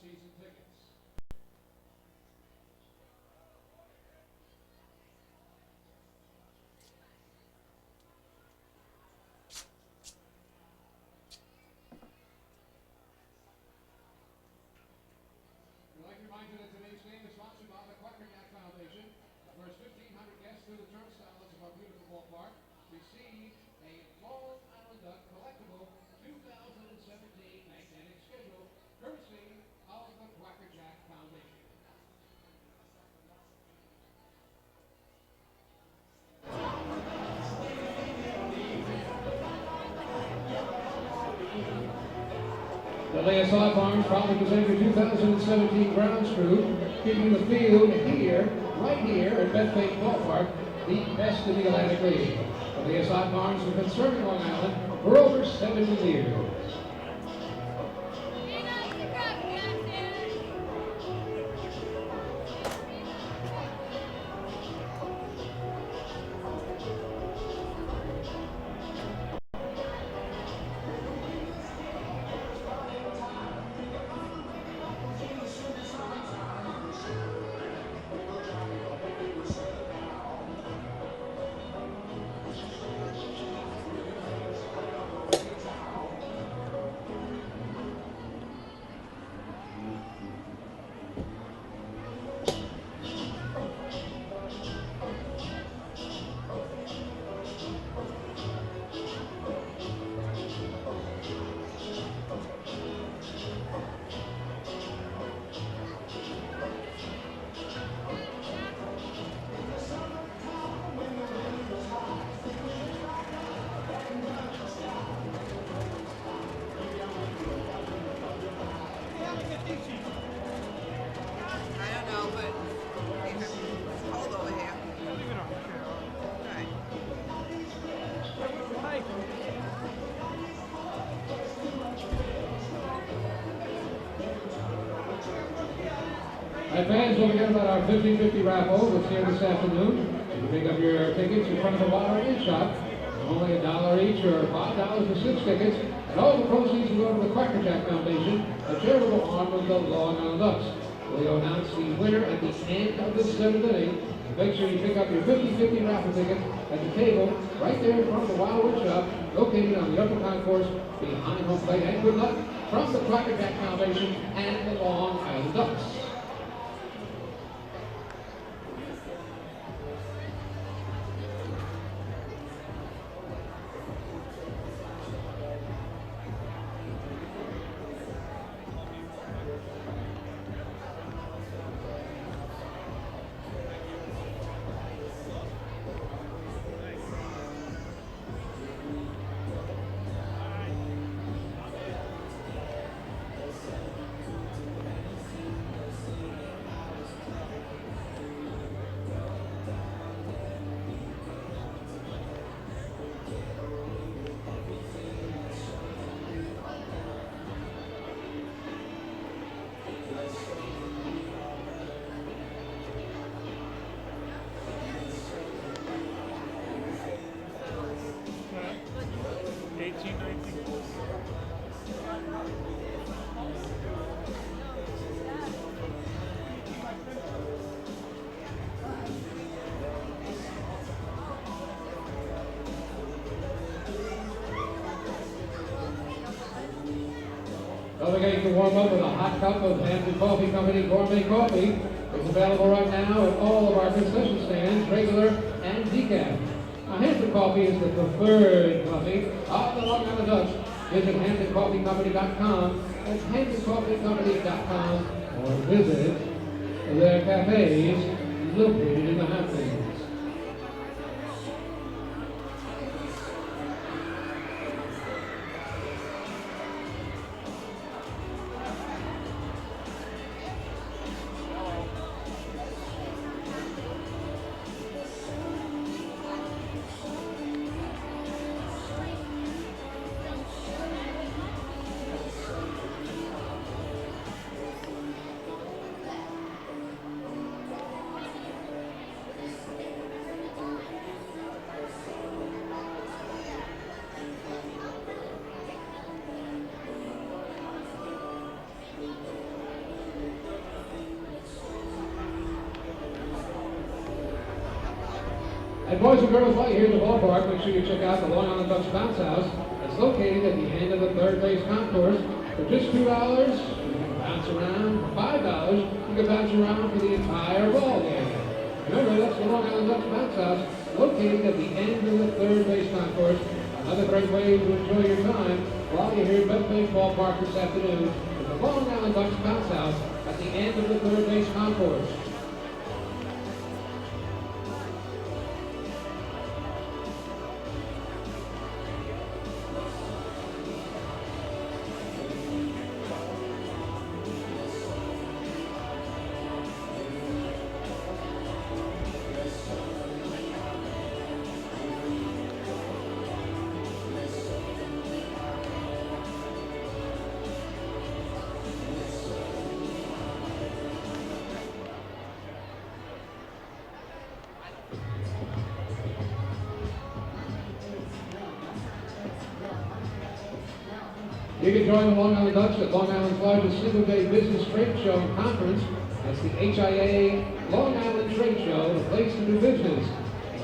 season tickets. We'd like to remind you that today's game is sponsored by the Foundation. The first 1,500 guests through the turnstiles of our beautiful ballpark receive a Long Island Duck collectible 2017 magnetic schedule, courtesy of the Quacker Jack Foundation. The Islip Farms proudly present your 2017 grounds crew, giving the field here, right here at Bethpage Ballpark, the best in the Atlantic League. The Islip Farms have been serving Long Island for over 70 years. And fans, don't forget about our 50-50 raffle that's here this afternoon. You pick up your tickets in front of the water in shop. Only $1 each or $5 for 6 tickets. And all the proceeds will go to the Quacker Jack Foundation, a charitable arm of the Long Island Ducks. We'll announce the winner at the end of the 7th inning. Make sure you pick up your 50-50 raffle ticket at the table right there in front of the Wildwood Shop, located on the upper concourse behind home plate. And good luck from the Quacker Jack Foundation and the Long Island Ducks. Don't forget to warm up with a hot cup of Hampton Coffee Company gourmet coffee. It's available right now at all of our concession stands, regular and decaf. Now, Hampton Coffee is the preferred coffee of the Long Island Ducks. Visit HamptonCoffeeCompany.com. That's HamptonCoffeeCompany.com, or visit their cafes located in the Hamptons. And boys and girls, while you're here at the ballpark, make sure you check out the Long Island Ducks Bounce House. It's located at the end of the third base concourse. For just $2, you can bounce around. For $5, you can bounce around for the entire ball game. Remember, that's the Long Island Ducks Bounce House, located at the end of the third base concourse. Another great way to enjoy your time while you're here at Bethpage Ballpark this afternoon is the Long Island Ducks Bounce House at the end of the third base concourse. You can join the Long Island Ducks at Long Island's largest single-day business trade show and conference. That's the HIA Long Island Trade Show, the place to do business.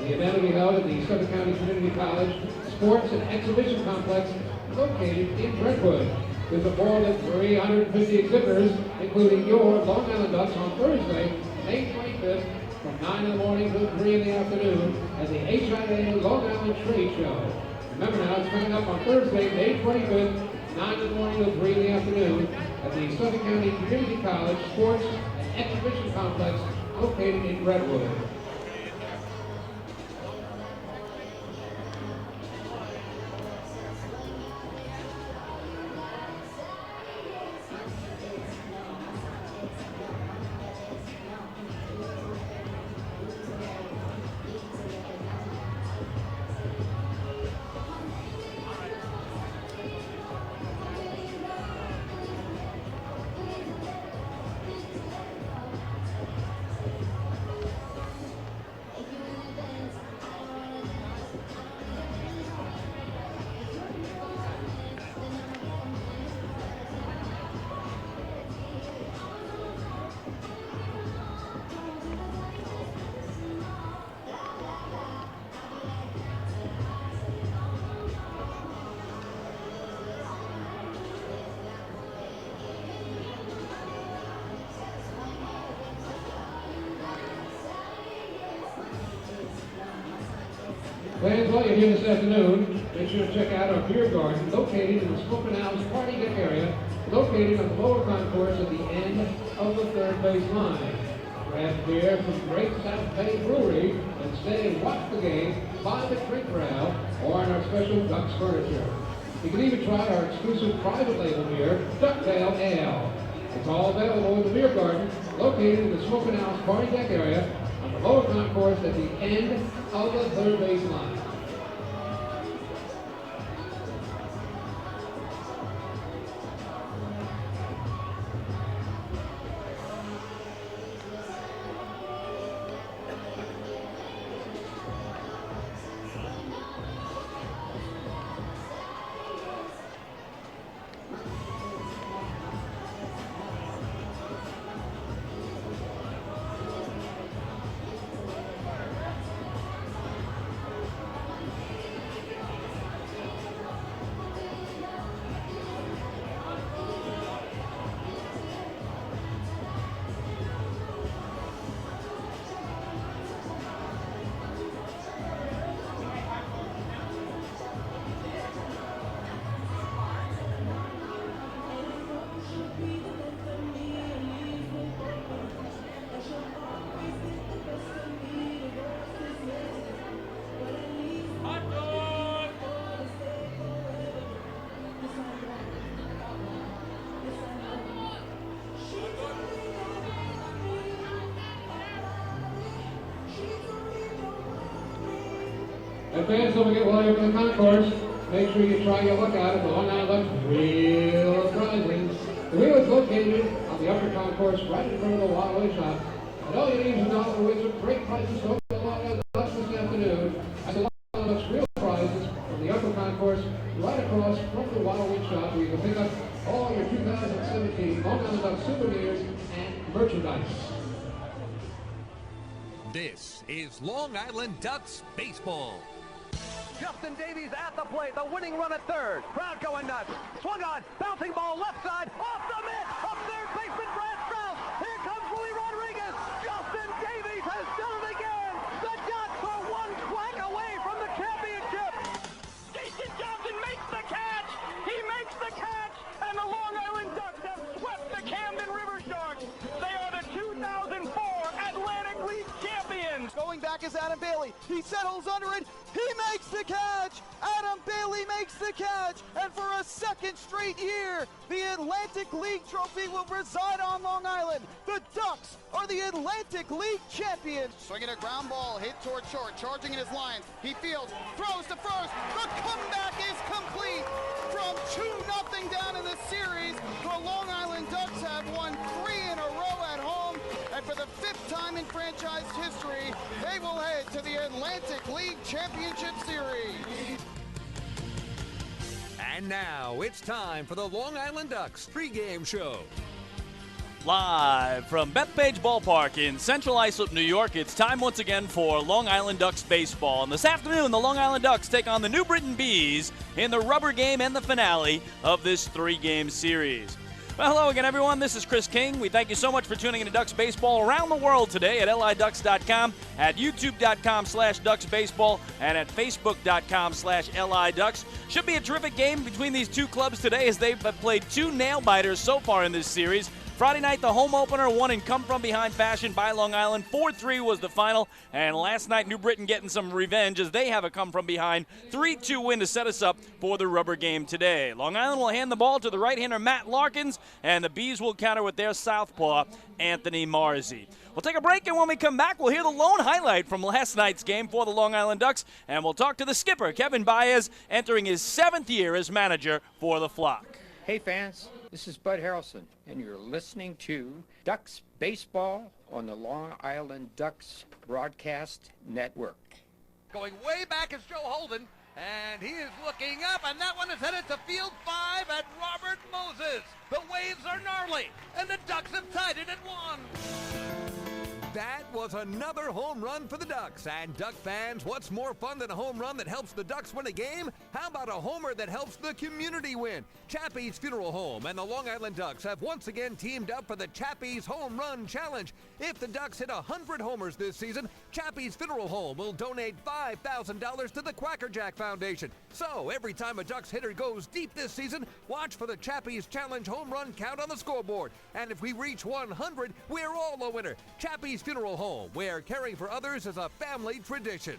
The event will be held at the Suffolk County Community College Sports and Exhibition Complex located in Brentwood. There's more than 350 exhibitors, including your Long Island Ducks, on Thursday, May 25th, from 9 in the morning to 3 in the afternoon at the HIA Long Island Trade Show. Remember now, it's coming up on Thursday, May 25th, 9 in the morning to 3 in the afternoon at the Suffolk County Community College Sports and Exhibition Complex located in Brentwood. Fans, while you're here this afternoon, make sure to check out our beer garden located in the Smoking Owls party deck area, located on the lower concourse at the end of the third base line. Craft beer from Great South Bay Brewery, and stay and watch the game by the drink rail or on our special Ducks furniture. You can even try our exclusive private label beer, Ducktail Ale. It's all available in the beer garden located in the Smoking Owls party deck area on the lower concourse at the end of the third base line. And fans, don't forget while you're in the concourse, make sure you try your luck out at the Long Island Ducks Wheel of Prizes. The wheel is located on the upper concourse right in front of the Waterway shop. And all you need is $1 to win some great prizes over the Long Island Ducks this afternoon at the Long Island Ducks Wheel Prizes from the upper concourse right across from the Waterway shop, where you can pick up all your 2017 Long Island Ducks souvenirs and merchandise. This is Long Island Ducks baseball. Justin Davies at the plate, the winning run at third. Crowd going nuts. Swung on, bouncing ball left side, off the mitt, up third baseman Brad Strauss. Here comes Willie Rodriguez. Justin Davies has done it again. The Ducks are one quack away from the championship. Jason Johnson makes the catch. He makes the catch, and the Long Island Ducks have swept the Camden River Sharks. They are the 2004 Atlantic League champions. Going back is Adam Bailey. He settles under it. He makes the catch! Adam Bailey makes the catch! And for a second straight year, the Atlantic League trophy will reside on Long Island. The Ducks are the Atlantic League champions. Swinging a ground ball, hit toward short, charging in his lines. He fields, throws to first. The comeback is complete. From 2-0 down in the series, the Long Island Ducks have won 3 in a row at home. And for the 5th time in franchise history, they will head to the Atlantic League Championship Series. And now it's time for the Long Island Ducks pregame show. Live from Bethpage Ballpark in central Islip, New York, it's time once again for Long Island Ducks baseball. And this afternoon, the Long Island Ducks take on the New Britain Bees in the rubber game and the finale of this 3-game series. Well, hello again, everyone. This is Chris King. We thank you so much for tuning into Ducks Baseball around the world today at liducks.com, at youtube.com/ducksbaseball, and at facebook.com/liducks. Should be a terrific game between these two clubs today as they've played 2 nail-biters so far in this series. Friday night, the home opener won in come-from-behind fashion by Long Island. 4-3 was the final. And last night, New Britain getting some revenge as they have a come-from-behind 3-2 win to set us up for the rubber game today. Long Island will hand the ball to the right-hander Matt Larkins, and the Bees will counter with their southpaw, Anthony Marzi. We'll take a break, and when we come back, we'll hear the lone highlight from last night's game for the Long Island Ducks, and we'll talk to the skipper, Kevin Baez, entering his 7th year as manager for the Flock. Hey fans, this is Bud Harrelson, and you're listening to Ducks Baseball on the Long Island Ducks Broadcast Network. Going way back is Joe Holden, and he is looking up, and that one is headed to field 5 at Robert Moses. The waves are gnarly, and the Ducks have tied it at 1. That was another home run for the Ducks. And Duck fans, what's more fun than a home run that helps the Ducks win a game? How about a homer that helps the community win? Chappie's Funeral Home and the Long Island Ducks have once again teamed up for the Chappie's Home Run Challenge. If the Ducks hit 100 homers this season, Chappie's Funeral Home will donate $5,000 to the Quackerjack Foundation. So every time a Ducks hitter goes deep this season, watch for the Chappie's Challenge home run count on the scoreboard. And if we reach 100, we're all a winner. Chappie's Funeral Home, where caring for others is a family tradition.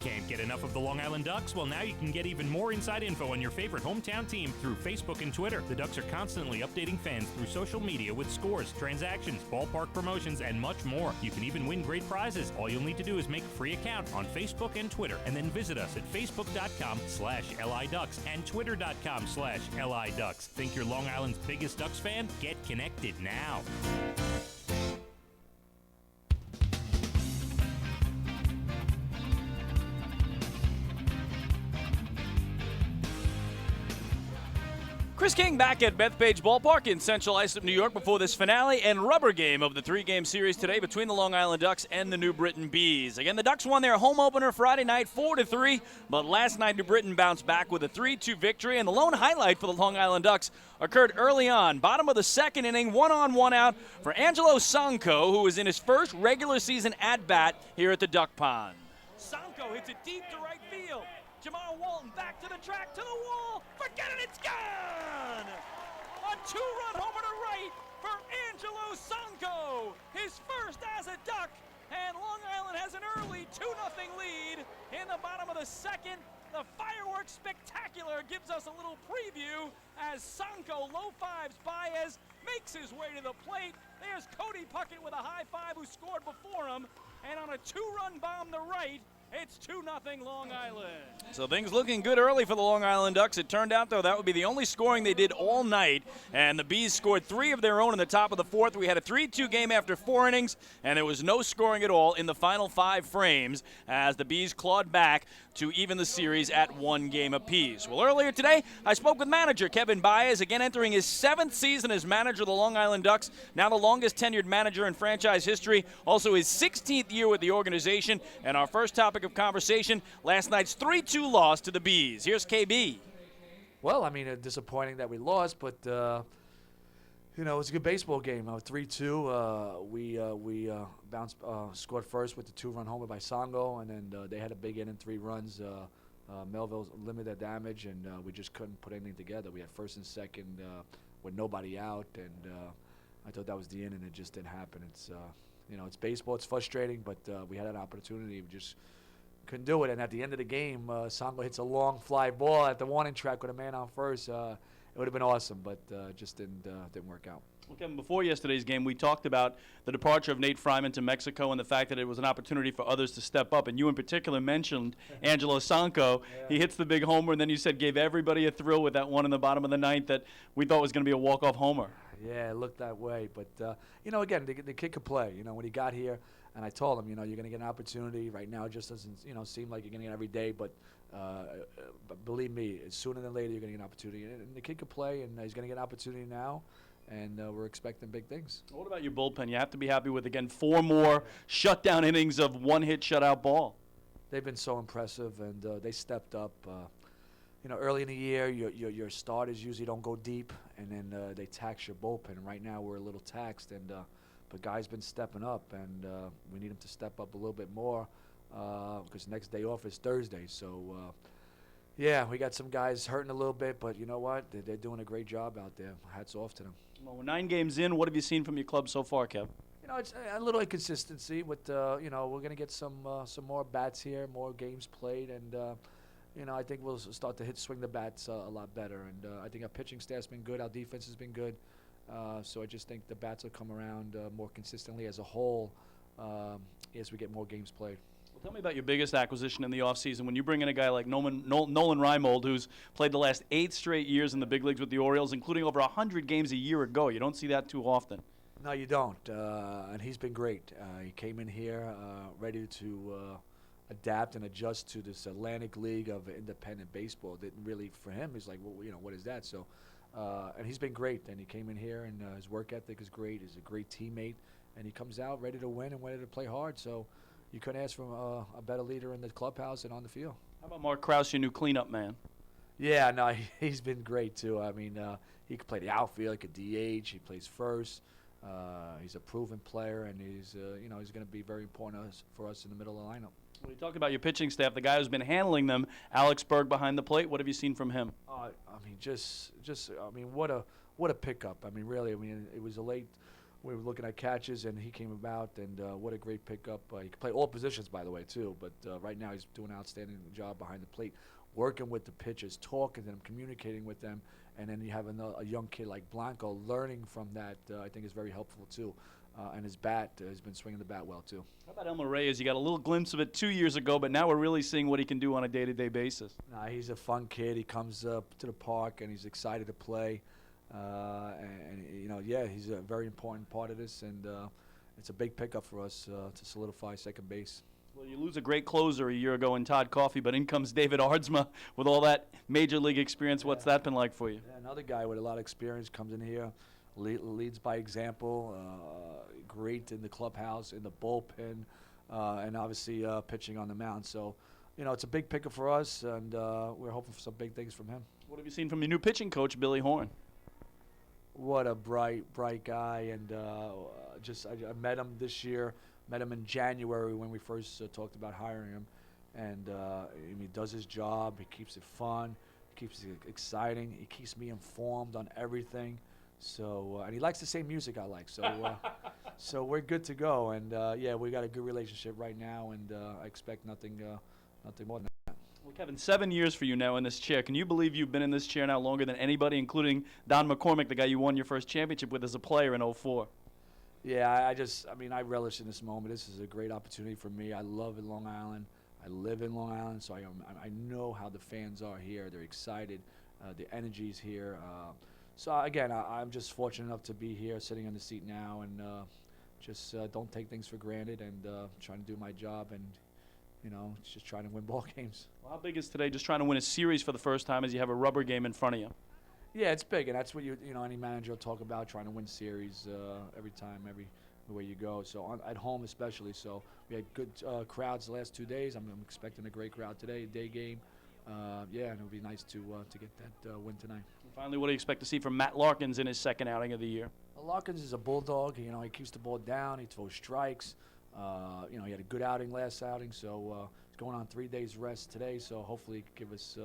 Can't get enough of the Long Island Ducks? Well, now you can get even more inside info on your favorite hometown team through Facebook and Twitter. The Ducks are constantly updating fans through social media with scores, transactions, ballpark promotions, and much more. You can even win great prizes. All you'll need to do is make a free account on Facebook and Twitter, and then visit us at facebook.com/LIDucks and twitter.com/LIDucks. Think you're Long Island's biggest Ducks fan? Get connected now. Chris King back at Bethpage Ballpark in central Islip, New York before this finale and rubber game of the 3-game series today between the Long Island Ducks and the New Britain Bees. Again, the Ducks won their home opener Friday night 4-3, but last night New Britain bounced back with a 3-2 victory, and the lone highlight for the Long Island Ducks occurred early on. Bottom of the 2nd inning, 1-on, 1-out for Angelo Sanko, who was in his first regular season at-bat here at the Duck Pond. Sanko hits it deep to right field. Jamal Walton back to the track, to the wall. Forget it, it's gone! A 2-run homer to right for Angelo Sanko. His first as a Duck, and Long Island has an early 2-0 lead in the bottom of the 2nd. The fireworks spectacular gives us a little preview as Sanko low fives Baez makes his way to the plate. There's Cody Puckett with a high five who scored before him, and on a 2-run bomb to right, It's 2-0 Long Island. So things looking good early for the Long Island Ducks. It turned out, though, that would be the only scoring they did all night. And the Bees scored 3 of their own in the top of the 4th. We had a 3-2 game after 4 innings, and there was no scoring at all in the final 5 frames as the Bees clawed back to even the series at 1 game apiece. Well, earlier today, I spoke with manager Kevin Baez, again entering his 7th season as manager of the Long Island Ducks, now the longest tenured manager in franchise history, also his 16th year with the organization. And our first topic of conversation, last night's 3-2 loss to the Bees. Here's KB. Well, I mean, disappointing that we lost, but you know, it was a good baseball game. 3-2. We bounced, scored first with the 2-run homer by Songo, and then they had a big inning, 3 runs. Melville limited their damage, and we just couldn't put anything together. We had first and second with nobody out, and I thought that was the inning. It just didn't happen. It's you know, it's baseball. It's frustrating, but we had an opportunity. We just couldn't do it. And at the end of the game, Songo hits a long fly ball at the warning track with a man on first. It would have been awesome, but just didn't work out. Well, Kevin, before yesterday's game, we talked about the departure of Nate Fryman to Mexico and the fact that it was an opportunity for others to step up. And you in particular mentioned Angelo Sanko. Yeah. He hits the big homer, and then you said gave everybody a thrill with that one in the bottom of the 9th that we thought was going to be a walk-off homer. Yeah, it looked that way. But, you know, again, the kid could play. You know, when he got here, and I told him, you know, you're going to get an opportunity. Right now it just doesn't, you know, seem like you're going to get it every day. But believe me, sooner than later you're going to get an opportunity. And the kid could play, and he's going to get an opportunity now. And we're expecting big things. What about your bullpen? You have to be happy with, again, 4 more shutdown innings of 1-hit shutout ball. They've been so impressive, and they stepped up. You know, early in the year, your starters usually don't go deep, and then they tax your bullpen. And right now we're a little taxed, and but guys been stepping up, and we need them to step up a little bit more because next day off is Thursday. So, yeah, we got some guys hurting a little bit, but you know what? They're doing a great job out there. Hats off to them. Well, we're 9 games in. What have you seen from your club so far, Kev? You know, it's a little inconsistency, but you know, we're gonna get some more bats here, more games played, and you know, I think we'll start to swing the bats a lot better. And I think our pitching staff's been good, our defense has been good, so I just think the bats will come around more consistently as a whole as we get more games played. Well, tell me about your biggest acquisition in the offseason. When you bring in a guy like Nolan Reimold, who's played the last 8 straight years in the big leagues with the Orioles, including over 100 games a year ago. You don't see that too often. No, you don't, and he's been great. He came in here ready to adapt and adjust to this Atlantic League of independent baseball. Didn't really, for him, he's like, well, you know, what is that? So, and he's been great. And he came in here, and his work ethic is great. He's a great teammate, and he comes out ready to win and ready to play hard. So, you couldn't ask for a better leader in the clubhouse and on the field. How about Mark Krause, your new cleanup man? Yeah, no, he's been great too. I mean, he could play the outfield, he could DH, he plays first. He's a proven player, and he's you know, he's going to be very important for us in the middle of the lineup. Well, you talked about your pitching staff, the guy who's been handling them, Alex Berg behind the plate. What have you seen from him? I mean, I mean, what a pickup. I mean, really, I mean, it was a late. We were looking at catches, and he came about, and what a great pickup. He can play all positions, by the way, too. But right now he's doing an outstanding job behind the plate, working with the pitchers, talking to them, communicating with them. And then you have a young kid like Blanco learning from that, I think is very helpful, too. And his bat has been swinging the bat well, too. How about Elmer Reyes? You got a little glimpse of it 2 years ago, but now we're really seeing what he can do on a day-to-day basis. Nah, he's a fun kid. He comes up to the park, and he's excited to play. And you know, yeah, he's a very important part of this, and it's a big pickup for us to solidify second base. Well, you lose a great closer a year ago in Todd Coffey, but in comes David Aardsma with all that major league experience. What's that been like for you? Yeah, another guy with a lot of experience comes in here, leads by example, great in the clubhouse, in the bullpen, and obviously pitching on the mound. So, you know, it's a big pickup for us, and we're hoping for some big things from him. What have you seen from your new pitching coach, Billy Horn? What a bright guy, and I met him this year. Met him in January when we first talked about hiring him, and he does his job. He keeps it fun, he keeps it exciting. He keeps me informed on everything. So and he likes the same music I like. So so we're good to go. And yeah, we got a good relationship right now, and I expect nothing more than that. Well, Kevin, 7 years for you now in this chair. Can you believe you've been in this chair now longer than anybody, including Don McCormick, the guy you won your first championship with as a player in 2004? Yeah, I mean, I relish in this moment. This is a great opportunity for me. I love Long Island. I live in Long Island, so I know how the fans are here. They're excited. The energy's here. So again, I'm just fortunate enough to be here, sitting on the seat now, and just don't take things for granted, and trying to do my job, and just trying to win ball games. Well, how big is today? Just trying to win a series for the first time as you have a rubber game in front of you. Yeah, it's big, and that's what any manager will talk about, trying to win series every time, everywhere you go. So at home especially. So we had good crowds the last 2 days. I'm expecting a great crowd today, day game. And it'll be nice to get that win tonight. And finally, what do you expect to see from Matt Larkins in his second outing of the year? Larkins is a bulldog. He keeps the ball down. He throws strikes. He had a good outing last outing, so he's going on 3 days rest today. So hopefully, he can give us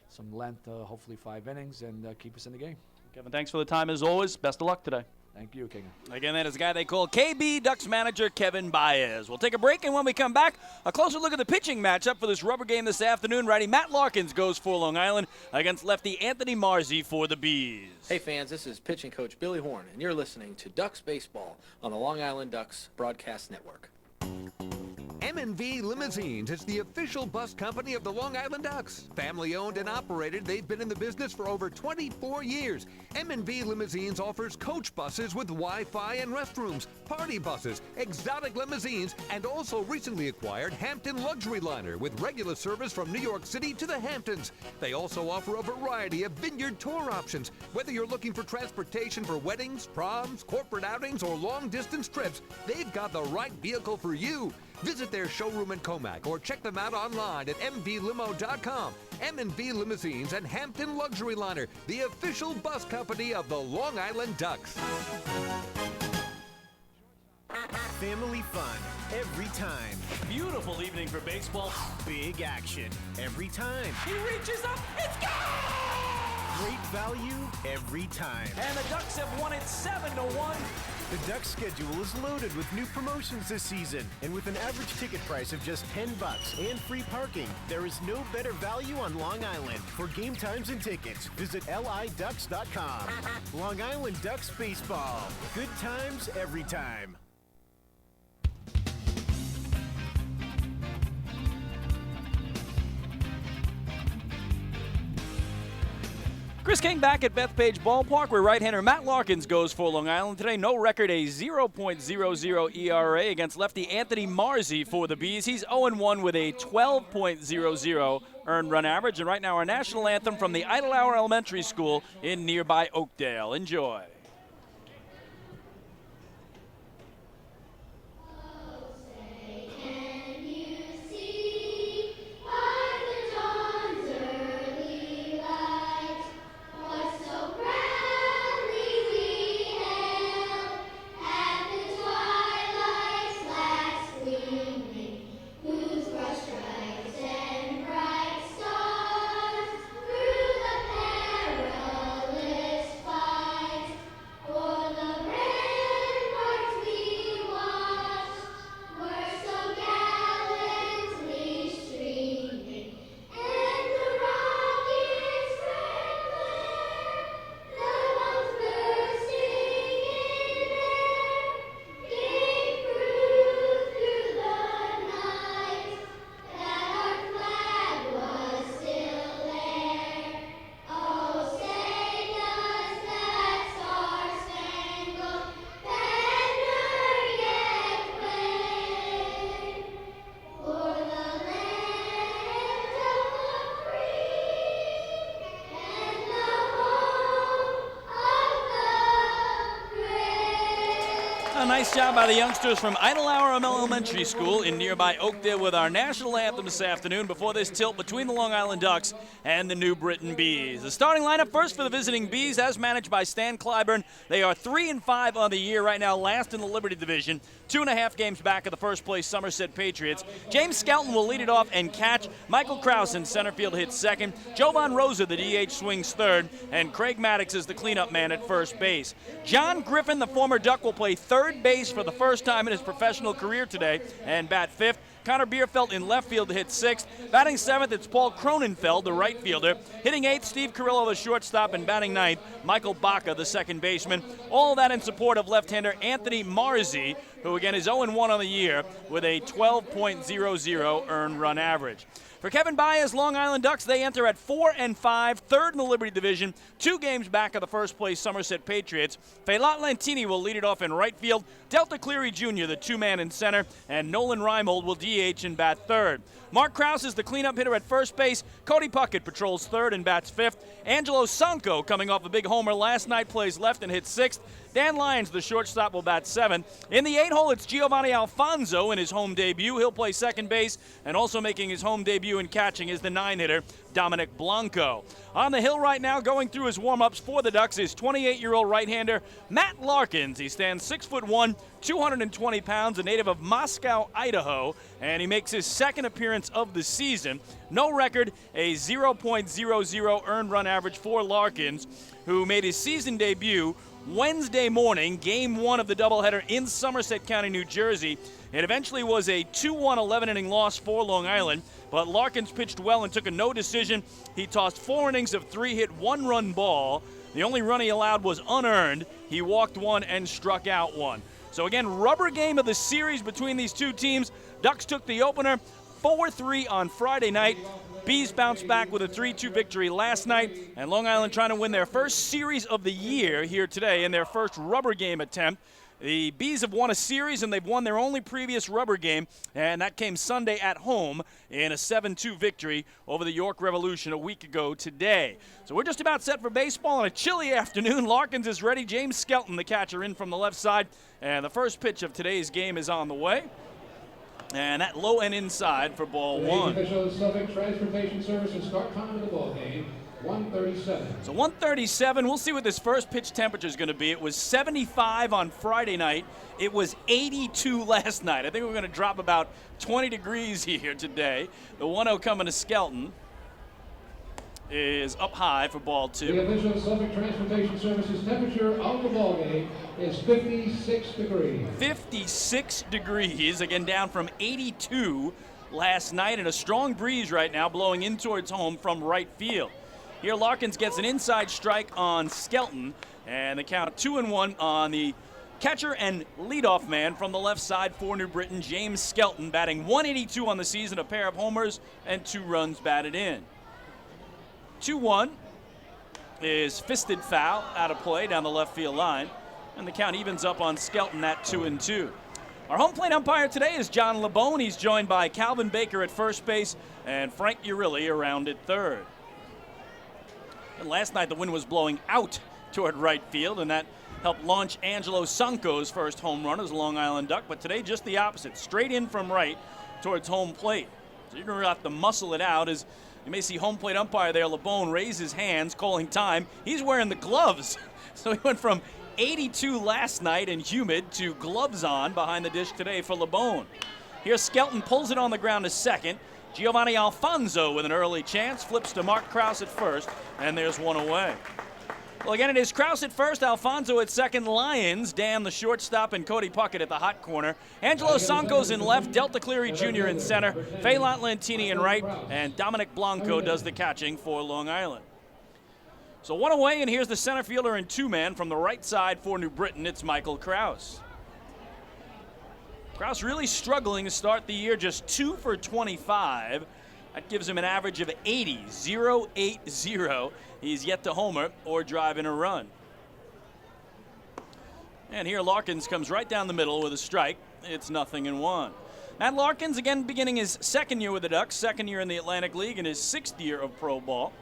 some length, hopefully 5 innings, and keep us in the game. Kevin, thanks for the time as always. Best of luck today. Thank you, King. Again, that is a guy they call KB Ducks manager Kevin Baez. We'll take a break, and when we come back, a closer look at the pitching matchup for this rubber game this afternoon. Righty Matt Larkins goes for Long Island against lefty Anthony Marzi for the Bees. Hey fans, this is pitching coach Billy Horn, and you're listening to Ducks Baseball on the Long Island Ducks Broadcast Network. M&V Limousines is the official bus company of the Long Island Ducks. Family owned and operated, they've been in the business for over 24 years. M&V Limousines offers coach buses with Wi-Fi and restrooms, party buses, exotic limousines, and also recently acquired Hampton Luxury Liner with regular service from New York City to the Hamptons. They also offer a variety of vineyard tour options. Whether you're looking for transportation for weddings, proms, corporate outings, or long-distance trips, they've got the right vehicle for you. Visit their showroom in Comac or check them out online at mvlimo.com. M&V Limousines and Hampton Luxury Liner, the official bus company of the Long Island Ducks. Family fun every time. Beautiful evening for baseball. Big action every time. He reaches up. It's gone! Great value every time. And the Ducks have won it 7-1. The Ducks schedule is loaded with new promotions this season, and with an average ticket price of just $10 and free parking, there is no better value on Long Island. For game times and tickets, visit liducks.com. Long Island Ducks Baseball. Good times every time. Chris King back at Bethpage Ballpark, where right-hander Matt Larkins goes for Long Island today. No record, a 0.00 ERA against lefty Anthony Marzi for the Bees. He's 0-1 with a 12.00 earned run average. And right now our national anthem from the Idlehour Elementary School in nearby Oakdale. Enjoy. A nice job by the youngsters from Idlehour Elementary School in nearby Oakdale with our national anthem this afternoon before this tilt between the Long Island Ducks and the New Britain Bees. The starting lineup first for the visiting Bees, as managed by Stan Clyburn. They are 3-5 on the year right now, last in the Liberty Division, 2.5 games back of the first-place Somerset Patriots. James Skelton will lead it off and catch. Michael Krause in center field hits second. Jovan Rosa, the DH, swings third. And Craig Maddox is the cleanup man at first base. John Griffin, the former Duck, will play third base for the first time in his professional career today and bat fifth. Connor Bierfeld in left field to hit sixth. Batting seventh, it's Paul Cronenfeld, the right fielder. Hitting eighth, Steve Carrillo, the shortstop, and batting ninth, Michael Baca, the second baseman. All of that in support of left-hander Anthony Marzi, who again is 0-1 on the year with a 12.00 earned run average. For Kevin Baez, Long Island Ducks, they enter at 4-5, third in the Liberty Division, 2 games back of the first-place Somerset Patriots. Felot Lantini will lead it off in right field, Delta Cleary Jr., the 2-man in center, and Nolan Reimold will DH and bat third. Mark Krause is the cleanup hitter at first base. Cody Puckett patrols third and bats fifth. Angelo Sanko, coming off a big homer last night, plays left and hits sixth. Dan Lyons, the shortstop, will bat seventh. In the 8-hole, it's Giovanni Alfonso in his home debut. He'll play second base, and also making his home debut and catching is the 9-hitter, Dominic Blanco. On the hill right now, going through his warm-ups for the Ducks, is 28-year-old right-hander Matt Larkins. He stands 6'1", 220 pounds, a native of Moscow, Idaho, and he makes his second appearance of the season. No record, a 0.00 earned run average for Larkins, who made his season debut Wednesday morning, game 1 of the doubleheader in Somerset County, New Jersey. It eventually was a 2-1 11-inning loss for Long Island, but Larkins pitched well and took a no decision. He tossed 4 innings of 3-hit, 1-run ball. The only run he allowed was unearned. He walked 1 and struck out 1. So again, rubber game of the series between these two teams. Ducks took the opener 4-3 on Friday night. Bees bounced back with a 3-2 victory last night, and Long Island trying to win their first series of the year here today in their first rubber game attempt. The Bees have won a series, and they've won their only previous rubber game, and that came Sunday at home in a 7-2 victory over the York Revolution a week ago today. So we're just about set for baseball on a chilly afternoon. Larkins is ready. James Skelton, the catcher, in from the left side, and the first pitch of today's game is on the way. And that low and inside for ball 1. Officials, Suffolk Transportation Services start time of the ball game, 1:37. So 1:37. We'll see what this first pitch temperature is going to be. It was 75 on Friday night. It was 82 last night. I think we're going to drop about 20 degrees here today. The 1-0 coming to Skelton is up high for ball 2. The official Suffolk Transportation Services temperature of the ball game is 56 degrees. 56 degrees, again down from 82 last night, and a strong breeze right now blowing in towards home from right field. Here Larkins gets an inside strike on Skelton, and the count 2-1 on the catcher and leadoff man from the left side for New Britain, James Skelton, batting 182 on the season, a pair of homers and 2 runs batted in. 2-1 is fisted foul out of play down the left field line, and the count evens up on Skelton at 2-2. Our home plate umpire today is John LeBone. He's joined by Calvin Baker at first base and Frank Urilli around at third. And last night the wind was blowing out toward right field, and that helped launch Angelo Sanko's first home run as a Long Island Duck, but today just the opposite, straight in from right towards home plate. So you're going to have to muscle it out. As you may see home plate umpire there, LeBone, raise his hands, calling time. He's wearing the gloves. So he went from 82 last night and humid to gloves on behind the dish today for LeBone. Here Skelton pulls it on the ground to second. Giovanni Alfonso with an early chance, flips to Mark Krause at first, and there's 1 away. Well, again, it is Krause at first, Alfonso at second, Lyons, Dan the shortstop, and Cody Puckett at the hot corner. Angelo Sanko's in left, Delta Cleary Jr. in center, Felot Lantini in right, and Dominic Blanco does the catching for Long Island. So 1 away, and here's the center fielder and 2-man from the right side for New Britain. It's Michael Krause. Krause really struggling to start the year, just 2 for 25. That gives him an average of 80, 0.80. He's yet to homer or drive in a run. And here Larkins comes right down the middle with a strike. It's 0-1. Matt Larkins, again, beginning his second year with the Ducks, second year in the Atlantic League, and his 6th year of pro ball.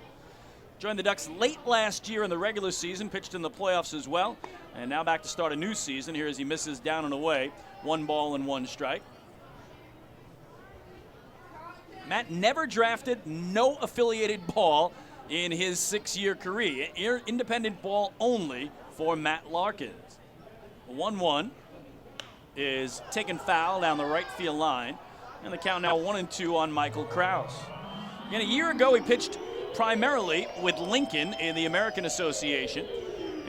Joined the Ducks late last year in the regular season, pitched in the playoffs as well, and now back to start a new season here as he misses down and away. 1 ball and 1 strike. Matt never drafted, no affiliated ball in his 6-year career. Independent ball only for Matt Larkins. 1-1 is taken foul down the right field line, and the count now 1-2 on Michael Krause. Again, a year ago he pitched primarily with Lincoln in the American Association,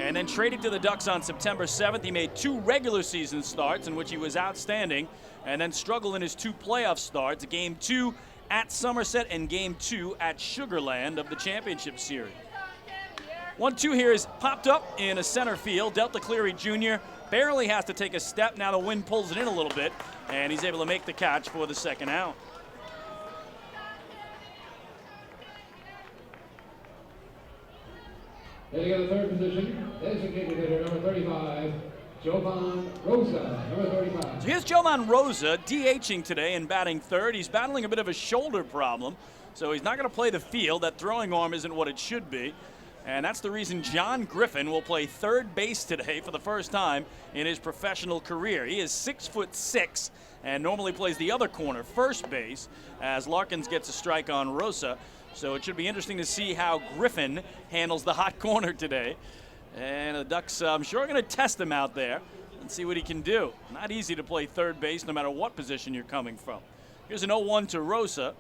and then traded to the Ducks on September 7th. He made 2 regular season starts in which he was outstanding, and then struggled in his 2 playoff starts, Game 2 at Somerset and Game 2 at Sugarland of the championship series. 1-2 here is popped up in a center field. Delta Cleary Jr. barely has to take a step. Now the wind pulls it in a little bit, and he's able to make the catch for the second out. Hitting at the third position, designated hitter number 35, Jovan Rosa, number 35. So here's Jovan Rosa DHing today and batting third. He's battling a bit of a shoulder problem, so he's not going to play the field. That throwing arm isn't what it should be. And that's the reason John Griffin will play third base today for the first time in his professional career. He is 6'6" and normally plays the other corner, first base, as Larkins gets a strike on Rosa. So it should be interesting to see how Griffin handles the hot corner today. And the Ducks, I'm sure, are going to test him out there and see what he can do. Not easy to play third base no matter what position you're coming from. Here's an 0-1 to Rosa.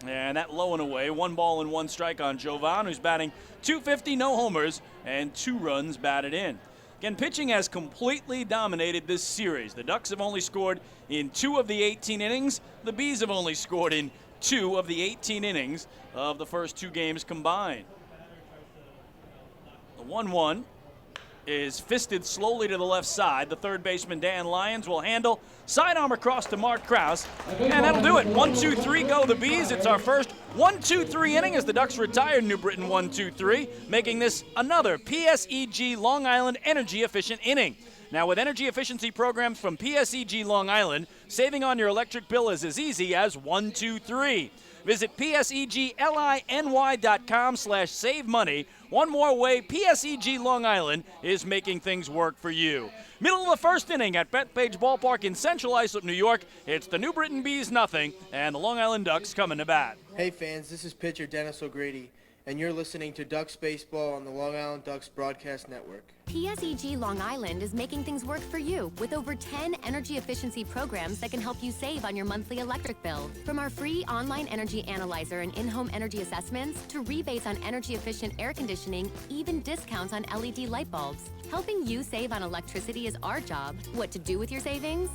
And that low and away, 1 ball and 1 strike on Jovan, who's batting .250, no homers, and 2 runs batted in. Again, pitching has completely dominated this series. The Ducks have only scored in 2 of the 18 innings. The Bees have only scored in 2 of the 18 innings of the first 2 games combined. The 1-1 is fisted slowly to the left side. The third baseman, Dan Lyons, will handle. Sidearm across to Mark Krause. And that'll do it. 1-2-3 go the Bees. It's our first 1-2-3 inning as the Ducks retire New Britain 1-2-3, making this another PSEG Long Island energy efficient inning. Now, with energy efficiency programs from PSEG Long Island, saving on your electric bill is as easy as 1-2-3. Visit PSEGLINY.com/save money. One more way PSEG Long Island is making things work for you. Middle of the first inning at Bethpage Ballpark in Central Islip, New York. It's the New Britain Bees 0, and the Long Island Ducks coming to bat. Hey fans, this is pitcher Dennis O'Grady, and you're listening to Ducks Baseball on the Long Island Ducks Broadcast Network. PSEG Long Island is making things work for you with over 10 energy efficiency programs that can help you save on your monthly electric bill. From our free online energy analyzer and in-home energy assessments to rebates on energy efficient air conditioning, even discounts on LED light bulbs. Helping you save on electricity is our job. What to do with your savings?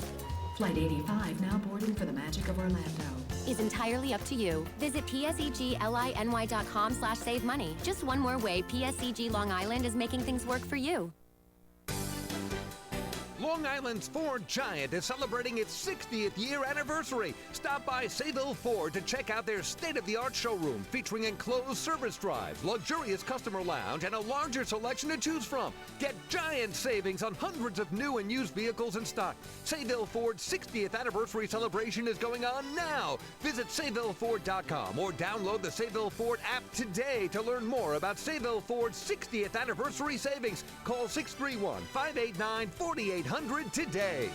Flight 85 now boarding for the magic of Orlando. Is entirely up to you. Visit PSEGLINY.com/save money. Just one more way PSEG Long Island is making things work for you. Long Island's Ford Giant is celebrating its 60th year anniversary. Stop by Sayville Ford to check out their state-of-the-art showroom featuring enclosed service drives, luxurious customer lounge, and a larger selection to choose from. Get giant savings on hundreds of new and used vehicles in stock. Sayville Ford's 60th anniversary celebration is going on now. Visit SayvilleFord.com or download the Sayville Ford app today to learn more about Sayville Ford's 60th anniversary savings. Call 631-589-4800 today.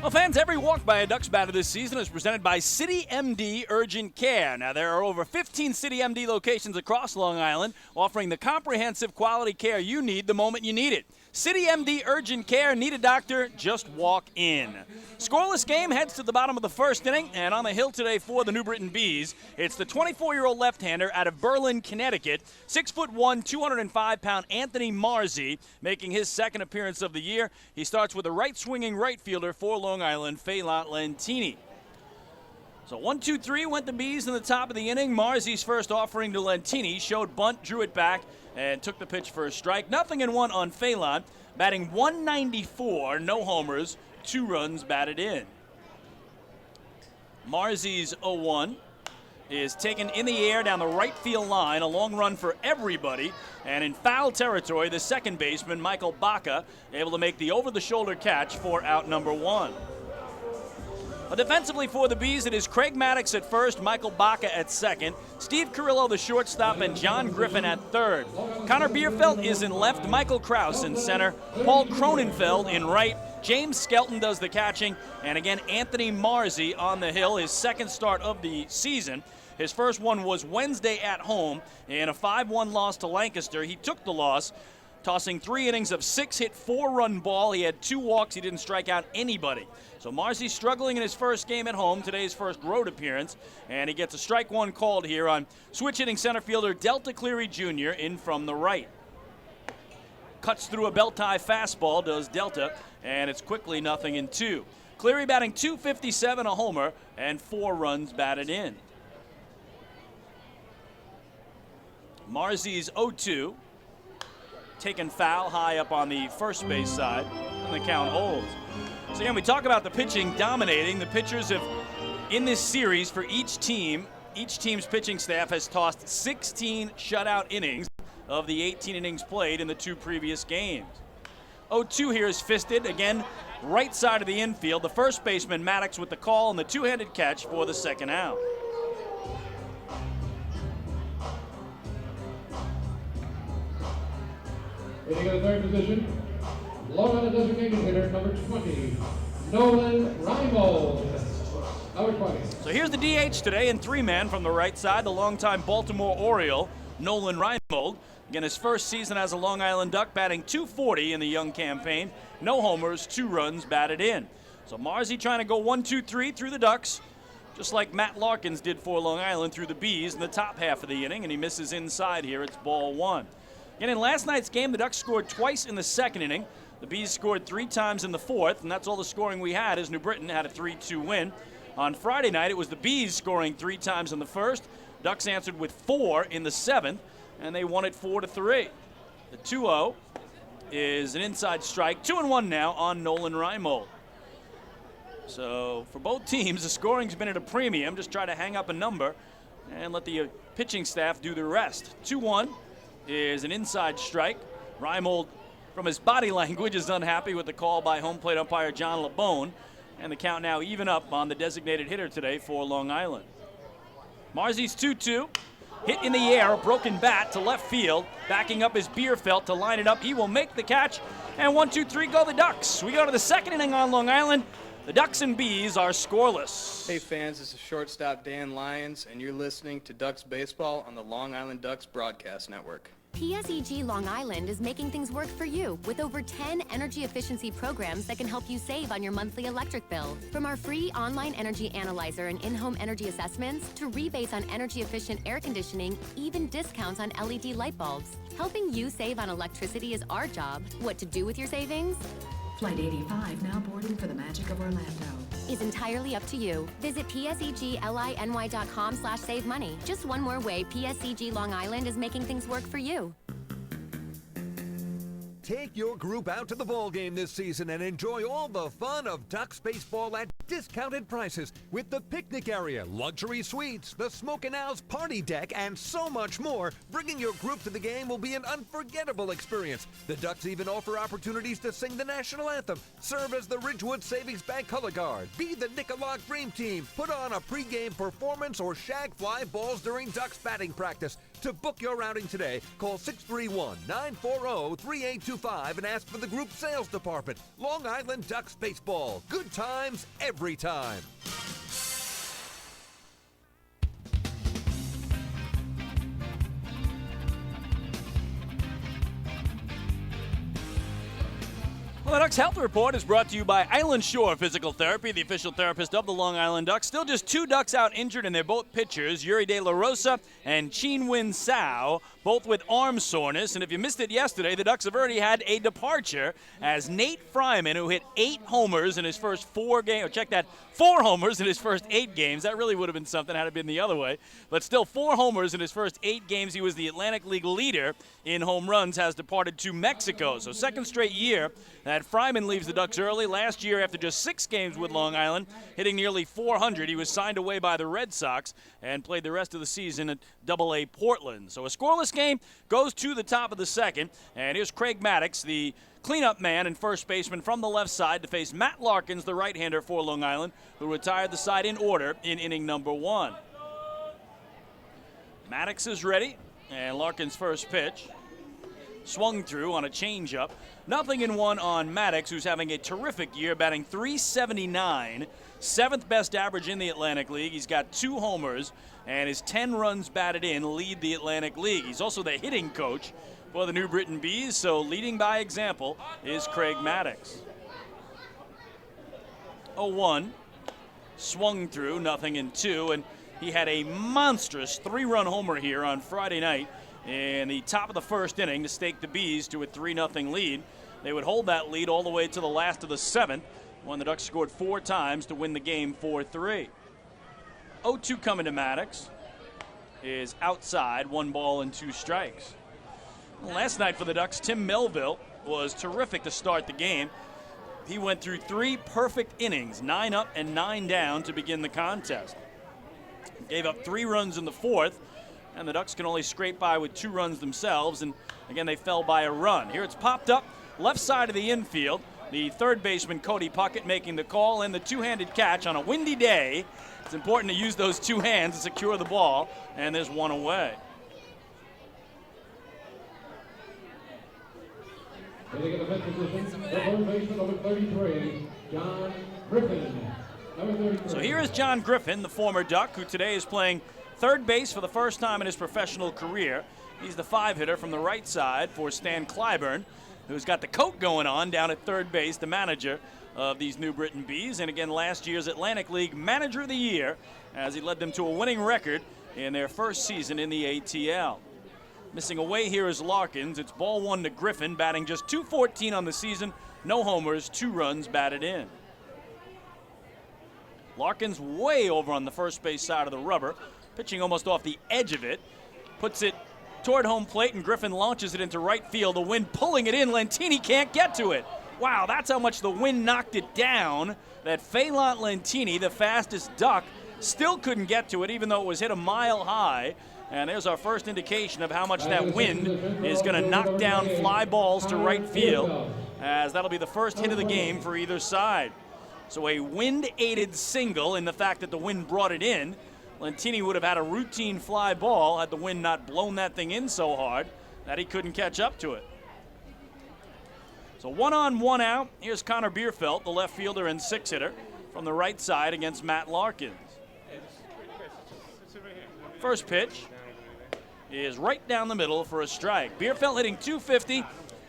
Well, fans, every walk by a Ducks batter this season is presented by City MD Urgent Care. Now, there are over 15 City MD locations across Long Island offering the comprehensive quality care you need the moment you need it. City MD Urgent Care. Need a doctor? Just walk in. Scoreless game heads to the bottom of the first inning, and on the hill today for the New Britain Bees, it's the 24-year-old left-hander out of Berlin, Connecticut, 6'1", 205-pound Anthony Marzi, making his second appearance of the year. He starts with a right-swinging right fielder for Long Island, Phelan Lentini. So 1-2-3 went the Bees in the top of the inning. Marzi's first offering to Lentini showed bunt, drew it back, and took the pitch for a strike. 0-1 on Phelan, batting .194, no homers, 2 runs batted in. Marzi's 0-1 is taken in the air down the right field line, a long run for everybody, and in foul territory, the second baseman, Michael Baca, able to make the over-the-shoulder catch for out number 1. Defensively for the Bees, it is Craig Maddox at first, Michael Baca at second, Steve Carrillo the shortstop, and John Griffin at third. Connor Bierfeld is in left, Michael Krause in center, Paul Cronenfeld in right, James Skelton does the catching, and again, Anthony Marzi on the hill, his second start of the season. His first one was Wednesday at home in a 5-1 loss to Lancaster. He took the loss, tossing 3 innings of 6 hit, 4-run ball. He had 2 walks. He didn't strike out anybody. So Marzi struggling in his first game at home, today's first road appearance, and he gets a strike one called here on switch hitting center fielder Delta Cleary Jr. in from the right. Cuts through a belt tie fastball, does Delta, and it's quickly 0-2. Cleary batting .257, a homer, and 4 runs batted in. Marzy's 0-2, taken foul high up on the first base side, and the count holds. So again, we talk about the pitching dominating. The pitchers have, in this series for each team's pitching staff has tossed 16 shutout innings of the 18 innings played in the 2 previous games. 0-2 here is fisted, again, right side of the infield. The first baseman, Maddox, with the call and the two-handed catch for the second out. Hitting at the third position, Long Island designated hitter number 20, Nolan Reimold. Number 20. So here's the DH today in 3-man from the right side, the longtime Baltimore Oriole, Nolan Reimold. Again, his first season as a Long Island Duck, batting .240 in the young campaign. No homers, 2 runs batted in. So Marzy trying to go 1-2-3 through the Ducks, just like Matt Larkins did for Long Island through the Bees in the top half of the inning, and he misses inside here. It's ball 1. Again, in last night's game, the Ducks scored twice in the second inning. The Bees scored 3 times in the fourth, and that's all the scoring we had as New Britain had a 3-2 win. On Friday night, it was the Bees scoring 3 times in the first. Ducks answered with 4 in the seventh, and they won it 4-3. The 2-0 is an inside strike. 2-1 now on Nolan Reimold. So for both teams, the scoring's been at a premium. Just try to hang up a number and let the pitching staff do the rest. 2-1 is an inside strike. Reimold, from his body language, is unhappy with the call by home plate umpire John LeBone. And the count now even up on the designated hitter today for Long Island. Marzy's 2-2. Hit in the air, a broken bat to left field. Backing up his Bierfeld to line it up. He will make the catch. And 1-2-3 go the Ducks. We go to the second inning on Long Island. The Ducks and Bees are scoreless. Hey fans, this is shortstop Dan Lyons, and you're listening to Ducks Baseball on the Long Island Ducks Broadcast Network. PSEG Long Island is making things work for you with over 10 energy efficiency programs that can help you save on your monthly electric bill. From our free online energy analyzer and in-home energy assessments to rebates on energy efficient air conditioning, even discounts on LED light bulbs. Helping you save on electricity is our job. What to do with your savings? Flight 85 now boarding for the magic of Orlando. Is entirely up to you. Visit psegly.com/save money. Just one more way PSEG Long Island is making things work for you. Take your group out to the ball game this season and enjoy all the fun of Ducks baseball at discounted prices with the picnic area, luxury suites, the Smokin' Owls party deck, and so much more. Bringing your group to the game will be an unforgettable experience. The Ducks even offer opportunities to sing the national anthem, serve as the Ridgewood Savings Bank color guard, be the Nicolak Dream Team, put on a pregame performance, or shag fly balls during Ducks batting practice. To book your outing today, call 631-940-3825 and ask for the group sales department. Long Island Ducks Baseball. Good times every time. Well, the Ducks Health Report is brought to you by Island Shore Physical Therapy, the official therapist of the Long Island Ducks. Still just 2 Ducks out injured, and they're both pitchers, Yuri De La Rosa and Chin-Win Sao, both with arm soreness. And if you missed it yesterday, the Ducks have already had a departure as Nate Fryman, who hit 8 homers in his first 4 games, check that, 4 homers in his first 8 games. That really would have been something had it been the other way. But still, 4 homers in his first 8 games. He was the Atlantic League leader in home runs, has departed to Mexico. So second straight year that Fryman leaves the Ducks early. Last year, after just 6 games with Long Island, hitting nearly 400, he was signed away by the Red Sox and played the rest of the season at Double-A Portland. So a scoreless game goes to the top of the second. And here's Craig Maddox, the cleanup man and first baseman from the left side, to face Matt Larkins, the right-hander for Long Island, who retired the side in order in inning number 1. Maddox is ready, and Larkins' first pitch swung through on a changeup. 0-1 on Maddox, who's having a terrific year, batting .379, 7th best average in the Atlantic League. He's got 2 homers, and his 10 runs batted in lead the Atlantic League. He's also the hitting coach for the New Britain Bees, so leading by example is Craig Maddox. 0-1, swung through, 0-2, and he had a monstrous 3-run homer here on Friday night in the top of the first inning to stake the Bees to a 3-0 lead. they would hold that lead all the way to the last of the 7th, when the Ducks scored 4 times to win the game 4-3. 0-2 coming to Maddox is outside, 1 ball and 2 strikes. Last night for the Ducks, Tim Melville was terrific to start the game. He went through 3 perfect innings, 9 up and 9 down to begin the contest. Gave up 3 runs in the 4th, and the Ducks can only scrape by with 2 runs themselves, and again they fell by a run. Here it's popped up left side of the infield. The third baseman, Cody Puckett, making the call, and the two-handed catch on a windy day. It's important to use those 2 hands to secure the ball, and there's 1 away. Hitting in the fifth position, the third baseman, number 33, John Griffin. Number 33. So here is John Griffin, the former Duck, who today is playing third base for the first time in his professional career. He's the 5-hitter from the right side for Stan Clyburn, who's got the coat going on down at third base, the manager of these New Britain Bees, and again last year's Atlantic League Manager of the Year, as he led them to a winning record in their first season in the ATL. Missing away here is Larkins. It's ball 1 to Griffin, batting just .214 on the season, no homers, 2 runs batted in. Larkins way over on the first base side of the rubber, pitching almost off the edge of it, puts it toward home plate, and Griffin launches it into right field. The wind pulling it in. Lentini can't get to it. Wow, that's how much the wind knocked it down, that Phelan Lentini, the fastest Duck, still couldn't get to it, even though it was hit a mile high. And there's our first indication of how much that wind is going to knock down fly balls to right field, as that'll be the first hit of the game for either side. So a wind-aided single in the fact that the wind brought it in. Lentini would have had a routine fly ball had the wind not blown that thing in so hard that he couldn't catch up to it. So 1 on, 1 out. Here's Connor Bierfeld, the left fielder and 6-hitter from the right side against Matt Larkins. First pitch is right down the middle for a strike. Bierfeld hitting .250.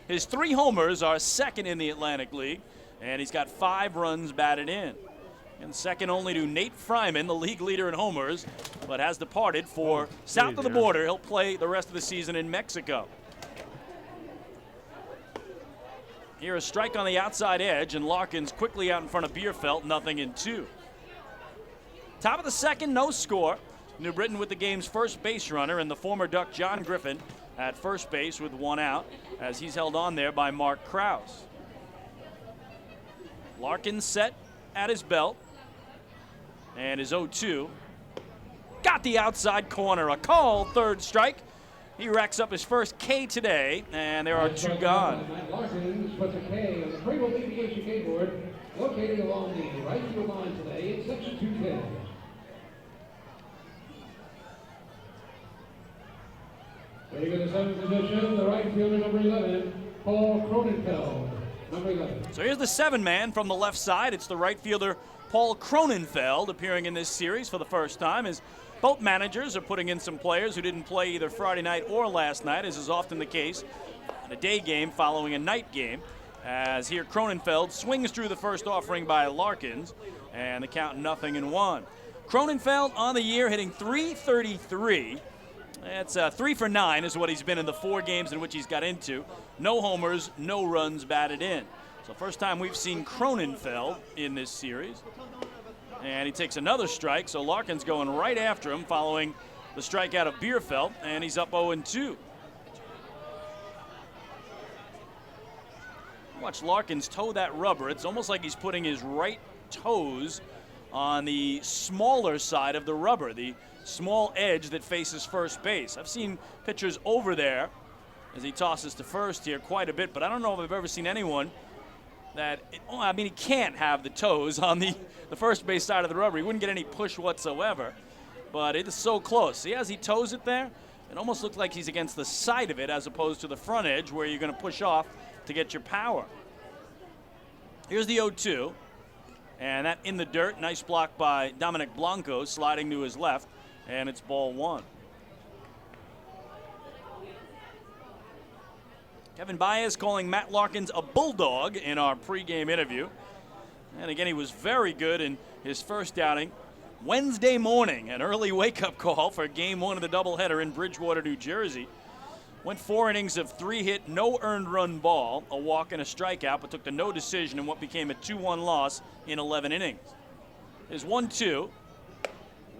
His 3 homers are second in the Atlantic League, and he's got 5 runs batted in. And second only to Nate Fryman, the league leader in homers, but has departed for south of the border. He'll play the rest of the season in Mexico. Here a strike on the outside edge, and Larkins quickly out in front of Bierfeld, 0-2. Top of the second, no score. New Britain with the game's first base runner, and the former Duck John Griffin at first base with 1 out, as he's held on there by Mark Krause. Larkins set at his belt, and his 0-2. Got the outside corner, a called third strike. He racks up his first K today, and there are 2 gone. Larkins puts a K on the Pregame deviation K board, located along the right field line today in section 210. Hitting in the 7th position, the right fielder, number 11, Paul Cronenfeld. Number 11. So here's the 7-man from the left side. It's the right fielder, Paul Cronenfeld, appearing in this series for the first time, as both managers are putting in some players who didn't play either Friday night or last night, as is often the case in a day game following a night game. As here Cronenfeld swings through the first offering by Larkins, and the count 0-1. Cronenfeld on the year hitting .333. That's 3 for 9 is what he's been in the 4 games in which he's got into. No homers, no runs batted in. So first time we've seen Cronenfeld in this series. And he takes another strike, so Larkins going right after him following the strikeout of Bierfeld, and he's up 0-2. Watch Larkins toe that rubber. It's almost like he's putting his right toes on the smaller side of the rubber, the small edge that faces first base. I've seen pitchers over there as he tosses to first here quite a bit, but I don't know if I've ever seen anyone that, he can't have the toes on the first base side of the rubber. He wouldn't get any push whatsoever, but it is so close. See, as he toes it there, it almost looks like he's against the side of it as opposed to the front edge where you're going to push off to get your power. Here's the 0-2, and that in the dirt. Nice block by Dominic Blanco, sliding to his left, and it's ball 1. Kevin Baez calling Matt Larkins a bulldog in our pregame interview. And again, he was very good in his first outing. Wednesday morning, an early wake-up call for Game 1 of the doubleheader in Bridgewater, New Jersey. Went 4 innings of 3 hit, no earned run ball, a walk and a strikeout, but took the no decision in what became a 2-1 loss in 11 innings. His 1-2,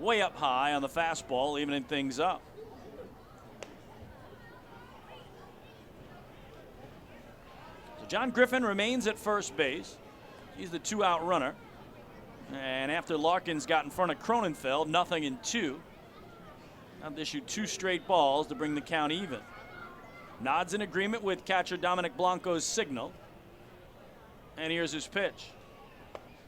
way up high on the fastball, evening things up. So John Griffin remains at first base. He's the 2-out runner. And after Larkins got in front of Cronenfeld, 0-2. Now they issue 2 straight balls to bring the count even. Nods in agreement with catcher Dominic Blanco's signal. And here's his pitch.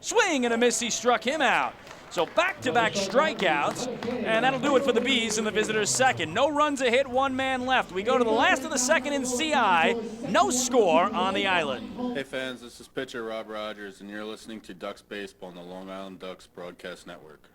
Swing and a miss, he struck him out. So back-to-back strikeouts, and that'll do it for the Bees in the visitors' second. No runs a hit, 1 man left. We go to the last of the second in CI. No score on the island. Hey fans, this is pitcher Rob Rogers, and you're listening to Ducks Baseball on the Long Island Ducks Broadcast Network.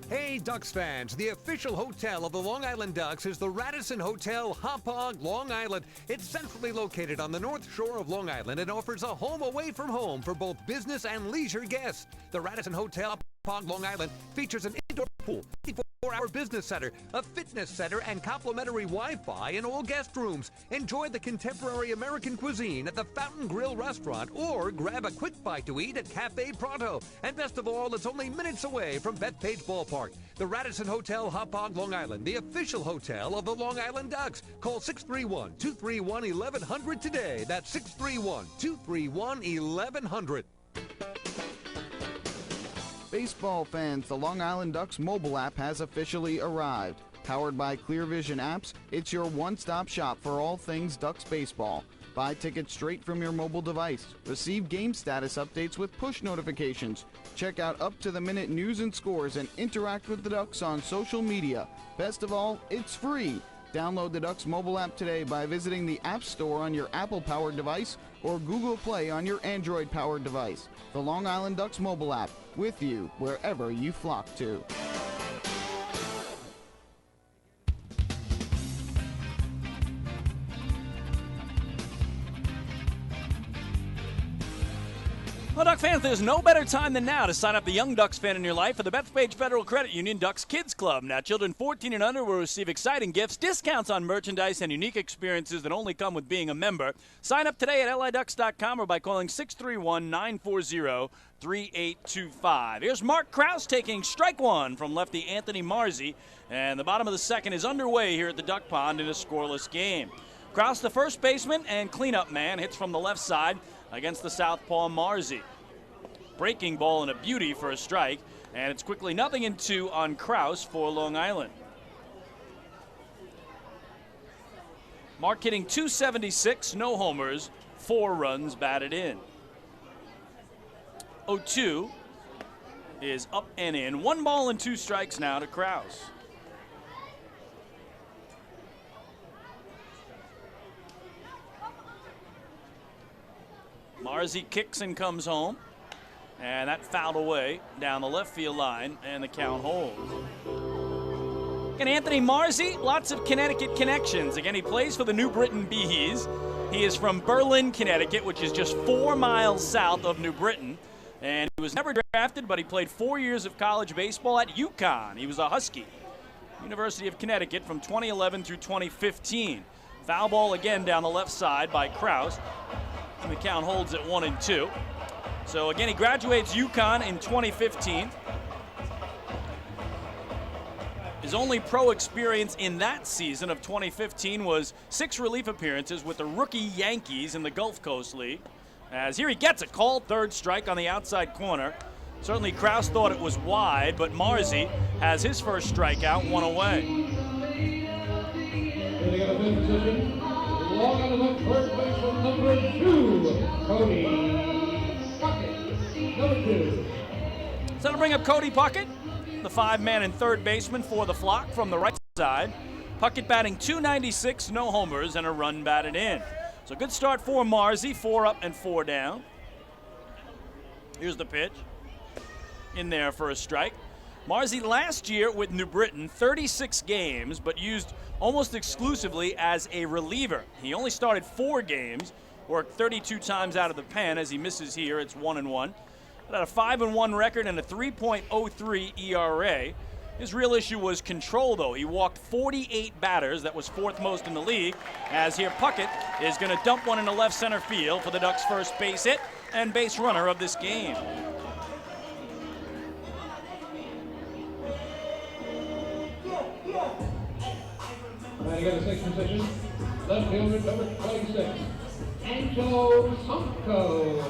Hey, Ducks fans, the official hotel of the Long Island Ducks is the Radisson Hotel Hauppauge, Long Island. It's centrally located on the north shore of Long Island and offers a home away from home for both business and leisure guests. The Radisson Hotel Hauppauge, Long Island features an indoor pool, 24-hour business center, a fitness center, and complimentary Wi-Fi in all guest rooms. Enjoy the contemporary American cuisine at the Fountain Grill restaurant or grab a quick bite to eat at Cafe Pronto. And best of all, it's only minutes away from Bethpage Ballpark. The Radisson Hotel Hauppauge, Long Island, the official hotel of the Long Island Ducks. Call 631-231-1100 today. That's 631-231-1100. Baseball fans, the Long Island Ducks mobile app has officially arrived. Powered by Clear Vision Apps, it's your one-stop shop for all things Ducks baseball. Buy tickets straight from your mobile device. Receive game status updates with push notifications. Check out up-to-the-minute news and scores and interact with the Ducks on social media. Best of all, it's free. Download the Ducks mobile app today by visiting the App Store on your Apple-powered device or Google Play on your Android-powered device. The Long Island Ducks mobile app, with you wherever you flock to. Well, Duck fans, there's no better time than now to sign up the young Ducks fan in your life for the Bethpage Federal Credit Union Ducks Kids Club. Now, children 14 and under will receive exciting gifts, discounts on merchandise, and unique experiences that only come with being a member. Sign up today at liducks.com or by calling 631-940-3825. Here's Mark Krause taking strike 1 from lefty Anthony Marzi, and the bottom of the second is underway here at the Duck Pond in a scoreless game. Krause, the first baseman and cleanup man, hits from the left side against the southpaw Marzi. Breaking ball and a beauty for a strike, and it's quickly 0-2 on Krause for Long Island. Mark hitting .276, no homers, 4 runs batted in. 0-2 is up and in. 1 ball and 2 strikes now to Krause. Marzi kicks and comes home, and that fouled away down the left field line, and the count holds. And Anthony Marzi, lots of Connecticut connections. Again, he plays for the New Britain Bees. He is from Berlin, Connecticut, which is just 4 miles south of New Britain. And he was never drafted, but he played 4 years of college baseball at UConn. He was a Husky. University of Connecticut from 2011 through 2015. Foul ball again down the left side by Krause. And the count holds at 1-2. So again, he graduates UConn in 2015. His only pro experience in that season of 2015 was 6 relief appearances with the rookie Yankees in the Gulf Coast League. As here he gets a called third strike on the outside corner. Certainly Krause thought it was wide, but Marzi has his first strikeout, 1 away. Long Island first baseman number 2, Cody Puckett, number 2. So that'll bring up Cody Puckett, the 5-man and third baseman for the Flock from the right side. Puckett batting .296, no homers, and a run batted in. So good start for Marzi, 4 up and 4 down. Here's the pitch. In there for a strike. Marzi last year with New Britain, 36 games, but used almost exclusively as a reliever. He only started 4 games, worked 32 times out of the pen. As he misses here, it's 1-1. But had a 5-1 record and a 3.03 ERA. His real issue was control, though. He walked 48 batters. That was 4th most in the league. As here, Puckett is going to dump one into left center field for the Ducks' first base hit and base runner of this game. Batting at the 6th position, left fielder number 26, Angelo Sanko,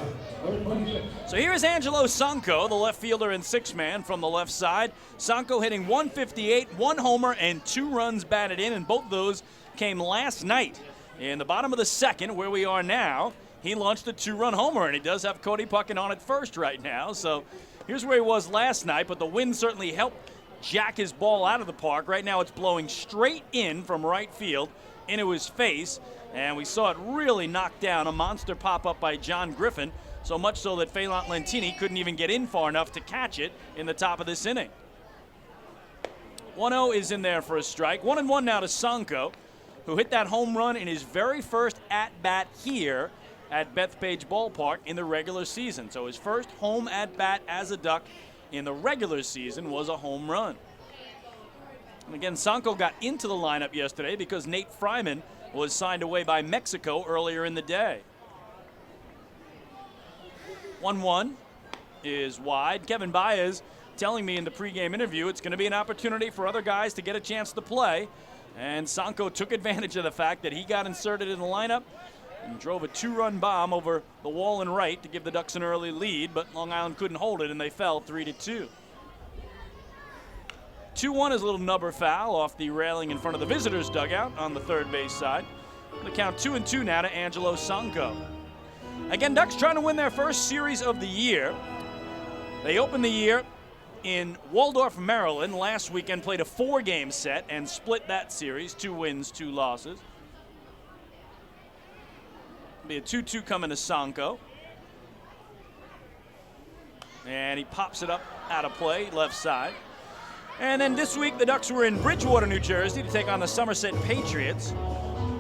number 26. So here's Angelo Sanko, the left fielder and 6-man from the left side. Sanko hitting 158, 1 homer, and 2 runs batted in, and both those came last night. In the bottom of the 2nd, where we are now, he launched a 2-run homer, and he does have Cody Puckett on at first right now. So here's where he was last night, but the wind certainly helped jack his ball out of the park. Right now it's blowing straight in from right field into his face, and we saw it really knock down a monster pop-up by John Griffin, so much so that Phelan Lentini couldn't even get in far enough to catch it in the top of this inning. 1-0 is in there for a strike. 1-1 now to Sanko, who hit that home run in his very first at-bat here at Bethpage Ballpark in the regular season. So his first home at-bat as a Duck in the regular season was a home run. And again, Sanko got into the lineup yesterday because Nate Fryman was signed away by Mexico earlier in the day. 1-1 is wide. Kevin Baez telling me in the pregame interview it's going to be an opportunity for other guys to get a chance to play. And Sanko took advantage of the fact that he got inserted in the lineup and drove a 2-run bomb over the wall and right to give the Ducks an early lead, but Long Island couldn't hold it and they fell 3-2. 2-1 is a little nubber foul off the railing in front of the visitors' dugout on the third base side. The count 2-2 now to Angelo Sanko. Again, Ducks trying to win their first series of the year. They opened the year in Waldorf, Maryland. Last weekend played a 4-game set and split that series, 2 wins, 2 losses. Be a 2-2 coming to Sanko. And he pops it up out of play, left side. And then this week, the Ducks were in Bridgewater, New Jersey to take on the Somerset Patriots.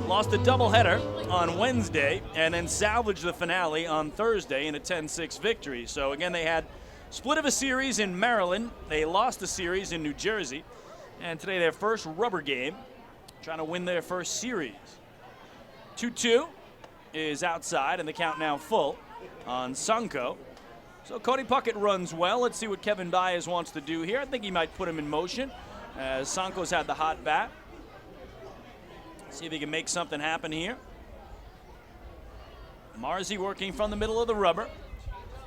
Lost a doubleheader on Wednesday and then salvaged the finale on Thursday in a 10-6 victory. So again, they had split of a series in Maryland. They lost a series in New Jersey. And today their first rubber game, trying to win their first series. 2-2 is outside and the count now full on Sanko. So Cody Puckett runs well. Let's see what Kevin Baez wants to do here. I think he might put him in motion as Sanko's had the hot bat. See if he can make something happen here. Marzi working from the middle of the rubber.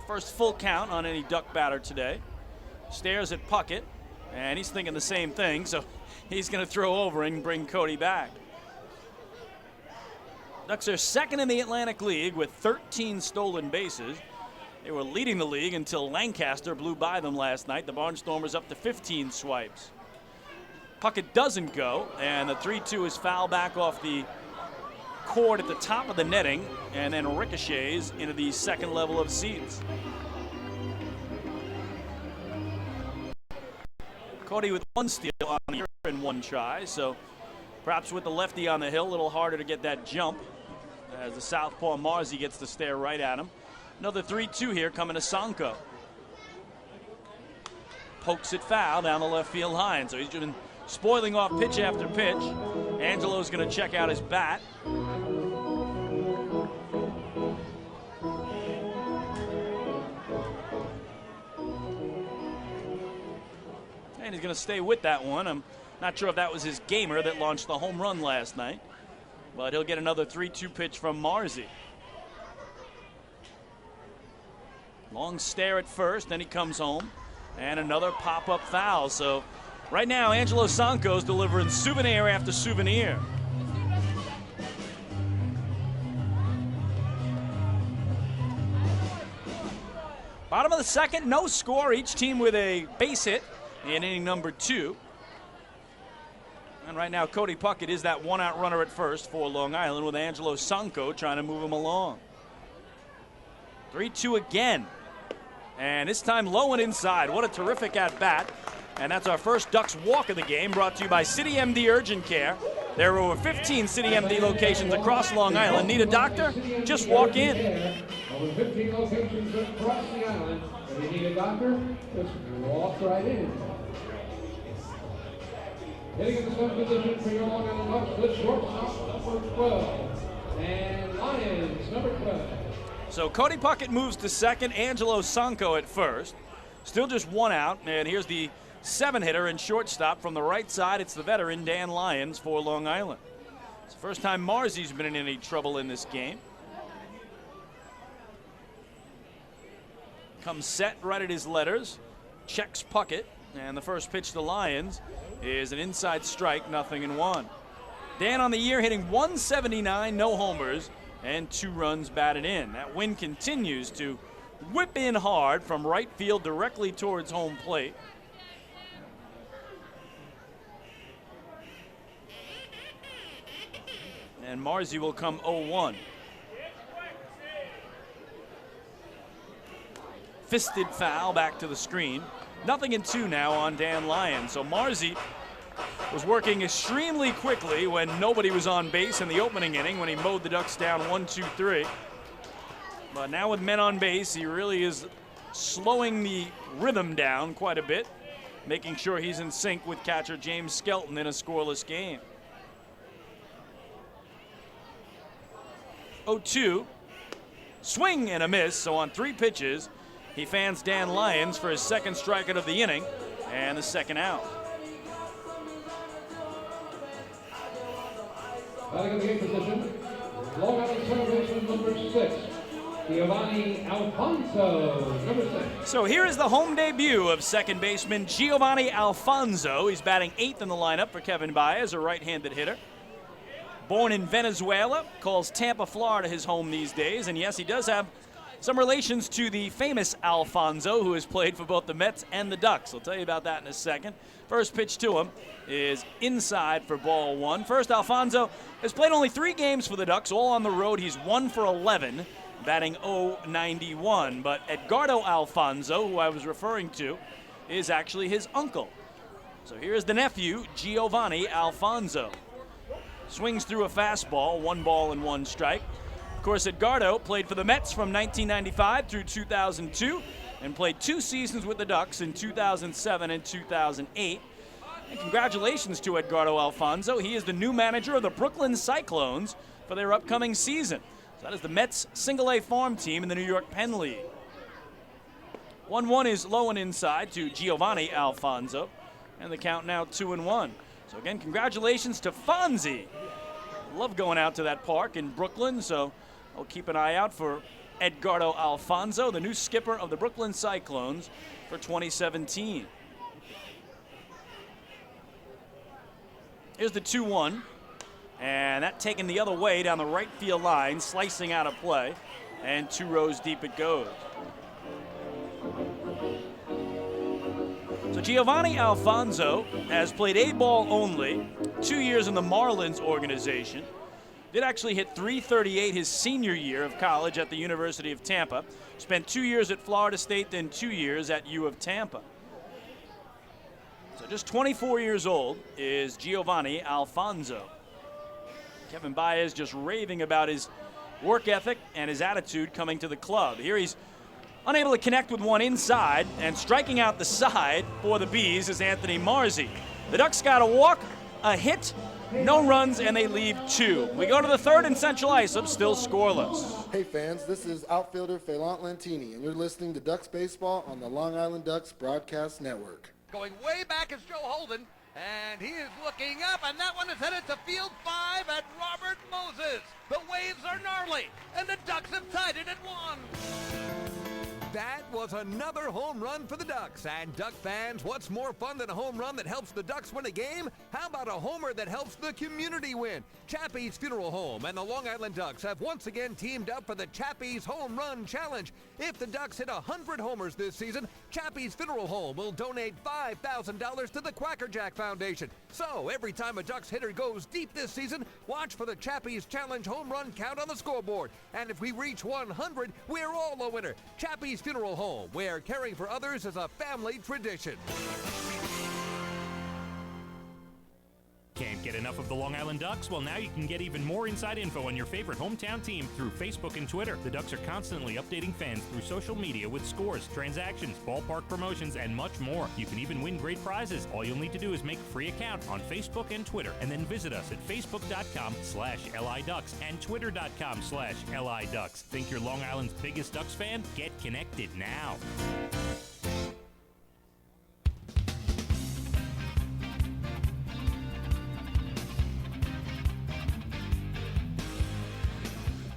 First full count on any Duck batter today. Stares at Puckett, and he's thinking the same thing, so he's going to throw over and bring Cody back. Ducks are second in the Atlantic League with 13 stolen bases. They were leading the league until Lancaster blew by them last night. The Barnstormers up to 15 swipes. Puckett doesn't go, and the 3-2 is foul back off the cord at the top of the netting and then ricochets into the second level of seats. Cody with 1 steal on the year and 1 try, so perhaps with the lefty on the hill, a little harder to get that jump as the southpaw Marzi gets to stare right at him. Another 3-2 here coming to Sanko. Pokes it foul down the left field line, so he's been spoiling off pitch after pitch. Angelo's going to check out his bat. And he's going to stay with that one. I'm not sure if that was his gamer that launched the home run last night, but he'll get another 3-2 pitch from Marzi. Long stare at first, then he comes home, and another pop-up foul. So right now, Angelo Sanko's delivering souvenir after souvenir. Bottom of the second, no score. Each team with a base hit in inning number 2. And right now, Cody Puckett is that one-out runner at first for Long Island with Angelo Sanko trying to move him along. 3-2 again. And this time low and inside. What a terrific at-bat. And that's our first Ducks walk of the game, brought to you by City MD Urgent Care. There are over 15 City MD locations across Long Island. Need a doctor? Just walk in. Over 15 locations across the island. If you need a doctor, just walk right in. Hitting in the seventh position for your Long Island Ducks, the shortstop, number 12. And Lions, number 12. So Cody Puckett moves to second, Angelo Sanko at first. Still just one out, and here's the 7-hitter and shortstop from the right side. It's the veteran Dan Lyons for Long Island. It's the first time Marzy's been in any trouble in this game. Comes set right at his letters, checks Puckett, and the first pitch to the Lions is an inside strike, 0-1. Dan on the year hitting 179, no homers, and 2 runs batted in. That wind continues to whip in hard from right field directly towards home plate. And Marzy will come 0-1. Fisted foul back to the screen. 0-2 now on Dan Lyons. So Marzy was working extremely quickly when nobody was on base in the opening inning when he mowed the Ducks down 1-2-3. But now with men on base, he really is slowing the rhythm down quite a bit, making sure he's in sync with catcher James Skelton in a scoreless game. 0-2, swing and a miss, so on 3 pitches, he fans Dan Lyons for his second strikeout of the inning and the second out. Batting in the 8th position, Long Island center baseman number 6, Giovanni Alfonso, number 6. So here is the home debut of second baseman Giovanni Alfonso. He's batting 8th in the lineup for Kevin Baez, a right-handed hitter. Born in Venezuela, calls Tampa, Florida his home these days. And yes, he does have some relations to the famous Alfonso, who has played for both the Mets and the Ducks. I'll tell you about that in a second. First pitch to him is inside for ball 1. First, Alfonso has played only 3 games for the Ducks, all on the road. He's 1 for 11, batting .091. But Edgardo Alfonso, who I was referring to, is actually his uncle. So here's the nephew, Giovanni Alfonso. Swings through a fastball, 1 ball and 1 strike. Of course, Edgardo played for the Mets from 1995 through 2002 and played 2 seasons with the Ducks in 2007 and 2008. And congratulations to Edgardo Alfonso. He is the new manager of the Brooklyn Cyclones for their upcoming season. So that is the Mets single-A farm team in the New York Penn League. 1-1 is low and inside to Giovanni Alfonso, and the count now 2-1. So again, congratulations to Fonzie. Love going out to that park in Brooklyn, so I'll keep an eye out for Edgardo Alfonso, the new skipper of the Brooklyn Cyclones for 2017. Here's the 2-1, and that taken the other way down the right field line, slicing out of play, and 2 rows deep it goes. So Giovanni Alfonso has played A ball only, 2 years in the Marlins organization. Did actually hit .338 his senior year of college at the University of Tampa. Spent 2 years at Florida State, then 2 years at U of Tampa. So just 24 years old is Giovanni Alfonso. Kevin Baez just raving about his work ethic and his attitude coming to the club. Here he's unable to connect with one inside, and striking out the side for the Bees is Anthony Marzy. The Ducks got a walk, a hit, no runs, and they leave 2. We go to the 3rd, and Central Islip still scoreless. Hey fans, this is outfielder Phelant Lantini, and you're listening to Ducks Baseball on the Long Island Ducks Broadcast Network. Going way back is Joe Holden, and he is looking up, and that one is headed to field 5 at Robert Moses. The waves are gnarly, and the Ducks have tied it at 1. That was another home run for the Ducks. And Duck fans, what's more fun than a home run that helps the Ducks win a game? How about a homer that helps the community win? Chappie's Funeral Home and the Long Island Ducks have once again teamed up for the Chappie's Home Run Challenge. If the Ducks hit 100 homers this season, Chappie's Funeral Home will donate $5,000 to the Quackerjack Foundation. So every time a Ducks hitter goes deep this season, watch for the Chappie's Challenge home run count on the scoreboard. And if we reach 100, we're all a winner. Chappie's Funeral Home, where caring for others is a family tradition. Can't get enough of the Long Island Ducks? Well, now you can get even more inside info on your favorite hometown team through Facebook and Twitter. The Ducks are constantly updating fans through social media with scores, transactions, ballpark promotions, and much more. You can even win great prizes. All you'll need to do is make a free account on Facebook and Twitter, and then visit us at facebook.com/LIDucks and twitter.com/LIDucks. Think you're Long Island's biggest Ducks fan? Get connected now.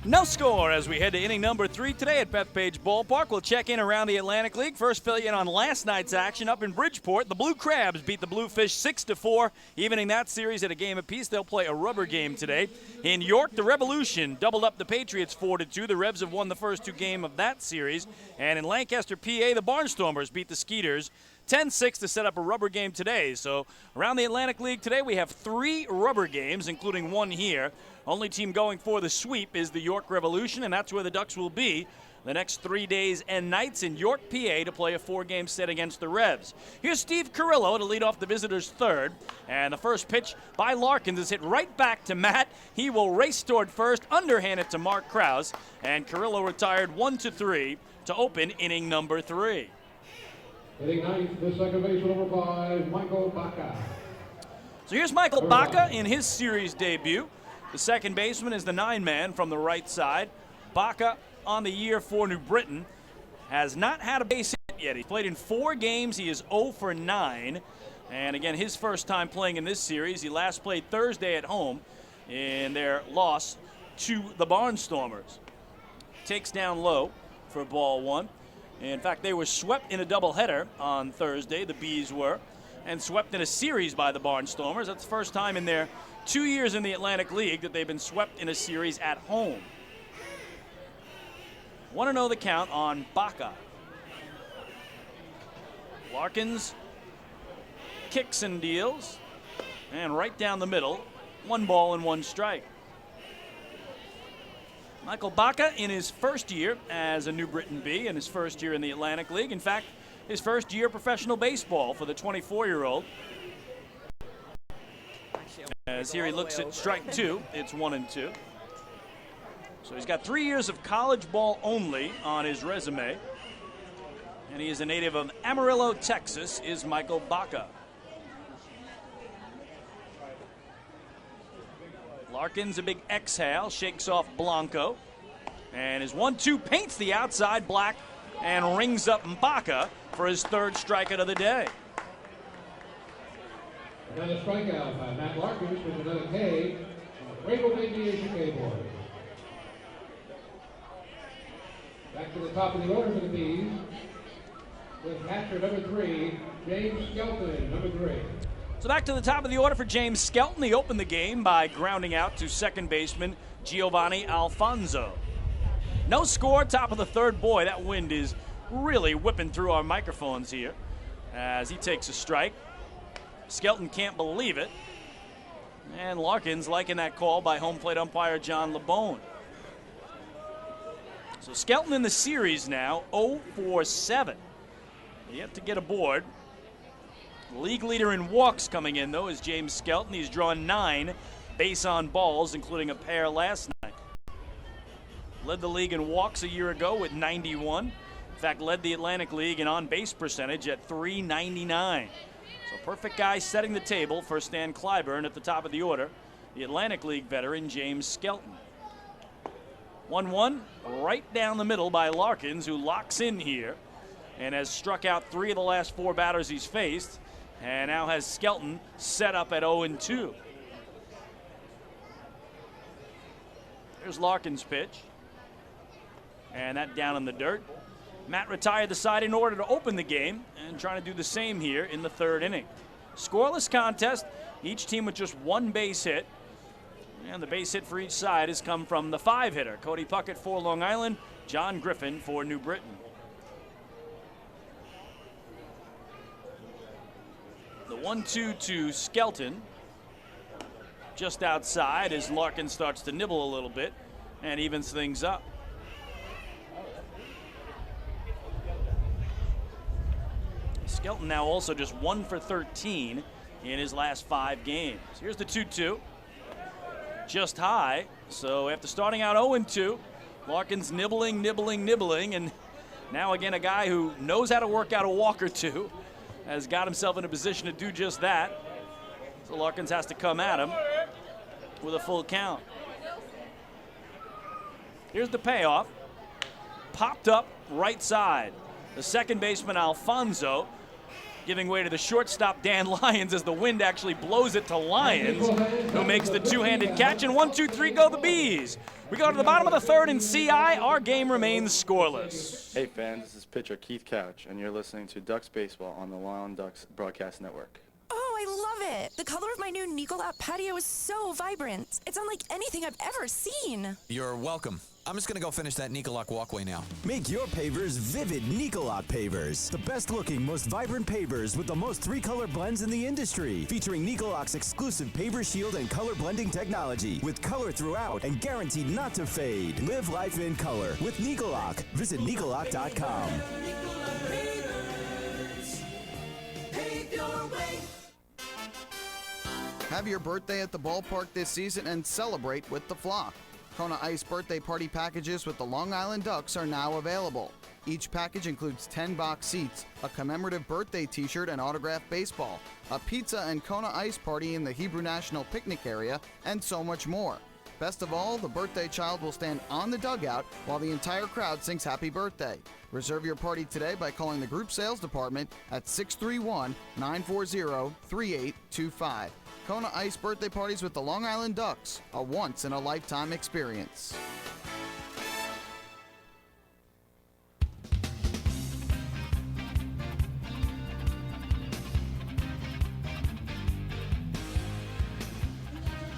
No score as we head to inning number 3 today at Bethpage Ballpark. We'll check in around the Atlantic League. First fill you in on last night's action up in Bridgeport. The Blue Crabs beat the Bluefish 6-4, evening that series at a game apiece. They'll play a rubber game today. In York, the Revolution doubled up the Patriots 4-2. The Revs have won the first 2 games of that series. And in Lancaster, PA, the Barnstormers beat the Skeeters 10-6 to set up a rubber game today. So around the Atlantic League today, we have 3 rubber games, including one here. Only team going for the sweep is the York Revolution, and that's where the Ducks will be the next 3 days and nights in York, PA, to play a 4-game set against the Revs. Here's Steve Carrillo to lead off the visitors' third, and the first pitch by Larkins is hit right back to Matt. He will race toward first, underhand it to Mark Krause, and Carrillo retired 1-3 to open inning number 3. Hitting ninth, the second baseman, number 5, Michael Baca. So here's Michael Baca in his series debut. The second baseman is the 9-man from the right side. Baca on the year for New Britain has not had a base hit yet. He's played in 4 games. He is 0 for 9. And again, his first time playing in this series. He last played Thursday at home in their loss to the Barnstormers. Takes down low for ball 1. In fact, they were swept in a doubleheader on Thursday, the Bees were, and swept in a series by the Barnstormers. That's the first time in their 2 years in the Atlantic League that they've been swept in a series at home. 1-0 the count on Baca. Larkins kicks and deals, and right down the middle, 1 ball and 1 strike. Michael Baca in his first year as a New Britain Bee, and his first year in the Atlantic League. In fact, his first year professional baseball for the 24-year-old. As here he looks at strike 2, it's 1-2. So he's got 3 years of college ball only on his resume. And he is a native of Amarillo, Texas, is Michael Baca. Larkins, a big exhale, shakes off Blanco. And his 1-2 paints the outside black and rings up Baca for his 3rd strikeout of the day. Another strikeout by Matt Larkins with another K on the Rainbow Aviation K board. Back to the top of the order for the Bees with catcher number 3, James Skelton, number 3. So back to the top of the order for James Skelton. He opened the game by grounding out to second baseman Giovanni Alfonso. No score, top of the 3rd. Boy, that wind is really whipping through our microphones here as he takes a strike. Skelton can't believe it. And Larkins liking that call by home plate umpire John LeBone. So Skelton in the series now, 0 for 7. Yet to get aboard. League leader in walks coming in, though, is James Skelton. He's drawn 9 base on balls, including a pair last night. Led the league in walks a year ago with 91. In fact, led the Atlantic League in on-base percentage at .399. So perfect guy setting the table for Stan Clyburn at the top of the order. The Atlantic League veteran, James Skelton. 1-1, right down the middle by Larkins, who locks in here and has struck out 3 of the last 4 batters he's faced, and now has Skelton set up at 0-2. There's Larkins' pitch, and that down in the dirt. Matt retired the side in order to open the game and trying to do the same here in the 3rd inning. Scoreless contest, each team with just 1 base hit. And the base hit for each side has come from the 5-hitter. Cody Puckett for Long Island, John Griffin for New Britain. The 1-2 to Skelton. Just outside as Larkin starts to nibble a little bit and evens things up. Skelton now also just 1 for 13 in his last 5 games. Here's the 2-2. Just high. So after starting out 0-2, Larkins nibbling, and now again a guy who knows how to work out a walk or two has got himself in a position to do just that. So Larkins has to come at him with a full count. Here's the payoff. Popped up right side. The second baseman, Alfonso, giving way to the shortstop, Dan Lyons, as the wind actually blows it to Lyons, who makes the two-handed catch, and 1-2-3 go the Bees. We go to the bottom of the third in CI. Our game remains scoreless. Hey fans, this is pitcher Keith Couch, and you're listening to Ducks Baseball on the Long Island Ducks Broadcast Network. Oh, I love it. The color of my new Nicolot patio is so vibrant. It's unlike anything I've ever seen. You're welcome. I'm just going to go finish that Nicolot walkway now. Make your pavers vivid Nicolot pavers. The best looking, most vibrant pavers with the most 3-color blends in the industry. Featuring Nicolot's exclusive paver shield and color blending technology. With color throughout and guaranteed not to fade. Live life in color with Nicolot. Visit Nicolot.com. Have your birthday at the ballpark this season and celebrate with the flock. Kona Ice birthday party packages with the Long Island Ducks are now available. Each package includes 10 box seats, a commemorative birthday t-shirt and autographed baseball, a pizza and Kona Ice party in the Hebrew National Picnic area, and so much more. Best of all, the birthday child will stand on the dugout while the entire crowd sings happy birthday. Reserve your party today by calling the group sales department at 631-940-3825. Kona Ice birthday parties with the Long Island Ducks, a once-in-a-lifetime experience.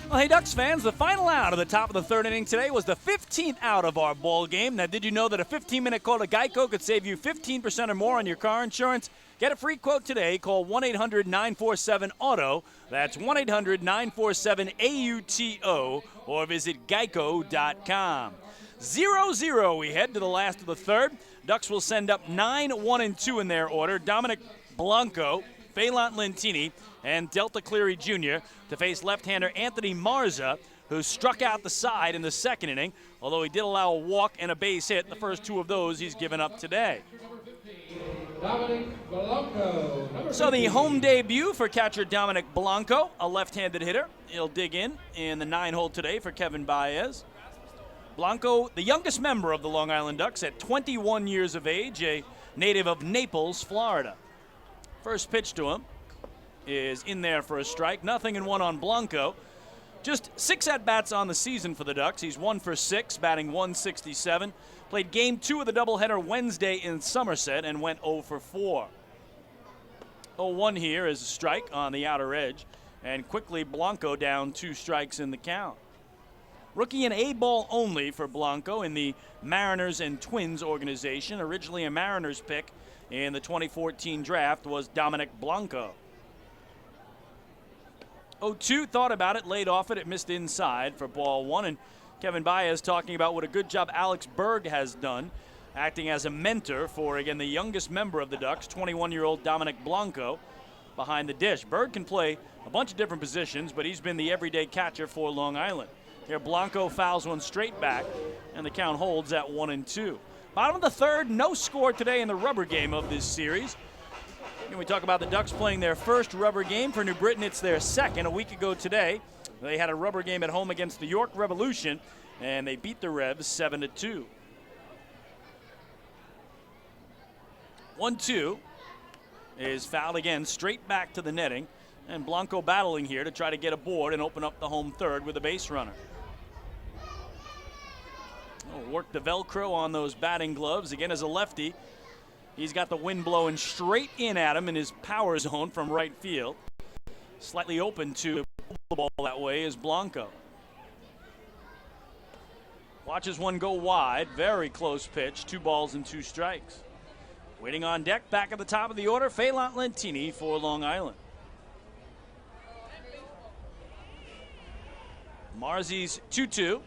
Well, hey, Ducks fans, the final out of the top of the third inning today was the 15th out of our ball game. Now, did you know that a 15-minute call to Geico could save you 15% or more on your car insurance? Get a free quote today. Call 1-800-947-AUTO. That's 1-800-947-AUTO, or visit geico.com. 0-0, we head to the last of the third. Ducks will send up 9, 1, and 2 in their order. Dominic Blanco, Phelan Lentini, and Delta Cleary Jr. to face left-hander Anthony Marza, who struck out the side in the second inning, although he did allow a walk and a base hit. The first 2 of those he's given up today. Dominic Blanco. So the home debut for catcher Dominic Blanco, a left-handed hitter. He'll dig in the 9-hole today for Kevin Baez. Blanco, the youngest member of the Long Island Ducks at 21 years of age, a native of Naples, Florida. First pitch to him is in there for a strike. 0-1 on Blanco. Just 6 at-bats on the season for the Ducks. He's 1 for 6, batting .167. Played game 2 of the doubleheader Wednesday in Somerset and went 0 for 4. 0-1 here is a strike on the outer edge. And quickly Blanco down 2 strikes in the count. Rookie and A-ball only for Blanco in the Mariners and Twins organization. Originally a Mariners pick in the 2014 draft was Dominic Blanco. 0-2, thought about it, laid off it missed inside for ball 1. And Kevin Baez talking about what a good job Alex Berg has done, acting as a mentor for, again, the youngest member of the Ducks, 21-year-old Dominic Blanco, behind the dish. Berg can play a bunch of different positions, but he's been the everyday catcher for Long Island. Here, Blanco fouls one straight back, and the count holds at 1-2. Bottom of the third, no score today in the rubber game of this series. And we talk about the Ducks playing their first rubber game. For New Britain, it's their second. A week ago today, they had a rubber game at home against the York Revolution, and they beat the Revs 7-2. 1-2 is fouled again, straight back to the netting. And Blanco battling here to try to get aboard and open up the home third with a base runner. Work the Velcro on those batting gloves. Again, as a lefty, he's got the wind blowing straight in at him in his power zone from right field. Slightly open to the ball that way is Blanco. Watches one go wide. Very close pitch. 2 balls and 2 strikes. Waiting on deck, back at the top of the order, Phelan Lentini for Long Island. Marzi's 2-2.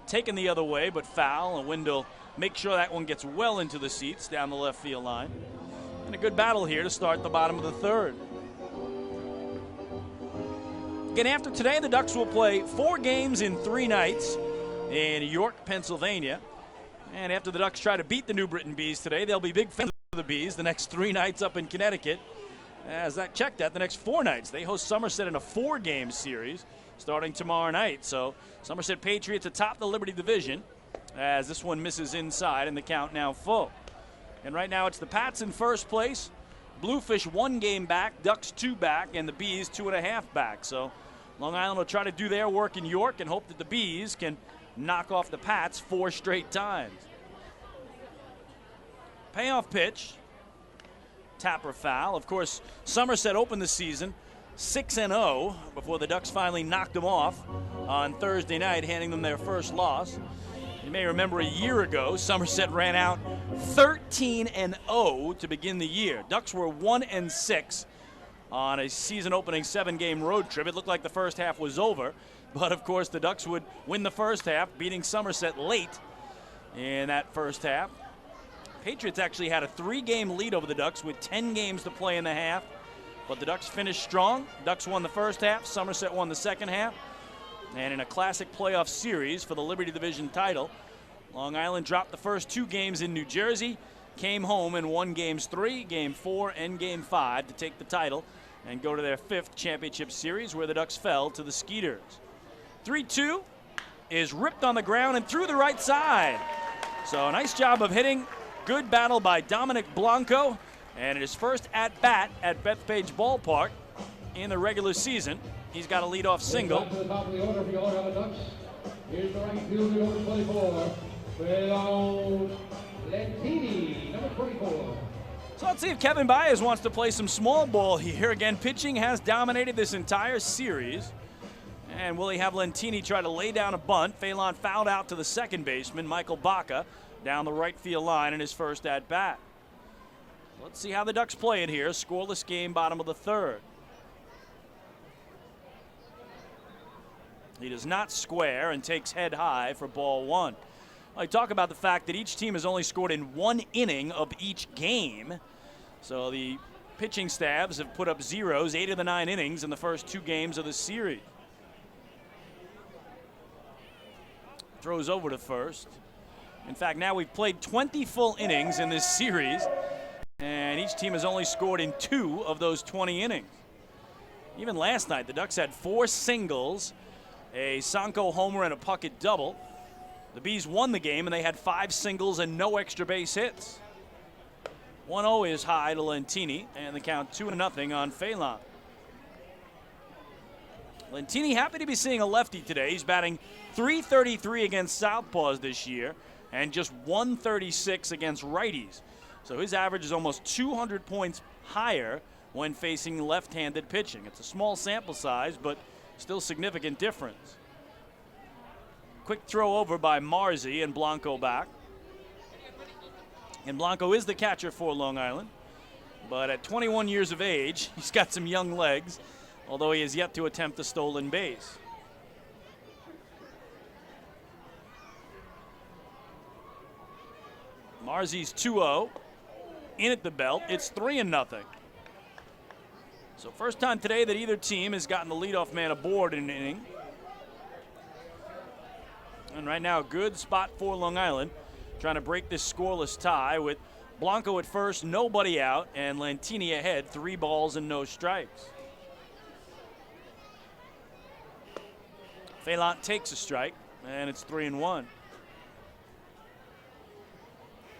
Taken the other way, but foul. And Wendell make sure that one gets well into the seats down the left field line. And a good battle here to start the bottom of the third. Again, after today, the Ducks will play 4 games in 3 nights in York, Pennsylvania. And after the Ducks try to beat the New Britain Bees today, they'll be big fans of the Bees the next 3 nights up in Connecticut. As I checked that, the next 4 nights, they host Somerset in a 4-game series starting tomorrow night. So Somerset Patriots atop the Liberty Division as this one misses inside and the count now full. And right now it's the Pats in first place. Bluefish 1 game back, Ducks 2 back, and the Bees 2.5 back. So Long Island will try to do their work in York and hope that the Bees can knock off the Pats 4 straight times. Payoff pitch. Tapper foul. Of course, Somerset opened the season 6-0 before the Ducks finally knocked them off on Thursday night, handing them their first loss. You may remember a year ago, Somerset ran out 13-0 to begin the year. Ducks were 1-6 on a season-opening 7-game road trip. It looked like the first half was over, but of course the Ducks would win the first half, beating Somerset late in that first half. Patriots actually had a 3-game lead over the Ducks with 10 games to play in the half, but the Ducks finished strong. Ducks won the first half, Somerset won the second half, and in a classic playoff series for the Liberty Division title, Long Island dropped the first 2 games in New Jersey, came home and won games 3, game 4, and game 5 to take the title and go to their 5th championship series, where the Ducks fell to the Skeeters. 3-2 is ripped on the ground and through the right side. So a nice job of hitting. Good battle by Dominic Blanco, and in his first at-bat at Bethpage Ballpark in the regular season, he's got a leadoff single. To the top of the order for your Long Island Ducks. Here's the right fielder, number 24, Lentini, number 24. So let's see if Kevin Baez wants to play some small ball here. Again, pitching has dominated this entire series. And will he have Lentini try to lay down a bunt? Phelan fouled out to the second baseman, Michael Baca, down the right field line in his first at-bat. Let's see how the Ducks play it here. Scoreless game, bottom of the 3rd. He does not square and takes head high for ball 1. I talk about the fact that each team has only scored in 1 inning of each game. So the pitching staffs have put up zeros 8 of the 9 innings in the first 2 games of the series. Throws over to first. In fact, now we've played 20 full innings in this series, and each team has only scored in 2 of those 20 innings. Even last night, the Ducks had 4 singles, a Sanko homer, and a Puckett double. The Bees won the game, and they had 5 singles and no extra base hits. 1-0 is high to Lentini, and the count 2-0 on Phelan. Lentini happy to be seeing a lefty today. He's batting .333 against southpaws this year and just .136 against righties. So his average is almost 200 points higher when facing left-handed pitching. It's a small sample size, but still significant difference. Quick throw over by Marzi and Blanco back. And Blanco is the catcher for Long Island. But at 21 years of age, he's got some young legs, although he has yet to attempt a stolen base. Marzi's 2-0. In at the belt, it's 3-0. So first time today that either team has gotten the leadoff man aboard in an inning. And right now, good spot for Long Island, trying to break this scoreless tie with Blanco at first, nobody out, and Lentini ahead, 3 balls and no strikes. Phelan takes a strike, and it's 3-1.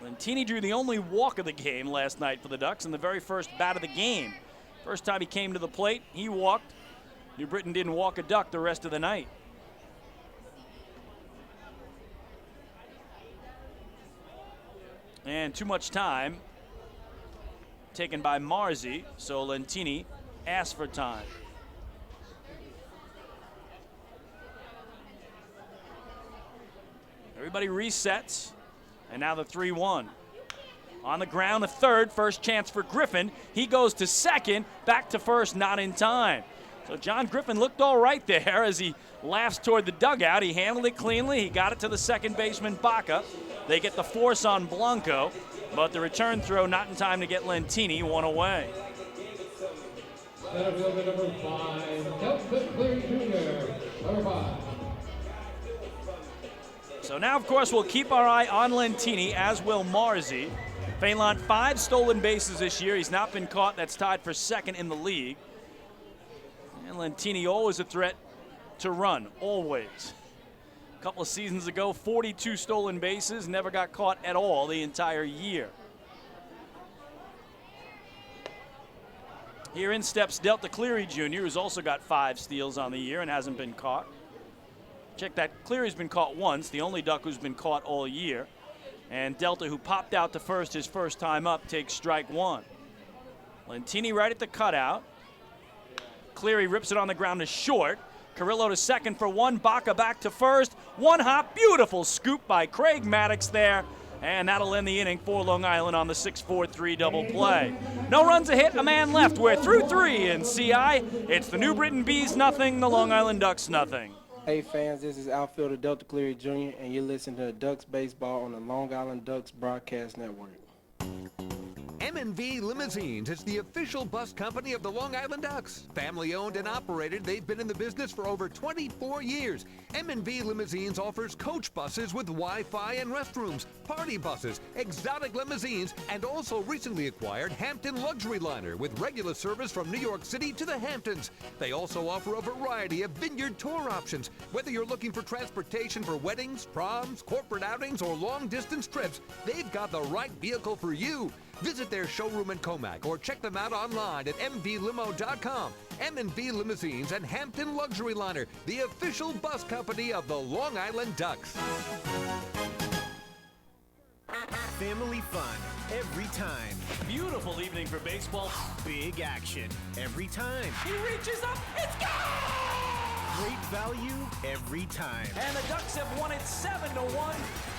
Lentini drew the only walk of the game last night for the Ducks in the very first bat of the game. First time he came to the plate, he walked. New Britain didn't walk a Duck the rest of the night. And too much time taken by Marzi, so Lentini asked for time. Everybody resets, and now the 3-1. On the ground, a third, first chance for Griffin. He goes to second, back to first, not in time. So John Griffin looked all right there as he laughs toward the dugout. He handled it cleanly. He got it to the second baseman, Baca. They get the force on Blanco, but the return throw not in time to get Lentini one away. Center fielder number 5, Delta Cleary Jr., number 5. So now, of course, we'll keep our eye on Lentini, as will Marzi. Phelan, 5 stolen bases this year. He's not been caught. That's tied for second in the league. And Lentini always a threat to run, always. A couple of seasons ago, 42 stolen bases, never got caught at all the entire year. Here in steps Delta Cleary Jr., who's also got 5 steals on the year and hasn't been caught. Check that, Cleary's been caught once, the only Duck who's been caught all year. And Delta, who popped out to first his first time up, takes strike 1. Lentini right at the cutout. Cleary rips it on the ground to short. Carrillo to second for 1, Baca back to first. 1 hop, beautiful scoop by Craig Maddox there. And that'll end the inning for Long Island on the 6-4-3 double play. No runs a hit, a man left. We're through 3 in CI. It's the New Britain Bees nothing, the Long Island Ducks nothing. Hey fans, this is outfielder Delta Cleary Jr. and you're listening to Ducks Baseball on the Long Island Ducks Broadcast Network. M&V Limousines is the official bus company of the Long Island Ducks. Family owned and operated, they've been in the business for over 24 years. M&V Limousines offers coach buses with Wi-Fi and restrooms, party buses, exotic limousines, and also recently acquired Hampton Luxury Liner with regular service from New York City to the Hamptons. They also offer a variety of vineyard tour options. Whether you're looking for transportation for weddings, proms, corporate outings, or long-distance trips, they've got the right vehicle for you. Visit their showroom in Comac or check them out online at mvlimo.com. M&V Limousines and Hampton Luxury Liner, the official bus company of the Long Island Ducks. Family fun every time. Beautiful evening for baseball. Big action every time. He reaches up, it's gone! Great value every time. And the Ducks have won it 7-1.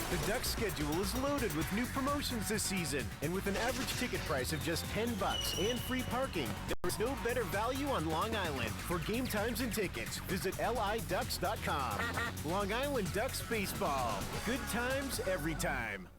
The Ducks schedule is loaded with new promotions this season, and with an average ticket price of just $10 and free parking, there's no better value on Long Island. For game times and tickets, visit liducks.com. Long Island Ducks Baseball. Good times every time.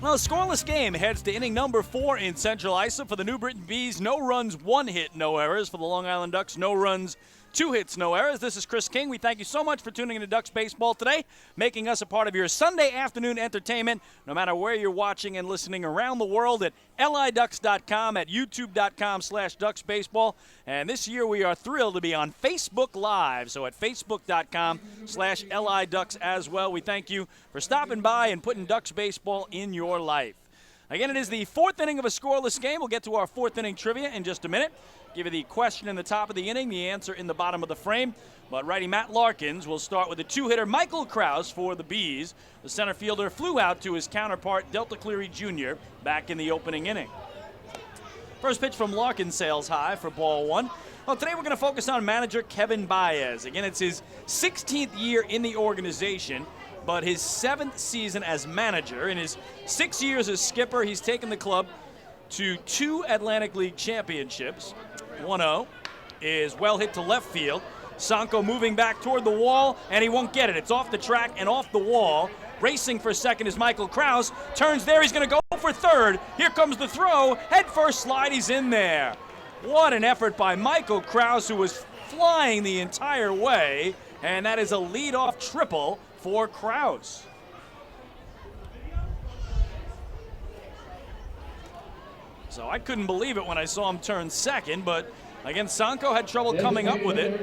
Well, a scoreless game heads to inning number 4 in Central Islip for the New Britain Bees. No runs, 1 hit, no errors. For the Long Island Ducks, no runs, 2 hits, no errors. This is Chris King. We thank you so much for tuning into Ducks Baseball today, making us a part of your Sunday afternoon entertainment, no matter where you're watching and listening around the world at liducks.com, at youtube.com/ducksbaseball. And this year we are thrilled to be on Facebook Live, so at facebook.com/liducks as well. We thank you for stopping by and putting Ducks Baseball in your life. Again, it is the 4th inning of a scoreless game. We'll get to our 4th inning trivia in just a minute. Give you the question in the top of the inning, the answer in the bottom of the frame. But righty Matt Larkins will start with the 2-hitter Michael Krause for the Bees. The center fielder flew out to his counterpart Delta Cleary Jr. back in the opening inning. First pitch from Larkins sails high for ball 1. Well, today we're going to focus on manager Kevin Baez. Again, it's his 16th year in the organization, but his 7th season as manager. In his 6 years as skipper, he's taken the club to 2 Atlantic League championships. 1-0 is well hit to left field. Sanko moving back toward the wall, and he won't get it. It's off the track and off the wall. Racing for second is Michael Krause. Turns there, he's going to go for third. Here comes the throw. Head first slide, he's in there. What an effort by Michael Krause, who was flying the entire way. And that is a leadoff triple for Krause. So I couldn't believe it when I saw him turn second, but again, Sanko had trouble coming up with it,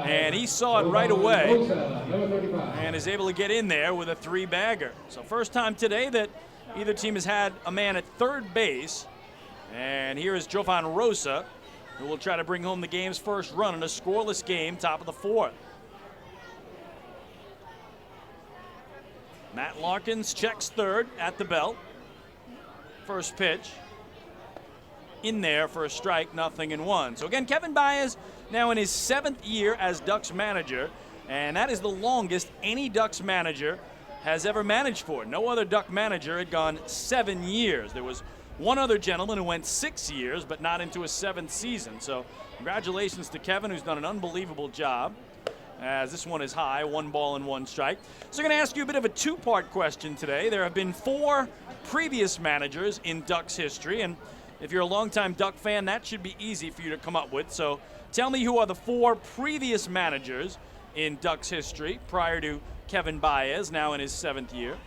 and he saw it right away and is able to get in there with a 3-bagger. So first time today that either team has had a man at third base, and here is Jovan Rosa, who will try to bring home the game's first run in a scoreless game, top of the 4th. Matt Larkins checks third at the belt. First pitch. In there for a strike, 0-1. So again, Kevin Baez now in his 7th year as Ducks manager, and that is the longest any Ducks manager has ever managed for. No other Duck manager had gone 7 years. There was one other gentleman who went 6 years, but not into a 7th season. So congratulations to Kevin, who's done an unbelievable job. as this one is high, 1 ball and 1 strike. So I'm going to ask you a bit of a two-part question today. There have been 4 previous managers in Ducks history, and if you're a longtime Duck fan, that should be easy for you to come up with. So tell me who are the 4 previous managers in Ducks history prior to Kevin Baez, now in his 7th year.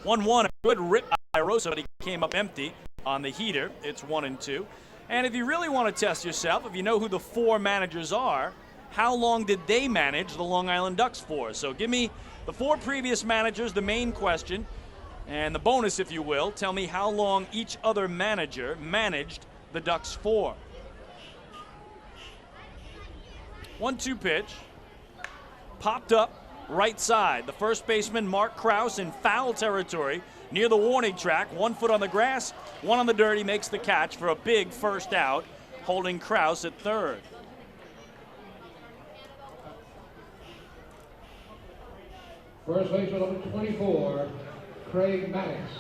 1-1, a good rip by Rosa, but he came up empty on the heater. It's 1-2. And if you really want to test yourself, if you know who the 4 managers are, how long did they manage the Long Island Ducks for? So give me the 4 previous managers, the main question, and the bonus, if you will. Tell me how long each other manager managed the Ducks for. 1-2 pitch. Popped up right side. The first baseman, Mark Krause, in foul territory near the warning track. 1 foot on the grass, 1 on the dirt. He makes the catch for a big first out, holding Krause at third. First baseman, number 24, Craig Maddox.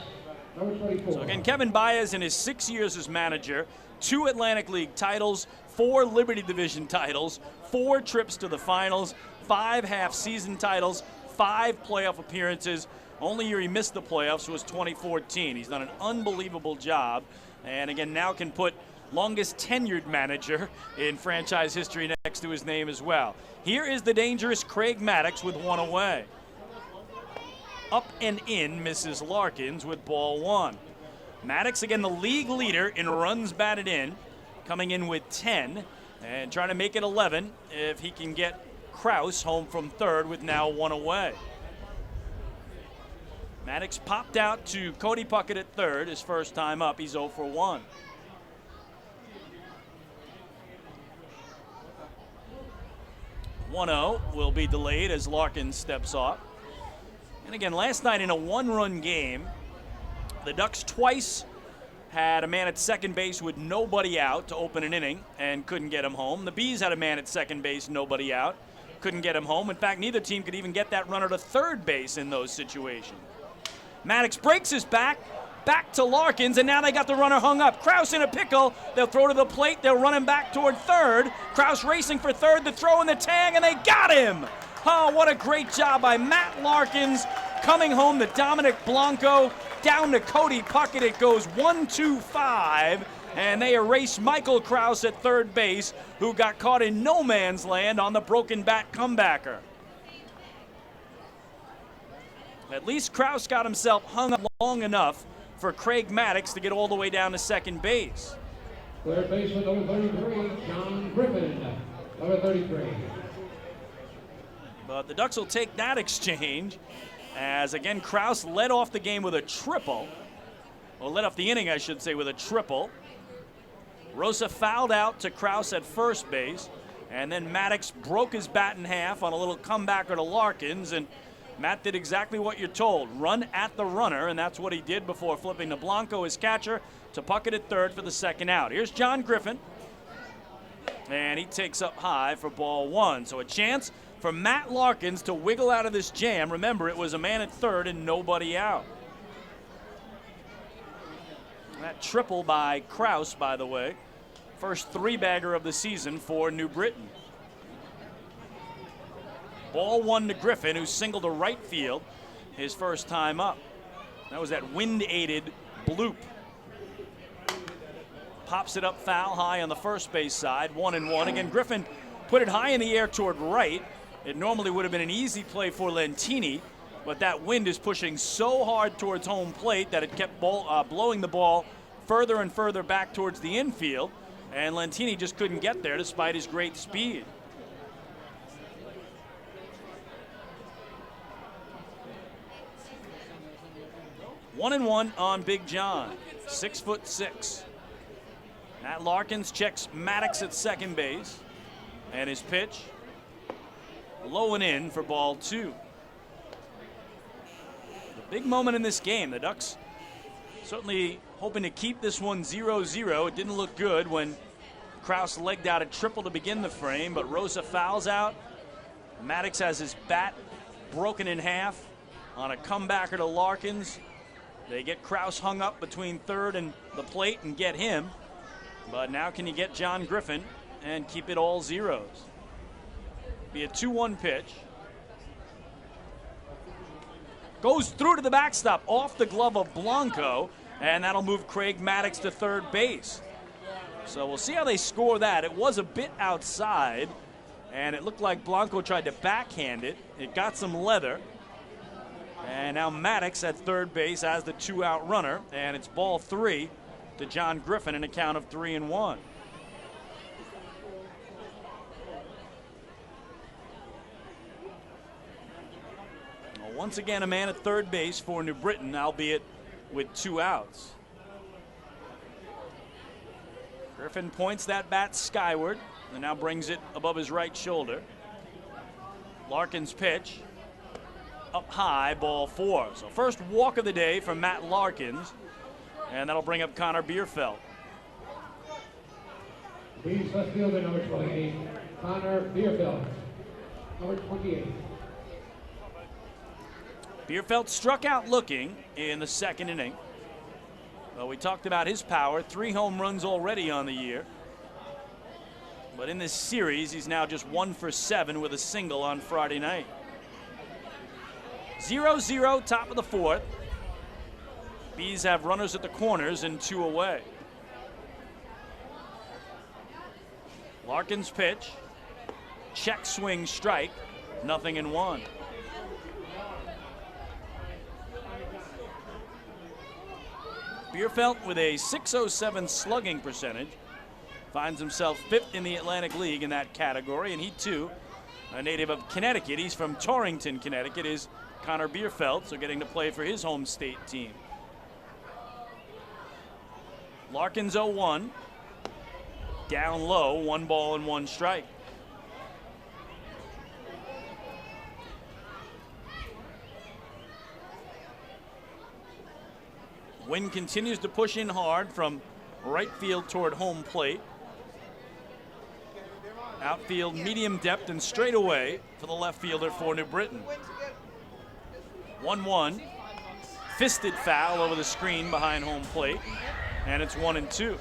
Number 24. So again, Kevin Baez in his 6 years as manager, 2 Atlantic League titles, 4 Liberty Division titles, 4 trips to the finals, 5 half-season titles, 5 playoff appearances. Only year he missed the playoffs was 2014. He's done an unbelievable job, and again, now can put longest tenured manager in franchise history next to his name as well. Here is the dangerous Craig Maddox with 1 away. Up and in misses Larkins with ball 1. Maddox, again, the league leader in runs batted in, coming in with 10 and trying to make it 11 if he can get Krause home from third with now 1 away. Maddox popped out to Cody Puckett at third, his first time up. He's 0 for 1. "1-0 will be delayed as Larkins steps off. And again, last night in a 1-run game, the Ducks twice had a man at second base with nobody out to open an inning and couldn't get him home. The Bees had a man at second base, nobody out, couldn't get him home. In fact, neither team could even get that runner to third base in those situations. Maddox breaks his back to Larkins, and now they got the runner hung up. Krause in a pickle. They'll throw to the plate. They'll run him back toward third. Krause racing for third, the throw in the tag, and they got him. Oh, what a great job by Matt Larkins, coming home to Dominic Blanco, down to Cody Puckett. It goes 1-2-5, and they erase Michael Krause at third base, who got caught in no man's land on the broken bat comebacker. At least Krause got himself hung up long enough for Craig Maddox to get all the way down to second base. Third baseman, number 33, John Griffin. Number 33. But the Ducks will take that exchange as, again, Krause led off the game with a triple. Or led off the inning, I should say, with a triple. Rosa fouled out to Krause at first base. And then Maddox broke his bat in half on a little comebacker to Larkins. And Matt did exactly what you're told. Run at the runner, and that's what he did before flipping to Blanco, his catcher, to Puckett at third for the second out. Here's John Griffin. And he takes up high for ball 1. So a chance for Matt Larkins to wiggle out of this jam. Remember, it was a man at third and nobody out. That triple by Krause, by the way. First 3-bagger of the season for New Britain. Ball 1 to Griffin, who singled to right field his first time up. That was that wind-aided bloop. Pops it up foul high on the first base side, 1-1. Again, Griffin put it high in the air toward right. It normally would have been an easy play for Lentini, but that wind is pushing so hard towards home plate that it kept blowing the ball further and further back towards the infield, and Lentini just couldn't get there despite his great speed. One and one on Big John, 6'6". Matt Larkins checks Maddox at second base, and his pitch low and in for ball 2. The big moment in this game. The Ducks certainly hoping to keep this one 0-0. It didn't look good when Krause legged out a triple to begin the frame, but Rosa fouls out. Maddox has his bat broken in half on a comebacker to Larkins. They get Krause hung up between third and the plate and get him. But now can you get John Griffin and keep it all zeros? Be a 2-1 pitch. Goes through to the backstop off the glove of Blanco, and that'll move Craig Maddox to third base. So we'll see how they score that. It was a bit outside, and it looked like Blanco tried to backhand it. It got some leather. And now Maddox at third base as the 2-out runner, and it's ball 3 to John Griffin in a count of 3-1. Well, once again, a man at third base for New Britain, albeit with 2 outs. Griffin points that bat skyward and now brings it above his right shoulder. Larkin's pitch. Up high, ball 4. So first walk of the day from Matt Larkins, and that'll bring up Connor Bierfeld. Please, left fielder number 28, Connor Bierfeld, number 28. Bierfeld struck out looking in the second inning. Well, we talked about his power, 3 home runs already on the year. But in this series, he's now just 1 for 7 with a single on Friday night. 0-0, top of the 4th. Bees have runners at the corners and 2 away. Larkin's pitch. Check swing strike. 0-1. Bierfeld with a .607 slugging percentage. Finds himself 5th in the Atlantic League in that category, and he too, a native of Connecticut. He's from Torrington, Connecticut, is Connor Bierfeld, so getting to play for his home state team. Larkins 0-1. Down low, 1 ball and 1 strike. Wind continues to push in hard from right field toward home plate. Outfield medium depth and straight away for the left fielder for New Britain. 1-1. Fisted foul over the screen behind home plate, and it's 1-2.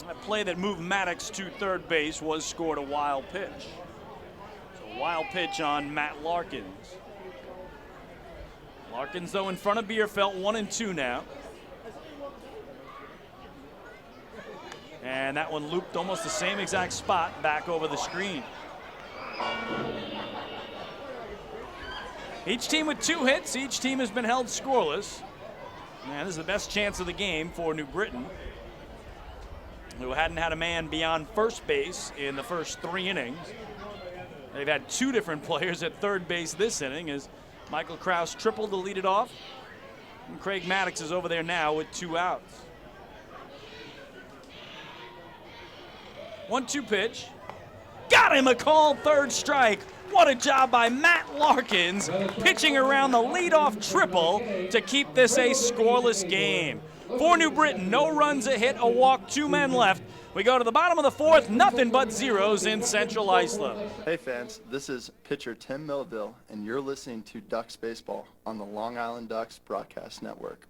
That play that moved Maddox to third base was scored a wild pitch. So wild pitch on Matt Larkins. Larkins, though, in front of Bierfeld, 1-2 now. And that one looped almost the same exact spot back over the screen. Each team with 2 hits. Each team has been held scoreless. And this is the best chance of the game for New Britain, who hadn't had a man beyond first base in the first 3 innings. They've had 2 different players at third base this inning as Michael Krause tripled to lead it off. And Craig Maddox is over there now with 2 outs. 1-2 pitch. Got him a call, third strike. What a job by Matt Larkins, pitching around the leadoff triple to keep this a scoreless game. For New Britain, no runs, a hit, a walk, 2 men left. We go to the bottom of the 4th, nothing but zeros in Central Islip. Hey fans, this is pitcher Tim Melville, and you're listening to Ducks Baseball on the Long Island Ducks Broadcast Network.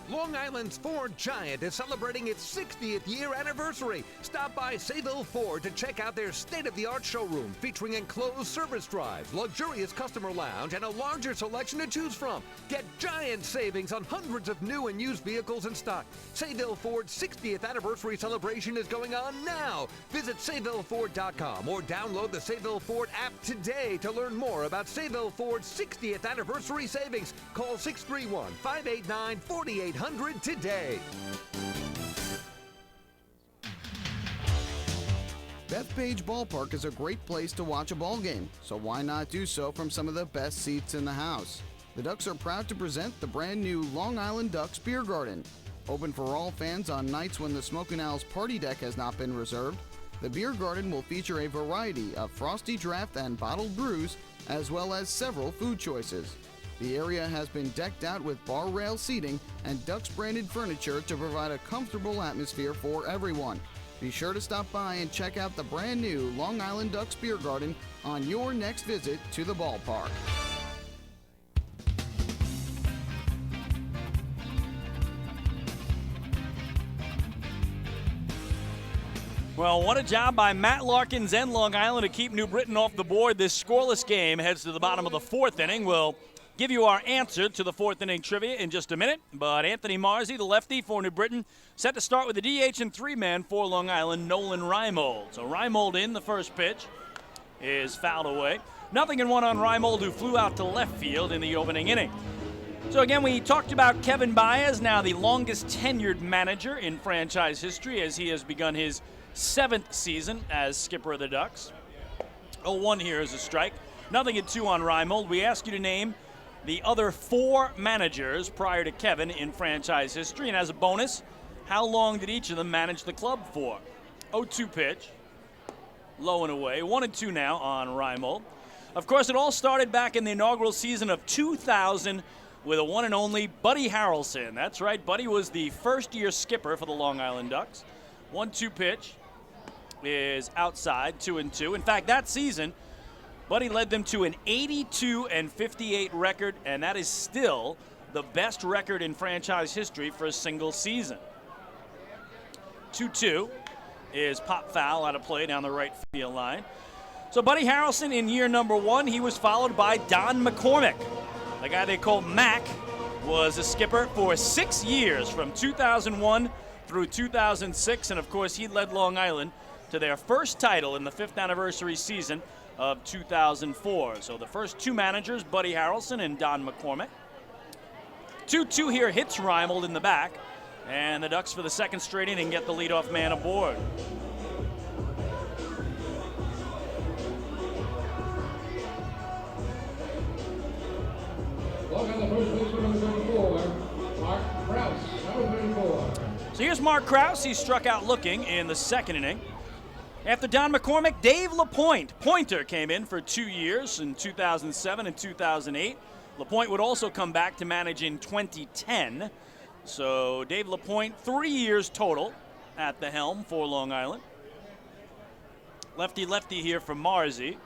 Long Island's Ford Giant is celebrating its 60th year anniversary. Stop by Sayville Ford to check out their state-of-the-art showroom featuring enclosed service drives, luxurious customer lounge, and a larger selection to choose from. Get giant savings on hundreds of new and used vehicles in stock. Sayville Ford's 60th anniversary celebration is going on now. Visit SayvilleFord.com or download the Sayville Ford app today to learn more about Sayville Ford's 60th anniversary savings. Call 631-589-4800 today. Bethpage Ballpark is a great place to watch a ball game, so why not do so from some of the best seats in the house? The Ducks are proud to present the brand new Long Island Ducks Beer Garden. Open for all fans on nights when the Smokin' Owl's party deck has not been reserved, the Beer Garden will feature a variety of frosty draft and bottled brews, as well as several food choices. The area has been decked out with bar rail seating and Ducks branded furniture to provide a comfortable atmosphere for everyone. Be sure to stop by and check out the brand new Long Island Ducks Beer Garden on your next visit to the ballpark. Well, what a job by Matt Larkins and Long Island to keep New Britain off the board. This scoreless game heads to the bottom of the fourth inning. We'll give you our answer to the fourth inning trivia in just a minute. But Anthony Marzi, the lefty for New Britain, set to start with the DH and three-man for Long Island, Nolan Reimold. So Reimold in the first pitch is fouled away. 0-1 on Reimold, who flew out to left field in the opening inning. So again, we talked about Kevin Baez, now the longest tenured manager in franchise history, as he has begun his 7th season as skipper of the Ducks. 0-1 here is a strike. 0-2 on Reimold. We ask you to name the other 4 managers prior to Kevin in franchise history. And as a bonus, how long did each of them manage the club for? 0-2 pitch. Low and away. 1-2 now on Reimold. Of course, it all started back in the inaugural season of 2000 with a one and only Buddy Harrelson. That's right, Buddy was the first-year skipper for the Long Island Ducks. 1-2 pitch is outside, 2-2. In fact, that season, Buddy led them to an 82-58 record, and that is still the best record in franchise history for a single season. 2-2 is pop foul out of play down the right field line. So Buddy Harrelson in year number 1, he was followed by Don McCormick. The guy they called Mac was a skipper for 6 years, from 2001 through 2006, and of course he led Long Island to their first title in the 5th anniversary season of 2004. So the first 2 managers, Buddy Harrelson and Don McCormick. 2-2 here hits Reimold in the back, and the Ducks for the second straight inning get the leadoff man aboard. Long on the first baseman, number 34, Mark Krause, number 34. So here's Mark Krause. He struck out looking in the second inning. After Don McCormick, Dave LaPointe. Pointer came in for 2 years in 2007 and 2008. LaPointe would also come back to manage in 2010. So Dave LaPointe, 3 years total at the helm for Long Island. Lefty-lefty here for Marzi.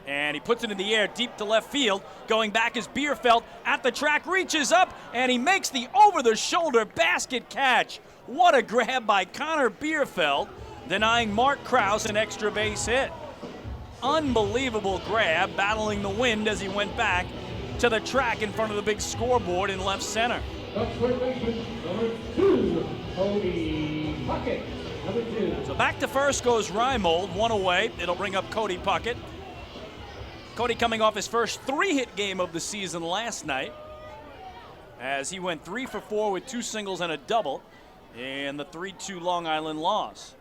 And he puts it in the air deep to left field. Going back is Bierfeld at the track, reaches up, and he makes the over-the-shoulder basket catch. What a grab by Connor Bierfeld, denying Mark Krause an extra base hit. Unbelievable grab, battling the wind as he went back to the track in front of the big scoreboard in left center. Ducks third baseman, number 2, Cody Puckett, number 2. So back to first goes Reimold, 1 away. It'll bring up Cody Puckett. Cody coming off his first 3-hit game of the season last night, as he went 3 for 4 with 2 singles and a double in the 3-2 Long Island loss.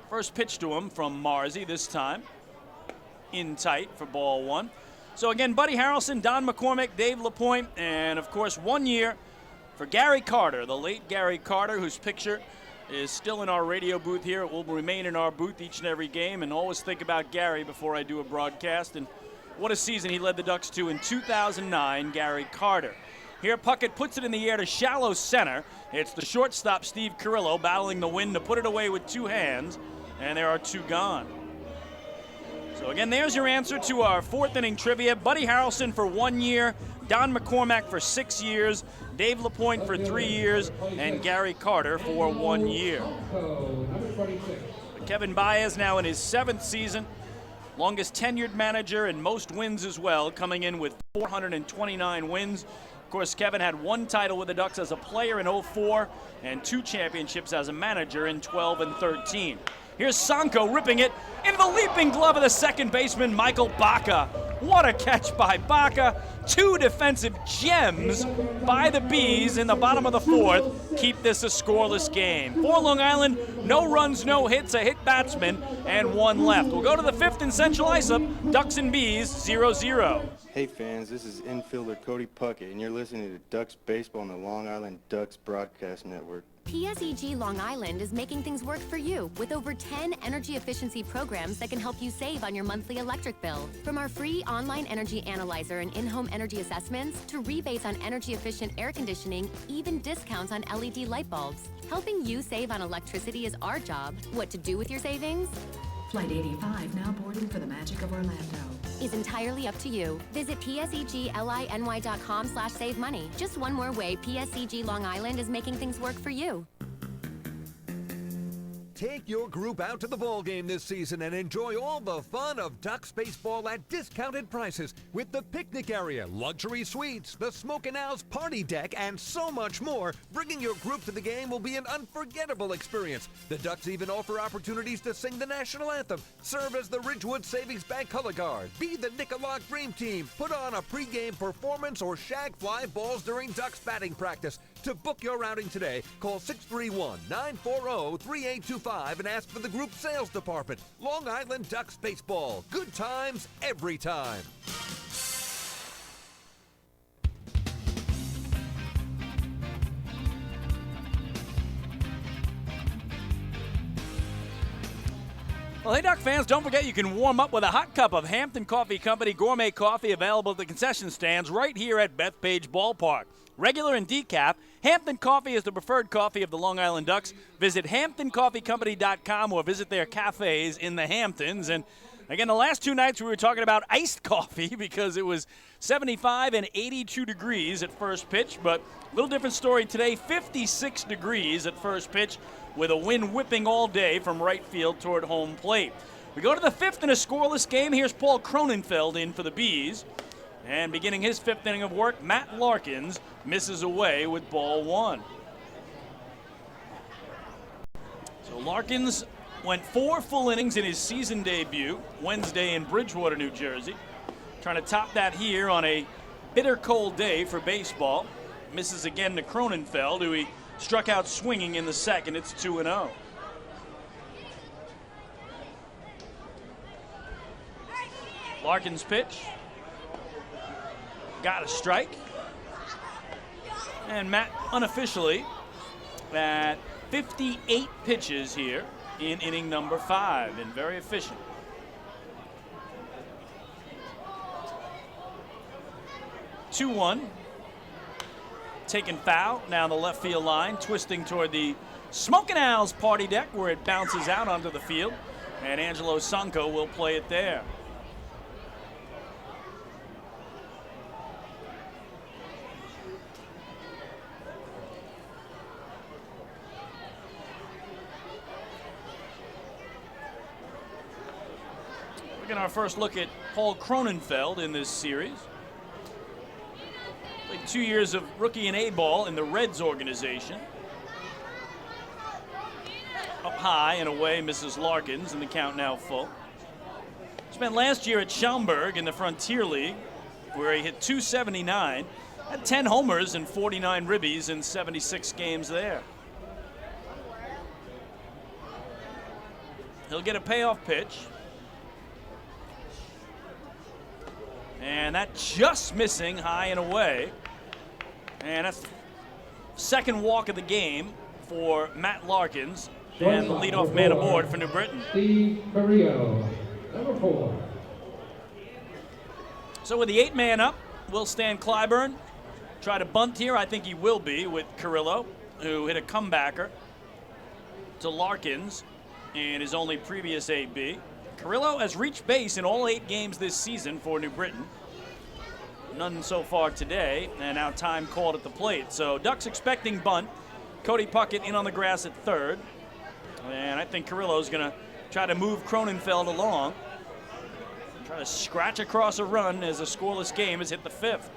First pitch to him from Marzi this time. In tight for ball 1. So again, Buddy Harrelson, Don McCormick, Dave LaPointe, and of course 1 year for Gary Carter, the late Gary Carter, whose picture is still in our radio booth here. It will remain in our booth each and every game, and always think about Gary before I do a broadcast. And what a season he led the Ducks to in 2009, Gary Carter. Here Puckett puts it in the air to shallow center. It's the shortstop, Steve Carrillo, battling the wind to put it away with 2 hands, and there are 2 gone. So again, there's your answer to our 4th inning trivia. Buddy Harrelson for 1 year, Don McCormack for 6 years, Dave LaPointe for 3 years, and Gary Carter for 1 year. Kevin Baez now in his 7th season, longest tenured manager and most wins as well, coming in with 429 wins. Of course, Kevin had 1 title with the Ducks as a player in 2004 and 2 championships as a manager in 12 and 13. Here's Sanko ripping it into the leaping glove of the second baseman, Michael Baca. What a catch by Baca. 2 defensive gems by the Bees in the bottom of the 4th. Keep this a scoreless game. For Long Island, no runs, no hits, a hit batsman, and 1 left. We'll go to the 5th in Central Islip. Ducks and Bees, 0-0. Hey fans, this is infielder Cody Puckett, and you're listening to Ducks Baseball on the Long Island Ducks Broadcast Network. PSEG Long Island is making things work for you with over 10 energy efficiency programs that can help you save on your monthly electric bill. From our free online energy analyzer and in-home energy assessments to rebates on energy-efficient air conditioning, even discounts on LED light bulbs. Helping you save on electricity is our job. What to do with your savings? Flight 85 now boarding for the magic of Orlando. Is entirely up to you. Visit psegly.com/save money. Just one more way PSEG Long Island is making things work for you. Take your group out to the ball game this season and enjoy all the fun of Ducks baseball at discounted prices with the picnic area, luxury suites, the Smokin' Owls party deck, and so much more. Bringing your group to the game will be an unforgettable experience. The Ducks even offer opportunities to sing the national anthem, serve as the Ridgewood Savings Bank color guard, be the Nicolak Dream Team, put on a pregame performance, or shag fly balls during Ducks batting practice. To book your outing today, call 631-940-3825 and ask for the group sales department. Long Island Ducks baseball. Good times every time. Well, hey, Duck fans, don't forget you can warm up with a hot cup of Hampton Coffee Company gourmet coffee available at the concession stands right here at Bethpage Ballpark. Regular and decaf, Hampton Coffee is the preferred coffee of the Long Island Ducks. Visit HamptonCoffeeCompany.com or visit their cafes in the Hamptons. And again, the last two nights we were talking about iced coffee because it was 75 and 82 degrees at first pitch. But a little different story today, 56 degrees at first pitch with a wind whipping all day from right field toward home plate. We go to the fifth in a scoreless game. Here's Paul Cronenfeld in for the Bees. And beginning his fifth inning of work, Matt Larkins misses away with ball one. So Larkins went 4 full innings in his season debut Wednesday in Bridgewater, New Jersey. Trying to top that here on a bitter cold day for baseball. Misses again to Cronenfeld, who he struck out swinging in the second. It's 2-0. Larkins' pitch. Got a strike. And Matt unofficially at 58 pitches here in inning number 5, and very efficient. Two-one. Taken foul down the left field line, twisting toward the Smokin' Owls party deck where it bounces out onto the field, and Angelo Sanko will play it there. Our first look at Paul Cronenfeld in this series. Played 2 years of rookie and A-ball in the Reds organization. Up high and away, misses Larkins, and the count now full. Spent last year at Schaumburg in the Frontier League, where he hit .279, had 10 homers and 49 ribbies in 76 games there. He'll get a payoff pitch. And that just missing high and away. And that's second walk of the game for Matt Larkins. And the leadoff man aboard for New Britain. Steve Carrillo, number 4. So with the 8-man up, will Stan Clyburn try to bunt here? I think he will be with Carrillo, who hit a comebacker to Larkins in his only previous AB. Carrillo has reached base in all 8 games this season for New Britain. None so far today, and now time called at the plate. So Ducks expecting bunt. Cody Puckett in on the grass at third. And I think Carrillo's going to try to move Cronenfeld along. Try to scratch across a run as a scoreless game has hit the 5th.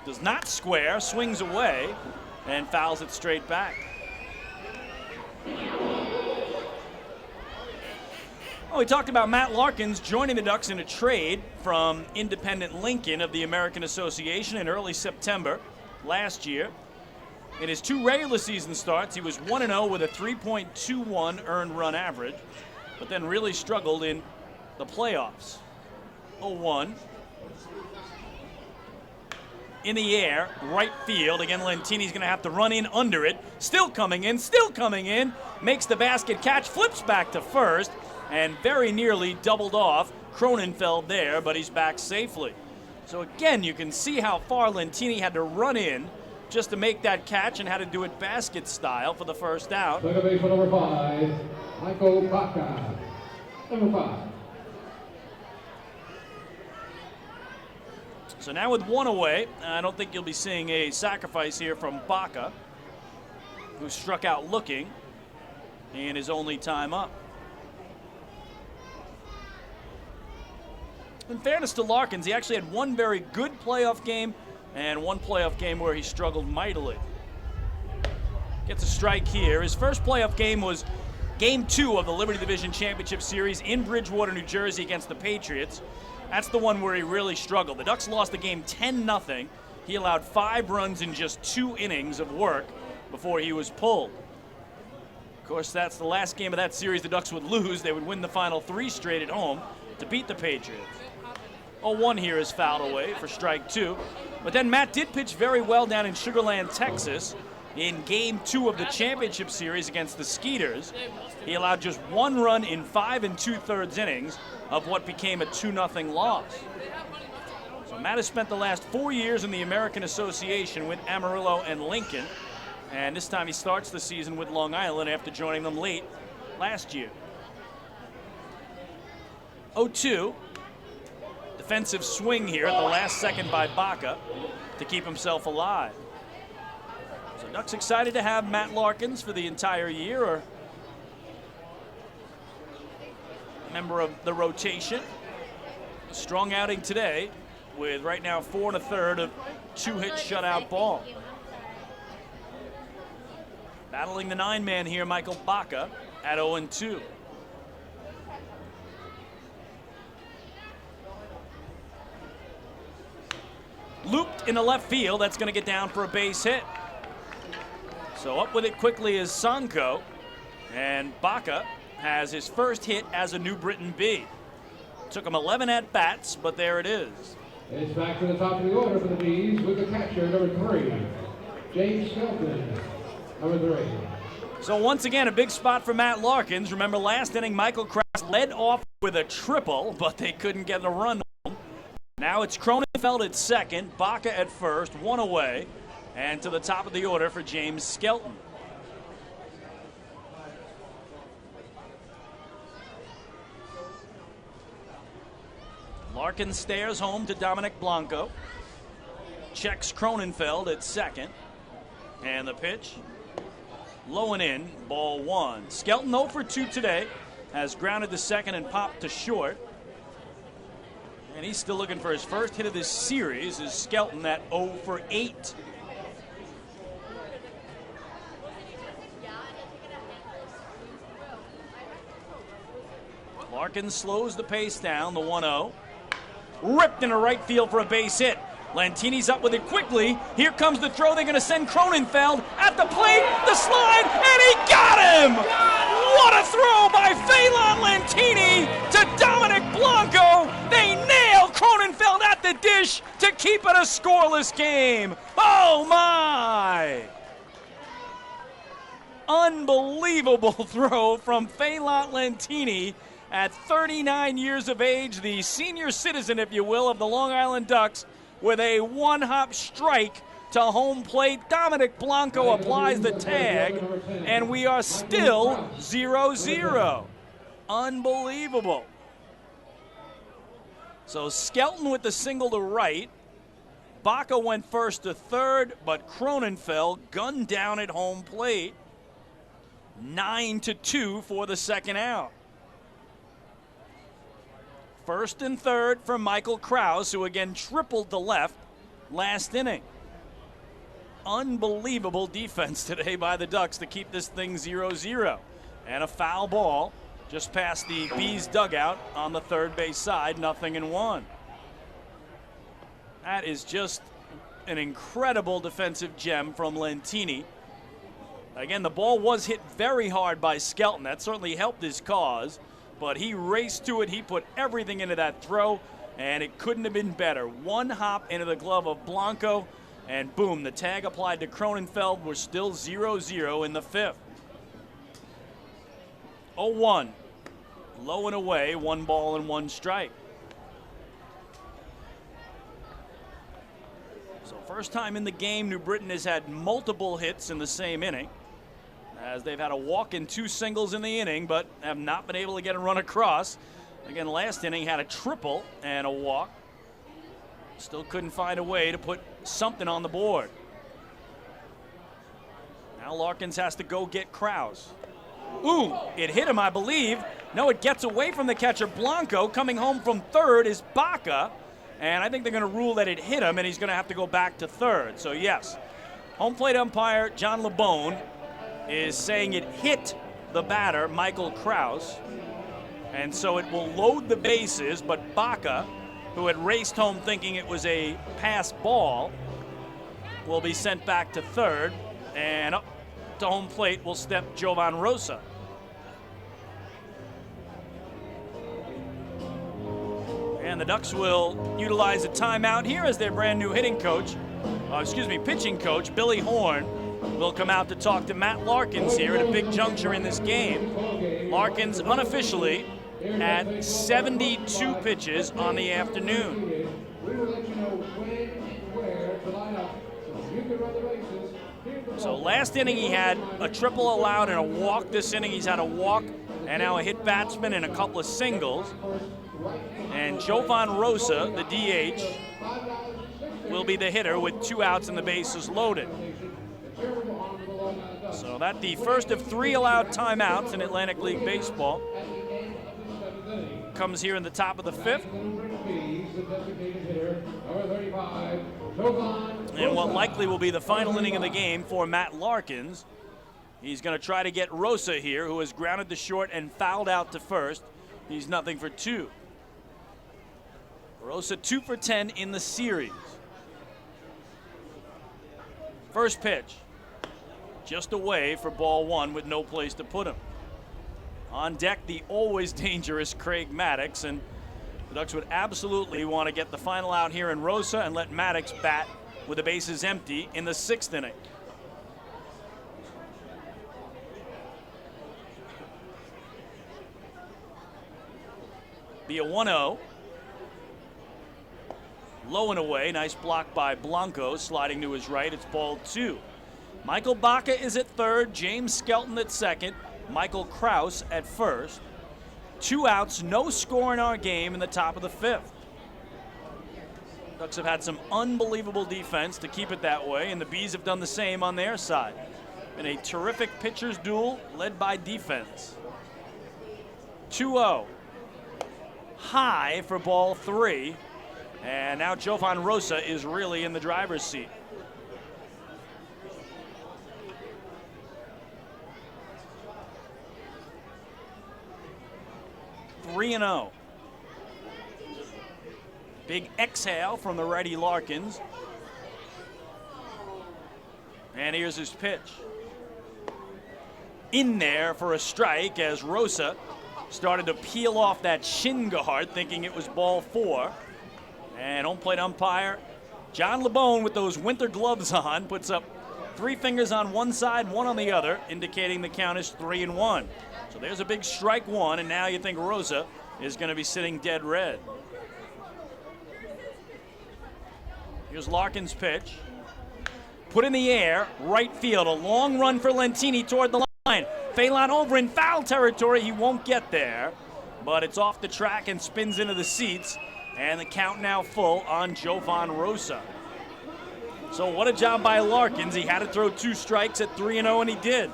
Does not square, swings away, and fouls it straight back. Well, we talked about Matt Larkins joining the Ducks in a trade from Independent Lincoln of the American Association in early September last year. In his 2 regular season starts, he was 1-0 with a 3.21 earned run average, but then really struggled in the playoffs. 0-1. in the air, right field. Again, Lentini's going to have to run in under it. Still coming in. Makes the basket catch, flips back to first, and very nearly doubled off. Cronenfeld there, but he's back safely. So again, you can see how far Lentini had to run in just to make that catch and had to do it basket style for the first out. Second baseman number 5, Michael Baca. Number 5. So now with one away, I don't think you'll be seeing a sacrifice here from Baca, who struck out looking in his only time up. In fairness to Larkins, he actually had one very good playoff game and one playoff game where he struggled mightily. Gets a strike here. His first playoff game was Game 2 of the Liberty Division Championship Series in Bridgewater, New Jersey against the Patriots. That's the one where he really struggled. The Ducks lost the game 10-0. He allowed 5 runs in just 2 innings of work before he was pulled. Of course, that's the last game of that series the Ducks would lose. They would win the final 3 straight at home to beat the Patriots. 0-1 here is fouled away for strike 2. But then Matt did pitch very well down in Sugar Land, Texas in Game 2 of the championship series against the Skeeters. He allowed just 1 run in 5 2/3 innings of what became a 2-0 loss. So Matt has spent the last 4 years in the American Association with Amarillo and Lincoln. And this time he starts the season with Long Island after joining them late last year. 0-2. Defensive swing here at the last second by Baca to keep himself alive. So Ducks excited to have Matt Larkins for the entire year, or member of the rotation. A strong outing today with right now 4 1/3 of 2-hit shutout ball. Battling the 9-man here, Michael Baca at 0-2. Looped in the left field. That's going to get down for a base hit. So up with it quickly is Sanko. And Baca has his first hit as a New Britain Bee. Took him 11 at-bats, but there it is. It's back to the top of the order for the Bees with the catcher, number 3, James Skelton, number 3. So once again, a big spot for Matt Larkins. Remember last inning, Michael Krause led off with a triple, but they couldn't get a run home. Now it's Cronenfeld at second, Baca at first, 1 away, and to the top of the order for James Skelton. Larkins stares home to Dominic Blanco. Checks Cronenfeld at second. And the pitch, low and in, ball 1. Skelton 0 for 2 today. Has grounded to second and popped to short. And he's still looking for his first hit of this series. Is Skelton at 0 for 8. Larkins slows the pace down, the 1-0. Ripped into right field for a base hit. Lentini's up with it quickly. Here comes the throw. They're going to send Cronenfeld at the plate, the slide, and he got him! What a throw by Phelan Lentini to Dominic Blanco. They nail Cronenfeld at the dish to keep it a scoreless game. Oh my! Unbelievable throw from Phelan Lentini. At 39 years of age, the senior citizen, if you will, of the Long Island Ducks, with a one-hop strike to home plate. Dominic Blanco applies the tag, and we are still 0-0. Unbelievable. So Skelton with the single to right. Baca went first to third, but Cronenfeld gunned down at home plate. 9-2 for the second out. First and third for Michael Krause, who again tripled to left last inning. Unbelievable defense today by the Ducks to keep this thing 0-0. And a foul ball just past the Bees dugout on the third base side, 0-1. That is just an incredible defensive gem from Lentini. Again, the ball was hit very hard by Skelton. That certainly helped his cause. But he raced to it. He put everything into that throw. and it couldn't have been better. One hop into the glove of Blanco, and boom, the tag applied to Cronenfeld. We're still 0-0 in the 5th. 0-1. Low and away, 1 ball and 1 strike. So first time in the game, New Britain has had multiple hits in the same inning, as they've had a walk and 2 singles in the inning, but have not been able to get a run across. Again, last inning had a triple and a walk. Still couldn't find a way to put something on the board. Now Larkins has to go get Krause. Ooh, it hit him, I believe. No, it gets away from the catcher, Blanco. Coming home from third is Baca, and I think they're going to rule that it hit him, and he's going to have to go back to third. So yes, home plate umpire John LeBone is saying it hit the batter, Michael Krause, and so it will load the bases, but Baca, who had raced home thinking it was a pass ball, will be sent back to third, and up to home plate will step Jovan Rosa. And the Ducks will utilize a timeout here as their brand new pitching coach, Billy Horn, will come out to talk to Matt Larkins here at a big juncture in this game. Larkins unofficially at 72 pitches on the afternoon. So last inning he had a triple allowed and a walk. This inning he's had a walk and now a hit batsman and a couple of singles. And Jovan Rosa, the DH, will be the hitter with 2 outs and the bases loaded. So that's the first of 3 allowed timeouts in Atlantic League Baseball. Comes here in the top of the 5th. And what likely will be the final inning of the game for Matt Larkins. He's going to try to get Rosa here, who has grounded to short and fouled out to first. He's nothing for 2. Rosa 2 for 10 in the series. First pitch, just away for ball 1 with no place to put him. On deck, the always dangerous Craig Maddox, and the Ducks would absolutely want to get the final out here in Rosa and let Maddox bat with the bases empty in the 6th inning. Be a 1-0. Low and away, nice block by Blanco, sliding to his right. It's ball 2. Michael Baca is at third, James Skelton at second, Michael Krause at first. 2 outs, no score in our game in the top of the 5th. Ducks have had some unbelievable defense to keep it that way, and the Bees have done the same on their side. Been a terrific pitcher's duel led by defense. 2-0. High for ball 3. And now Jovan Rosa is really in the driver's seat. Three and 0. Big exhale from the righty Larkins. And here's his pitch. In there for a strike as Rosa started to peel off that shin guard, thinking it was ball 4. And home plate umpire John LeBone, with those winter gloves on, puts up 3 fingers on one side, 1 on the other, indicating the count is 3-1. So there's a big strike 1, and now you think Rosa is going to be sitting dead red. Here's Larkins' pitch. Put in the air, right field, a long run for Lentini toward the line. Phelan over in foul territory, he won't get there, but it's off the track and spins into the seats. And the count now full on Jovan Rosa. So what a job by Larkins. He had to throw 2 strikes at 3-0, and he did.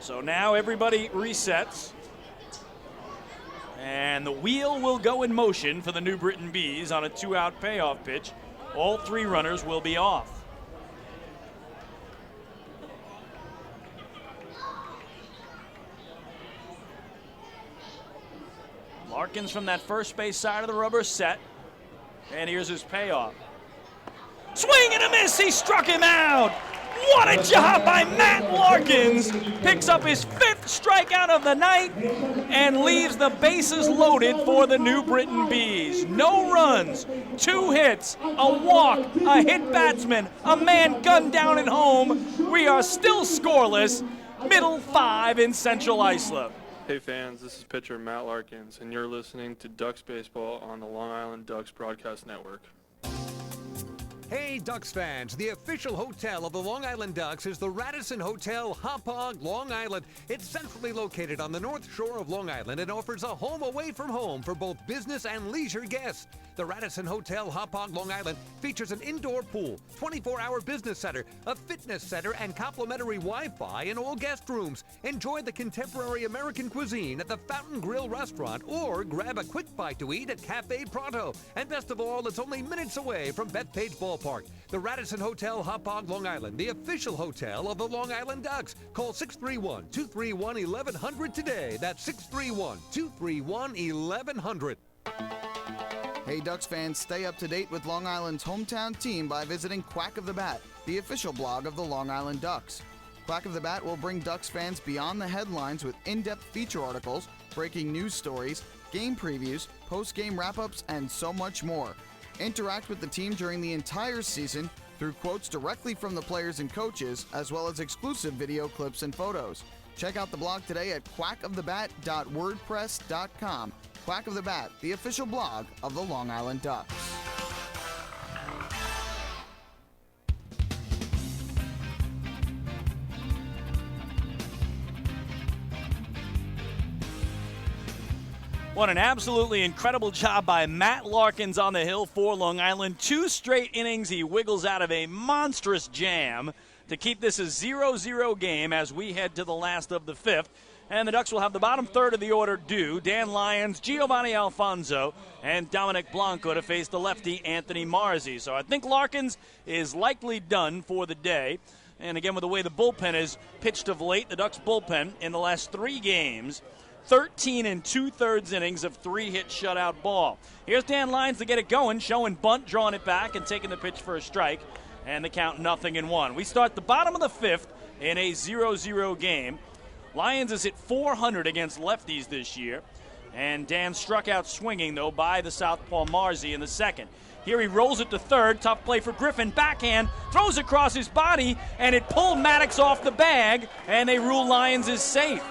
So now everybody resets. And the wheel will go in motion for the New Britain Bees on a 2-out payoff pitch. All 3 runners will be off. Larkins from that first base side of the rubber set. And here's his payoff. Swing and a miss. He struck him out. What a job by Matt Larkins. Picks up his 5th strikeout of the night and leaves the bases loaded for the New Britain Bees. No runs, 2 hits, a walk, a hit batsman, a man gunned down at home. We are still scoreless. Middle 5 in Central Islip. Hey fans, this is pitcher Matt Larkins, and you're listening to Ducks Baseball on the Long Island Ducks Broadcast Network. Hey Ducks fans, the official hotel of the Long Island Ducks is the Radisson Hotel Hauppauge, Long Island. It's centrally located on the north shore of Long Island and offers a home away from home for both business and leisure guests. The Radisson Hotel Hauppauge, Long Island features an indoor pool, 24-hour business center, a fitness center, and complimentary Wi-Fi in all guest rooms. Enjoy the contemporary American cuisine at the Fountain Grill restaurant or grab a quick bite to eat at Cafe Pronto. And best of all, it's only minutes away from Bethpage Ballpark. The Radisson Hotel Hauppauge, Long Island, the official hotel of the Long Island Ducks. Call 631-231-1100 today. That's 631-231-1100. Hey Ducks fans, stay up to date with Long Island's hometown team by visiting Quack of the Bat, the official blog of the Long Island Ducks. Quack of the Bat will bring Ducks fans beyond the headlines with in-depth feature articles, breaking news stories, game previews, post-game wrap-ups, and so much more. Interact with the team during the entire season through quotes directly from the players and coaches, as well as exclusive video clips and photos. Check out the blog today at quackofthebat.wordpress.com. Quack of the Bat, the official blog of the Long Island Ducks. What an absolutely incredible job by Matt Larkins on the hill for Long Island. 2 straight innings, he wiggles out of a monstrous jam to keep this a 0-0 game as we head to the last of the 5th. And the Ducks will have the bottom third of the order due. Dan Lyons, Giovanni Alfonso, and Dominic Blanco to face the lefty Anthony Marzi. So I think Larkins is likely done for the day. And again, with the way the bullpen is pitched of late, the Ducks bullpen in the last 3 games, 13 2/3 innings of 3-hit shutout ball. Here's Dan Lyons to get it going, showing bunt, drawing it back, and taking the pitch for a strike. And the count 0-1. We start the bottom of the 5th in a 0-0 game. Lyons is hit 400 against lefties this year. And Dan struck out swinging, though, by the southpaw Marzi in the 2nd. Here he rolls it to 3rd. Tough play for Griffin. Backhand. Throws across his body. And it pulled Maddox off the bag. And they rule Lyons is safe.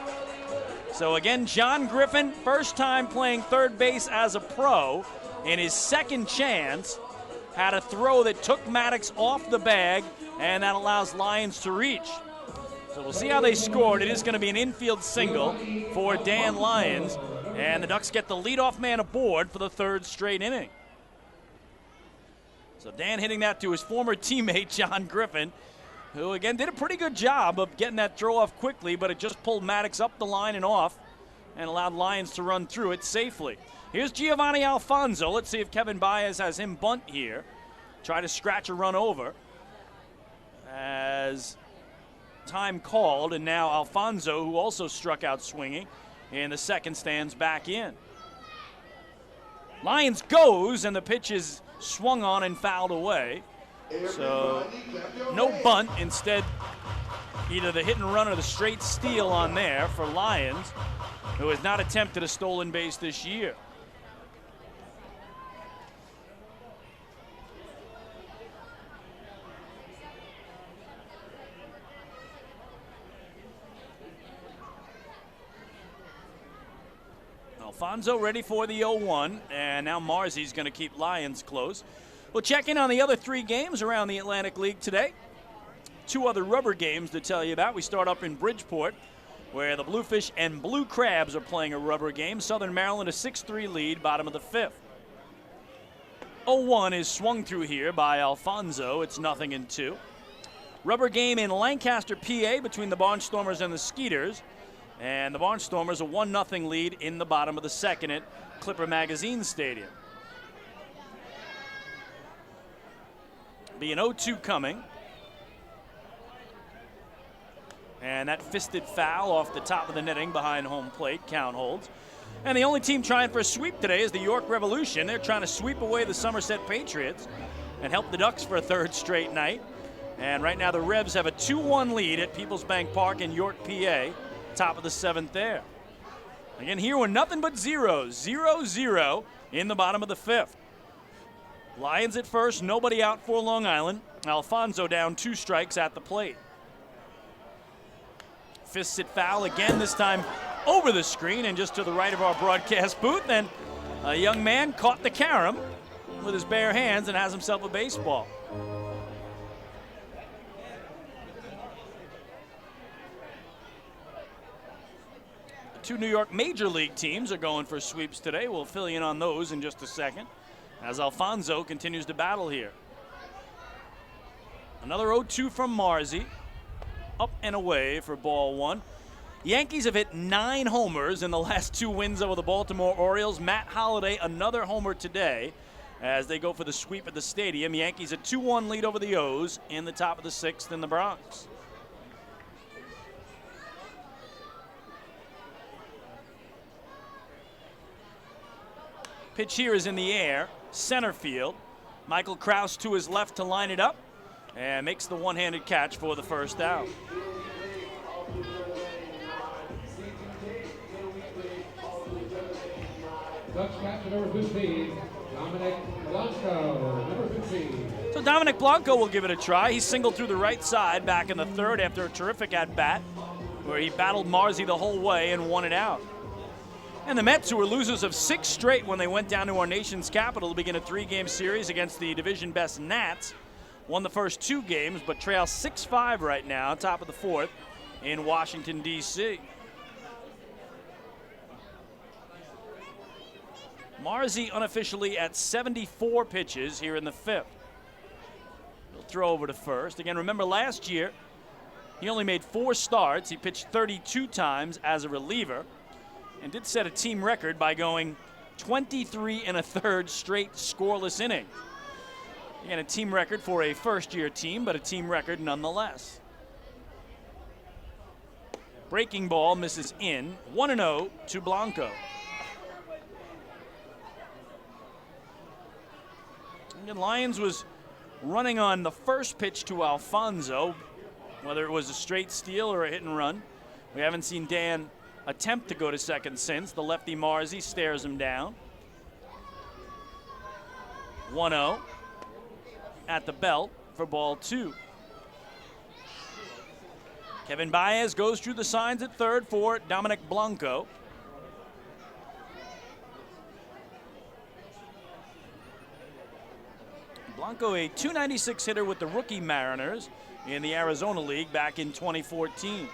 So again, John Griffin, first time playing third base as a pro. In his 2nd chance, had a throw that took Maddox off the bag. And that allows Lyons to reach. So we'll see how they scored. It is going to be an infield single for Dan Lyons. And the Ducks get the leadoff man aboard for the 3rd straight inning. So Dan hitting that to his former teammate, John Griffin, who again did a pretty good job of getting that throw off quickly, but it just pulled Maddox up the line and off and allowed Lyons to run through it safely. Here's Giovanni Alfonso. Let's see if Kevin Baez has him bunt here. Try to scratch a run over as time called, and now Alfonso, who also struck out swinging in the 2nd, stands back in. Lyons goes, and the pitch is swung on and fouled away. So no bunt, instead either the hit and run or the straight steal on there for Lyons, who has not attempted a stolen base this year. Alfonso ready for the 0-1, and now Marzi's going to keep Lyons close. We'll check in on the other 3 games around the Atlantic League today. 2 other rubber games to tell you about. We start up in Bridgeport, where the Bluefish and Blue Crabs are playing a rubber game. Southern Maryland a 6-3 lead, bottom of the 5th. 0-1 is swung through here by Alfonso. It's 0-2. Rubber game in Lancaster, PA, between the Barnstormers and the Skeeters. And the Barnstormers a 1-0 lead in the bottom of the 2nd at Clipper Magazine Stadium. Be an 0-2 coming. And that fisted foul off the top of the netting behind home plate. Count holds. And the only team trying for a sweep today is the York Revolution. They're trying to sweep away the Somerset Patriots and help the Ducks for a 3rd straight night. And right now the Revs have a 2-1 lead at Peoples Bank Park in York, PA. Top of the 7th there. Again, here we're nothing but zeros. 0-0 in the bottom of the 5th. Lions at first, nobody out for Long Island. Alfonso down 2 strikes at the plate. Fists it foul again, this time over the screen and just to the right of our broadcast booth. And a young man caught the carom with his bare hands and has himself a baseball. The 2 New York Major League teams are going for sweeps today. We'll fill you in on those in just a second as Alfonso continues to battle here. Another 0-2 from Marzi. Up and away for ball 1. Yankees have hit 9 homers in the last 2 wins over the Baltimore Orioles. Matt Holliday, another homer today as they go for the sweep at the stadium. Yankees a 2-1 lead over the O's in the top of the 6th in the Bronx. Pitch here is in the air, center field. Michael Krause to his left to line it up and makes the one-handed catch for the first out. Ducks catcher number 15, Dominic Blanco, number 15. So Dominic Blanco will give it a try. He singled through the right side back in the 3rd after a terrific at-bat where he battled Marzi the whole way and won it out. And the Mets, who were losers of 6 straight when they went down to our nation's capital to begin a 3-game series against the division best Nats, won the first 2 games but trail 6-5 right now, top of the 4th in Washington, D.C. Marzi unofficially at 74 pitches here in the 5th. He'll throw over to first. Again, remember last year, he only made 4 starts. He pitched 32 times as a reliever and did set a team record by going 23 1/3 straight scoreless innings. Again, a team record for a first-year team, but a team record nonetheless. Breaking ball misses in. 1-0 to Blanco. And Lyons was running on the first pitch to Alfonso, whether it was a straight steal or a hit and run. We haven't seen Dan attempt to go to second since. The lefty Marzi stares him down. 1-0 at the belt for ball 2. Kevin Baez goes through the signs at 3rd for Dominic Blanco. Blanco, a .296 hitter with the rookie Mariners in the Arizona League back in 2014.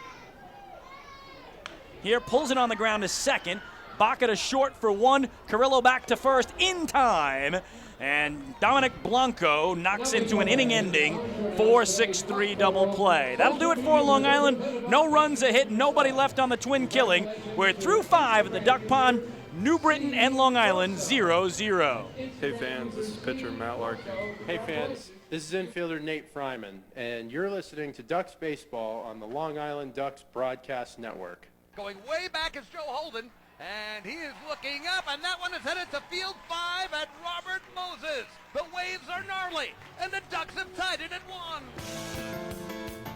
Here, pulls it on the ground to second. Baca to short for 1. Carrillo back to first in time. And Dominic Blanco knocks into an inning-ending 4-6-3 double play. That'll do it for Long Island. No runs, a hit, nobody left on the twin killing. We're through 5 at the Duck Pond. New Britain and Long Island 0-0. Hey fans, this is pitcher Matt Larkin. Hey fans, this is infielder Nate Fryman, and you're listening to Ducks Baseball on the Long Island Ducks Broadcast Network. Going way back is Joe Holden, and he is looking up, and that one is headed to field 5 at Robert Moses. The waves are gnarly, and the Ducks have tied it at 1.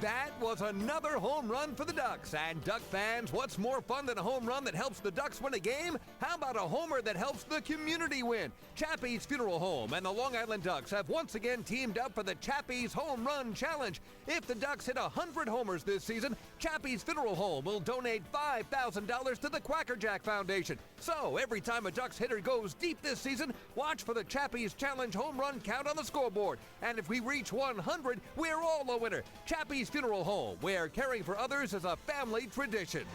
That was another home run for the Ducks. And Duck fans, what's more fun than a home run that helps the Ducks win a game? How about a homer that helps the community win? Chappie's Funeral Home and the Long Island Ducks have once again teamed up for the Chappie's Home Run Challenge. If the Ducks hit 100 homers this season, Chappie's Funeral Home will donate $5,000 to the Quackerjack Foundation. So every time a Ducks hitter goes deep this season, watch for the Chappie's Challenge home run count on the scoreboard. And if we reach 100, we're all a winner. Chappie's Funeral Home, where caring for others is a family tradition.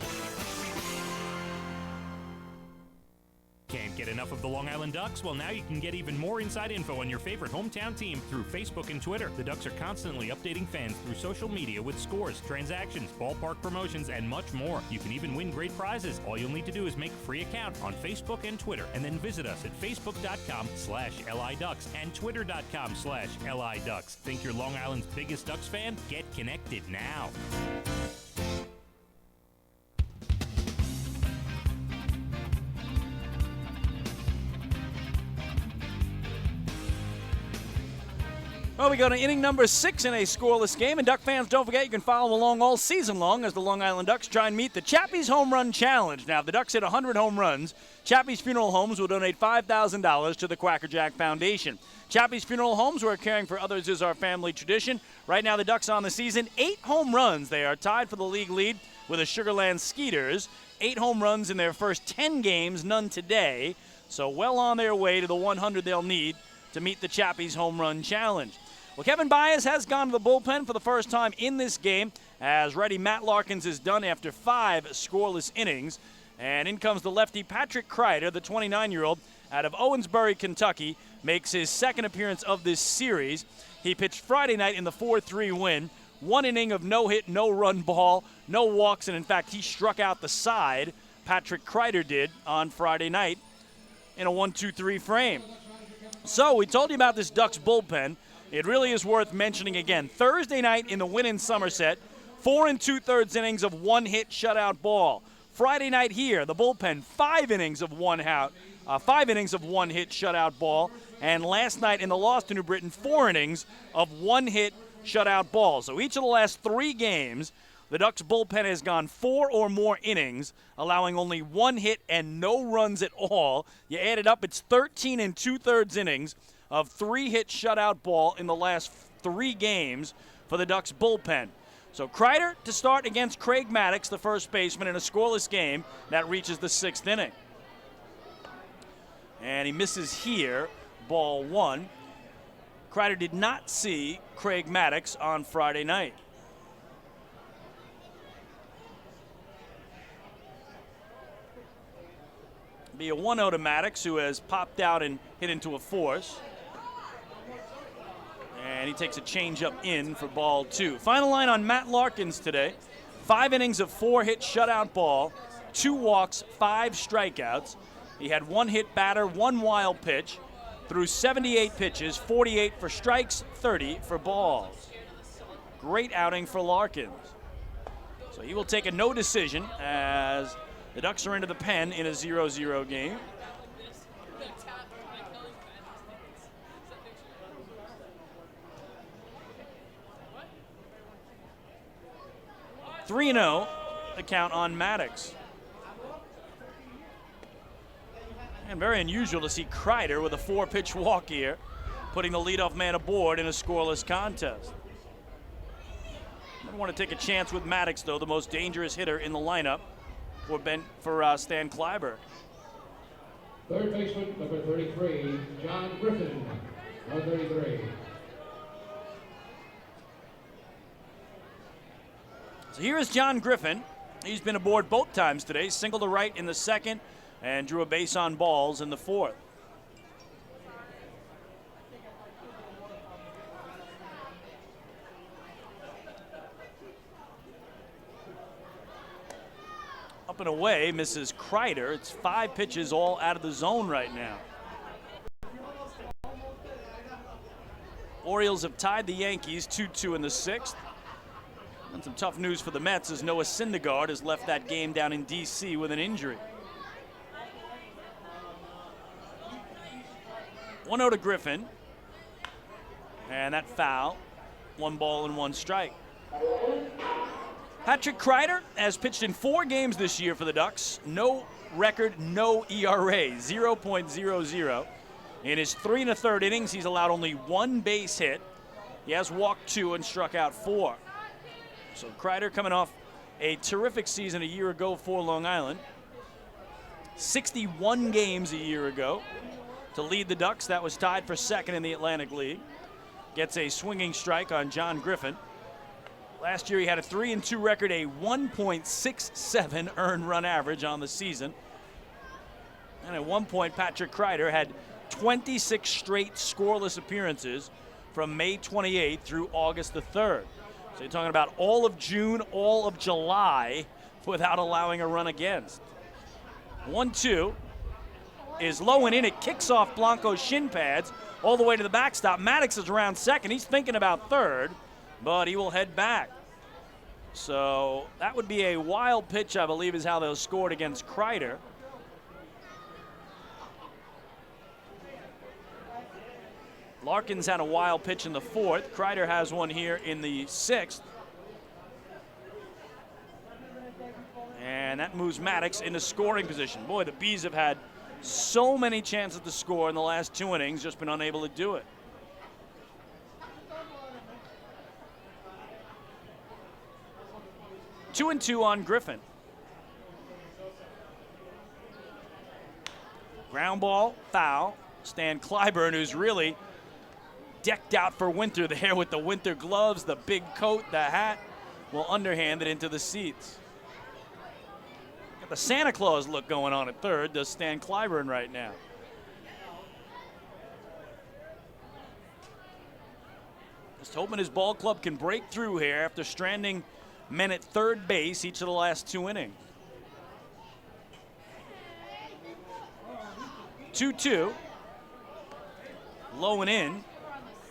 Can't get enough of the Long Island Ducks? Well, now you can get even more inside info on your favorite hometown team through Facebook and Twitter. The Ducks are constantly updating fans through social media with scores, transactions, ballpark promotions, and much more. You can even win great prizes. All you'll need to do is make a free account on Facebook and Twitter, and then visit us at facebook.com/LIDucks and twitter.com/LIDucks. Think you're Long Island's biggest Ducks fan? Get connected now. Well, we go to inning number 6 in a scoreless game. And Duck fans, don't forget you can follow along all season long as the Long Island Ducks try and meet the Chappie's Home Run Challenge. Now, if the Ducks hit 100 home runs, Chappie's Funeral Homes will donate $5,000 to the Quacker Jack Foundation. Chappie's Funeral Homes, where caring for others is our family tradition. Right now, the Ducks on the season, 8 home runs. They are tied for the league lead with the Sugarland Skeeters. 8 home runs in their first 10 games, none today. So well on their way to the 100 they'll need to meet the Chappie's Home Run Challenge. Well, Kevin Byers has gone to the bullpen for the first time in this game, as righty Matt Larkins is done after 5 scoreless innings. And in comes the lefty Patrick Kreider, the 29-year-old out of Owensbury, Kentucky, makes his second appearance of this series. He pitched Friday night in the 4-3 win. 1 inning of no hit, no run ball, no walks, and in fact he struck out the side, Patrick Kreider did, on Friday night in a 1-2-3 frame. So we told you about this Ducks bullpen. It really is worth mentioning again. Thursday night in the win in Somerset, 4 2/3 innings of 1 hit shutout ball. Friday night here, the bullpen, 5 innings of 1 hit shutout ball. And last night in the loss to New Britain, 4 innings of 1 hit shutout ball. So each of the last 3 games, the Ducks bullpen has gone 4 or more innings, allowing only 1 hit and no runs at all. You add it up, it's 13 2/3 innings of 3-hit shutout ball in the last 3 games for the Ducks bullpen. So Kreider to start against Craig Maddox, the first baseman, in a scoreless game that reaches the 6th inning. And he misses here, ball 1. Kreider did not see Craig Maddox on Friday night. Be a 1-0 to Maddox, who has popped out and hit into a force. And he takes a changeup in for ball 2. Final line on Matt Larkins today. 5 innings of 4-hit shutout ball, 2 walks, 5 strikeouts. He had 1 hit batter, 1 wild pitch, threw 78 pitches, 48 for strikes, 30 for balls. Great outing for Larkins. So he will take a no decision as the Ducks are into the pen in a 0-0 game. 3-0, the count on Maddox. And very unusual to see Kreider with a 4-pitch walk here, putting the leadoff man aboard in a scoreless contest. I don't want to take a chance with Maddox, though, the most dangerous hitter in the lineup for Stan Kleiber. Third baseman, number 33, John Griffin, number 33. So here is John Griffin. He's been aboard both times today. Single to right in the 2nd and drew a base on balls in the 4th. Up and away, misses Kreider. It's 5 pitches all out of the zone right now. Orioles have tied the Yankees 2-2 in the 6th. And some tough news for the Mets as Noah Syndergaard has left that game down in D.C. with an injury. 1-0 to Griffin. And that foul. 1 ball and 1 strike. Patrick Kreider has pitched in 4 games this year for the Ducks. No record, no ERA, 0.00. In his 3 1/3 innings, he's allowed only 1 base hit. He has walked 2 and struck out 4. So Kreider coming off a terrific season a year ago for Long Island. 61 games a year ago to lead the Ducks. That was tied for 2nd in the Atlantic League. Gets a swinging strike on John Griffin. Last year he had a 3-2 record, a 1.67 earned run average on the season. And at one point, Patrick Kreider had 26 straight scoreless appearances from May 28th through August the 3rd. So you're talking about all of June, all of July without allowing a run against. 1-2 is low and in. It kicks off Blanco's shin pads all the way to the backstop. Maddox is around 2nd. He's thinking about 3rd, but he will head back. So that would be a wild pitch, I believe, is how they'll score it against Kreider. Larkins had a wild pitch in the 4th. Kreider has one here in the 6th. And that moves Maddox into scoring position. Boy, the Bees have had so many chances to score in the last 2 innings, just been unable to do it. Two and 2 on Griffin. Ground ball, foul. Stan Clyburn, who's really decked out for winter there with the winter gloves, the big coat, the hat, will underhand it into the seats. Got the Santa Claus look going on at third, does Stan Clyburn right now. Just hoping his ball club can break through here after stranding men at third base each of the last 2 innings. 2-2. Low and in.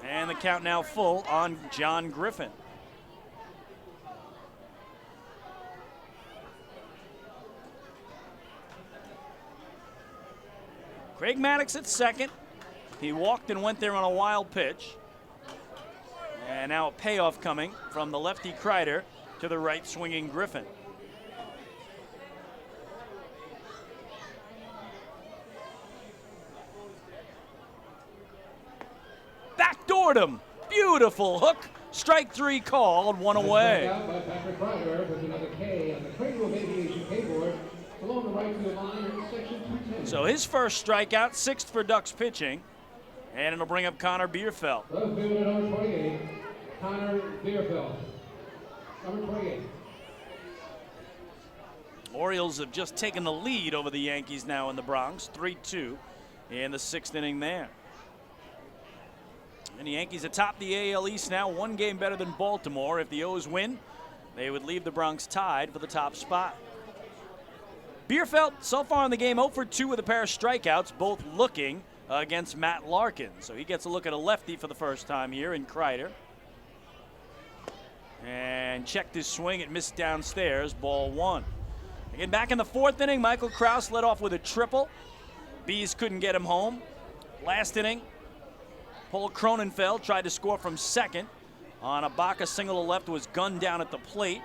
And the count now full on John Griffin. Craig Maddox at second. He walked and went there on a wild pitch. And now a payoff coming from the lefty Kreider to the right swinging Griffin. Backdoored him. Beautiful hook. Strike 3 called, 1 away. Out by Patrick Kreider with another K on the Pregame Aviation K board along the right field line in section 210. So his first strikeout, 6th for Ducks pitching, and it'll bring up Connor Bierfeld. Left fielder number 28, Connor Bierfeld. Number 28. Orioles have just taken the lead over the Yankees now in the Bronx, 3-2 in the 6th inning there. And the Yankees atop the AL East now, 1 game better than Baltimore. If the O's win, they would leave the Bronx tied for the top spot. Bierfeld, so far in the game, 0 for 2 with a pair of strikeouts, both looking against Matt Larkin. So he gets a look at a lefty for the first time here in Kreider. And checked his swing, it missed downstairs, ball 1. Again, back in the 4th inning, Michael Krause led off with a triple. Bees couldn't get him home. Last inning, Paul Cronenfeld tried to score from second. On a Baca single to left, was gunned down at the plate.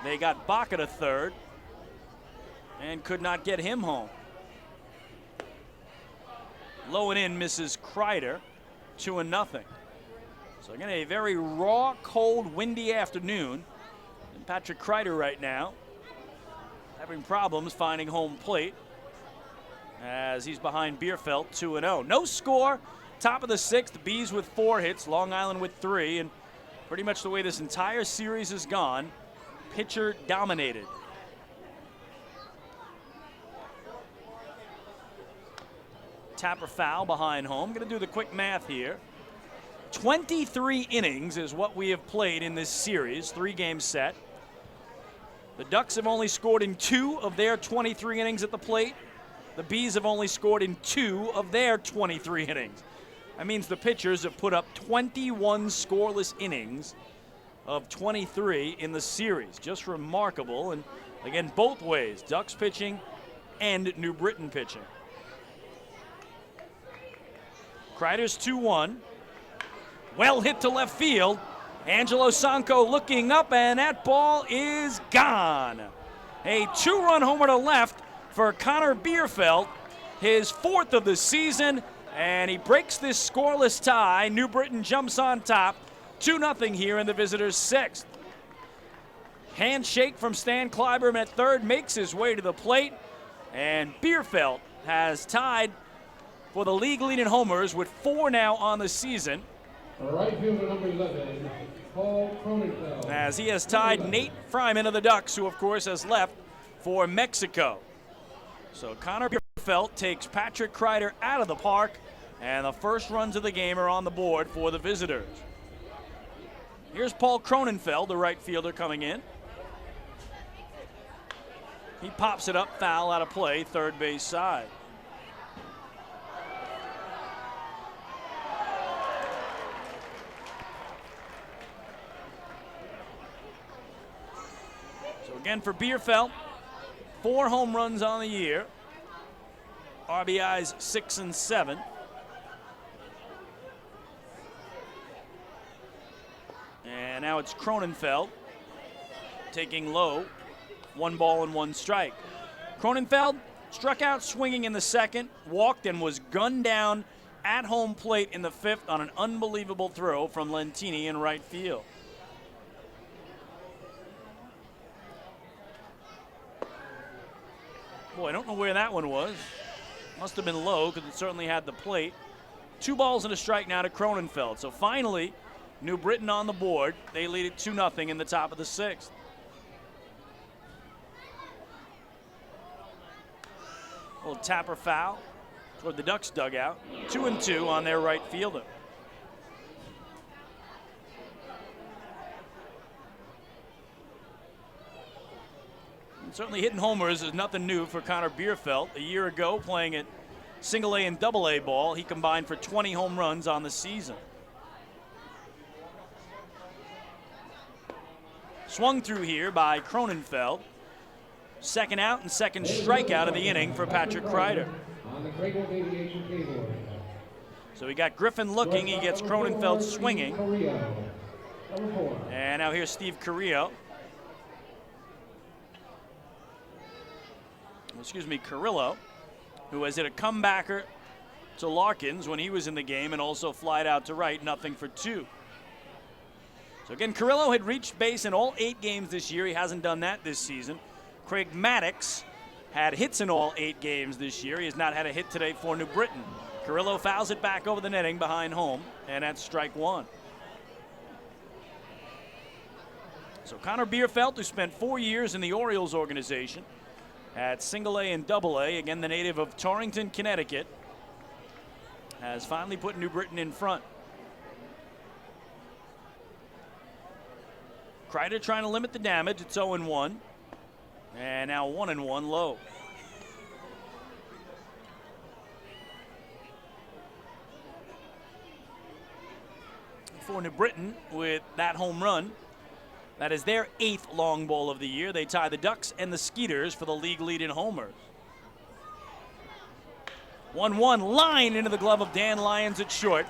They got Baca to third and could not get him home. Low and in misses Kreider, 2-0. So again, a very raw, cold, windy afternoon. And Patrick Kreider right now having problems finding home plate as he's behind Bierfeld, 2-0. No score, top of the 6th, the Bees with 4 hits, Long Island with 3, and pretty much the way this entire series has gone, pitcher dominated. Tapper foul behind home. Going to do the quick math here. 23 innings is what we have played in this series, 3-game set. The Ducks have only scored in 2 of their 23 innings at the plate. The Bees have only scored in 2 of their 23 innings. That means the pitchers have put up 21 scoreless innings of 23 in the series. Just remarkable. And again, both ways, Ducks pitching and New Britain pitching. Kreider's 2-1. Well hit to left field. Angelo Sanko looking up, and that ball is gone. A 2-run homer to left for Connor Bierfeld, his 4th of the season, and he breaks this scoreless tie. New Britain jumps on top, 2-0 here in the visitors' 6th. Handshake from Stan Clyburn at third, makes his way to the plate, and Bierfeld has tied for the league leading homers with 4 now on the season. Right fielder number 11, Paul Cronenfeld. As he has tied Nate Fryman of the Ducks, who of course has left for Mexico. So Connor Bierfeld takes Patrick Kreider out of the park, and the first runs of the game are on the board for the visitors. Here's Paul Cronenfeld, the right fielder, coming in. He pops it up, foul out of play, third base side. Again for Bierfeld, 4 home runs on the year. RBIs 6 and 7. now it's Cronenfeld taking low. 1 ball and 1 strike. Cronenfeld struck out swinging in the second, walked and was gunned down at home plate in the 5th on an unbelievable throw from Lentini in right field. Boy, I don't know where that one was. Must have been low because it certainly had the plate. 2 balls and a strike now to Cronenfeld. So finally, New Britain on the board. They lead it 2-0 in the top of the 6th. A little tapper foul toward the Ducks dugout. 2-2 on their right fielder. And certainly hitting homers is nothing new for Connor Bierfeld. A year ago, playing at single A and double A ball, he combined for 20 home runs on the season. Swung through here by Cronenfeld. Second out and second strikeout of the inning for Patrick Kreider. So we got Griffin looking. He gets Cronenfeld swinging. And now here's Steve Carrillo. Carrillo, who has hit a comebacker to Larkins when he was in the game and also flied out to right, 0-for-2. So again, Carrillo had reached base in all 8 games this year. He hasn't done that this season. Craig Maddox had hits in all 8 games this year. He has not had a hit today for New Britain. Carrillo fouls it back over the netting behind home, and that's strike 1. So Connor Bierfeld, who spent 4 years in the Orioles organization, at single A and double A, again the native of Torrington, Connecticut, has finally put New Britain in front. Kreider trying to limit the damage. It's 0-1. And now 1-1 low. For New Britain with that home run, that is their 8th long ball of the year. They tie the Ducks and the Skeeters for the league lead in homers. 1-1 line into the glove of Dan Lyons at short.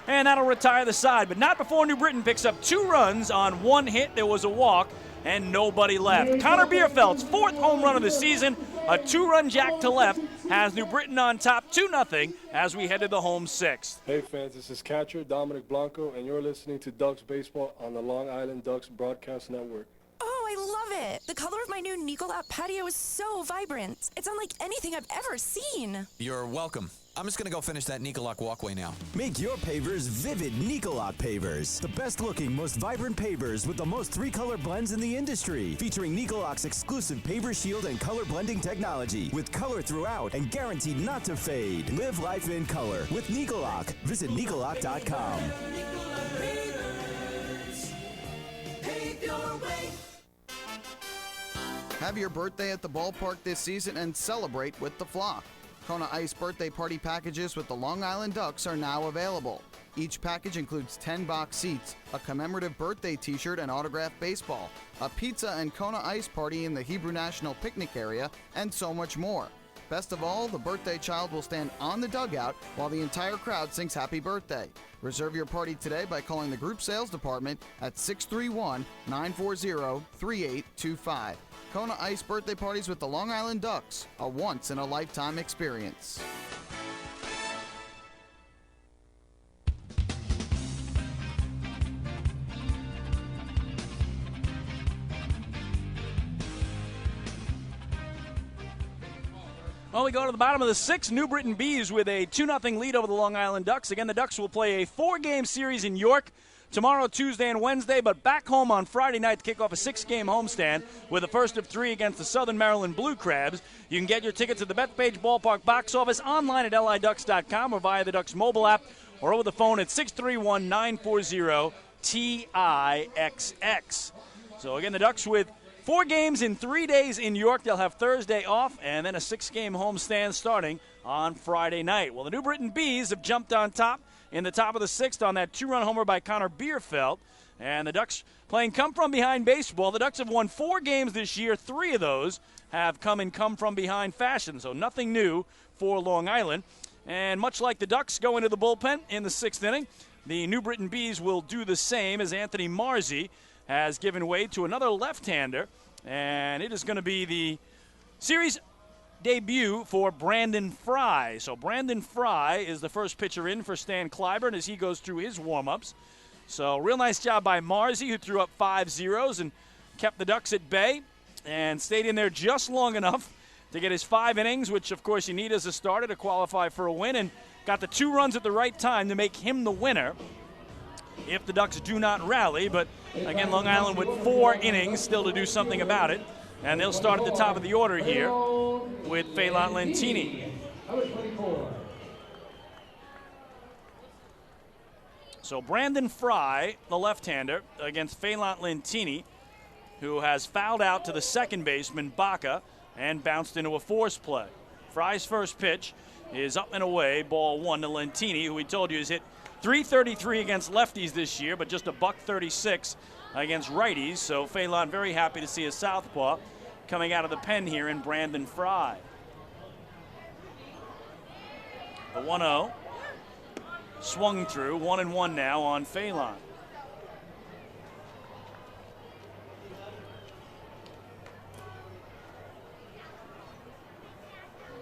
And that'll retire the side, but not before New Britain picks up 2 runs on 1 hit. There was a walk and nobody left. Connor Bierfeld's 4th home run of the season, a 2-run jack to left, has New Britain on top 2-0 as we head to the home 6th. Hey fans, this is catcher Dominic Blanco, and you're listening to Ducks Baseball on the Long Island Ducks Broadcast Network. Oh, I love it. The color of my new Nicolot patio is so vibrant. It's unlike anything I've ever seen. You're welcome. I'm just going to go finish that Nicolak walkway now. Make your pavers vivid Nicolot pavers. The best looking, most vibrant pavers with the most 3-color blends in the industry. Featuring Nicolot's exclusive paver shield and color blending technology. With color throughout and guaranteed not to fade. Live life in color with Nicolot. Visit Nicolot.com. Have your birthday at the ballpark this season and celebrate with the flock. Kona Ice birthday party packages with the Long Island Ducks are now available. Each package includes 10 box seats, a commemorative birthday t-shirt and autographed baseball, a pizza and Kona Ice party in the Hebrew National Picnic area, and so much more. Best of all, the birthday child will stand on the dugout while the entire crowd sings happy birthday. Reserve your party today by calling the group sales department at 631-940-3825. Kona Ice birthday parties with the Long Island Ducks, a once-in-a-lifetime experience. Well, we go to the bottom of the 6th. New Britain Bees with a 2-0 lead over the Long Island Ducks. Again, the Ducks will play a 4-game series in York tomorrow, Tuesday, and Wednesday, but back home on Friday night to kick off a 6-game homestand with the first of 3 against the Southern Maryland Blue Crabs. You can get your tickets at the Bethpage Ballpark box office, online at liducks.com, or via the Ducks mobile app, or over the phone at 631-940-TIXX. So again, the Ducks with 4 games in 3 days in York. They'll have Thursday off, and then a 6-game homestand starting on Friday night. Well, the New Britain Bees have jumped on top in the top of the 6th on that 2-run homer by Connor Bierfeld. And the Ducks playing come-from-behind baseball. The Ducks have won 4 games this year. 3 of those have come in come-from-behind fashion, so nothing new for Long Island. And much like the Ducks go into the bullpen in the 6th inning, the New Britain Bees will do the same as Anthony Marzi has given way to another left-hander, and it is going to be the series debut for Brandon Fry. So Brandon Fry is the first pitcher in for Stan Clyburn as he goes through his warm-ups. So real nice job by Marzi, who threw up 5 zeros and kept the Ducks at bay and stayed in there just long enough to get his 5 innings, which of course you need as a starter to qualify for a win, and got the 2 runs at the right time to make him the winner if the Ducks do not rally. But again, Long Island with 4 innings still to do something about it. And they'll start at the top of the order here with Phelan Lentini. So Brandon Fry, the left-hander, against Phelan Lentini, who has fouled out to the second baseman, Baca, and bounced into a force play. Fry's first pitch is up and away, ball 1 to Lentini, who we told you has hit .333 against lefties this year, but just a $136 against righties. So Phelan very happy to see a southpaw coming out of the pen here in Brandon Fry. The 1-0 swung through, 1-1 now on Phelan.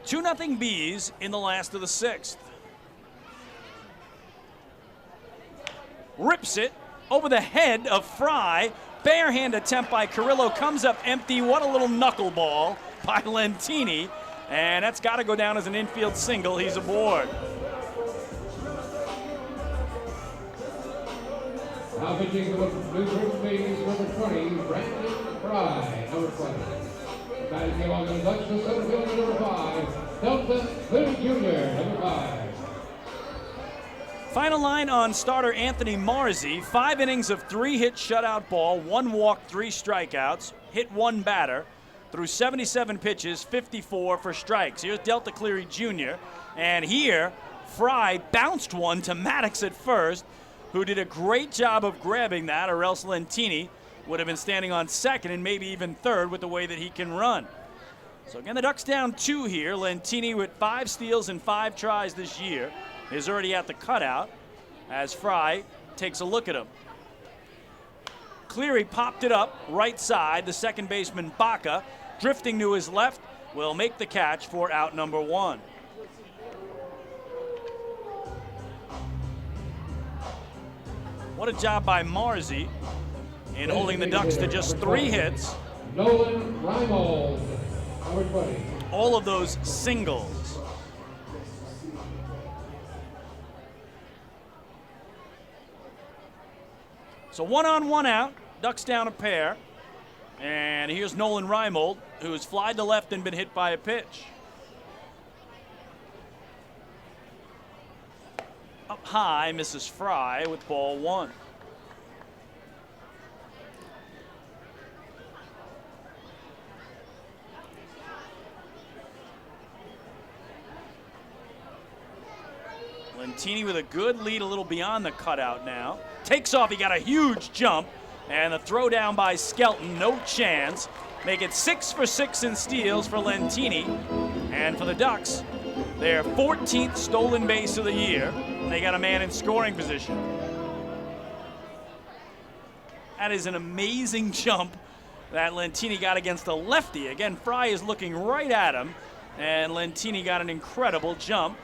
Two 2-0 Bees in the last of the 6th. Rips it over the head of Fry. Barehand attempt by Carrillo comes up empty. What a little knuckleball by Lentini. And that's got to go down as an infield single. He's aboard. Now pitching the New Britain Bees, number 20, Brandon Fry, number 20. Guys came on the Ducks to center fielder, number 5, Delta Cleary Jr., number 5. Final line on starter Anthony Marzi. 5 innings of 3-hit shutout ball, 1 walk, 3 strikeouts, hit 1 batter, threw 77 pitches, 54 for strikes. Here's Delta Cleary Jr., and here Fry bounced one to Maddox at first, who did a great job of grabbing that, or else Lentini would have been standing on second and maybe even third with the way that he can run. So again, the Ducks down 2 here. Lentini with 5 steals and 5 tries this year is already at the cutout as Fry takes a look at him. Cleary popped it up right side. The second baseman Baca, drifting to his left, will make the catch for out number 1. What a job by Marzi in holding the Ducks to just 3 hits. Nolan Reimold, number 20. All of those singles. So 1 on, 1 out. Ducks down a pair. And here's Nolan Reimold, who's flied to left and been hit by a pitch. Up high, misses Fry with ball 1. Lentini with a good lead a little beyond the cutout now. Takes off, he got a huge jump, and the throw down by Skelton, no chance. Make it 6 for 6 in steals for Lentini. And for the Ducks, their 14th stolen base of the year, and they got a man in scoring position. That is an amazing jump that Lentini got against a lefty. Again, Fry is looking right at him, and Lentini got an incredible jump.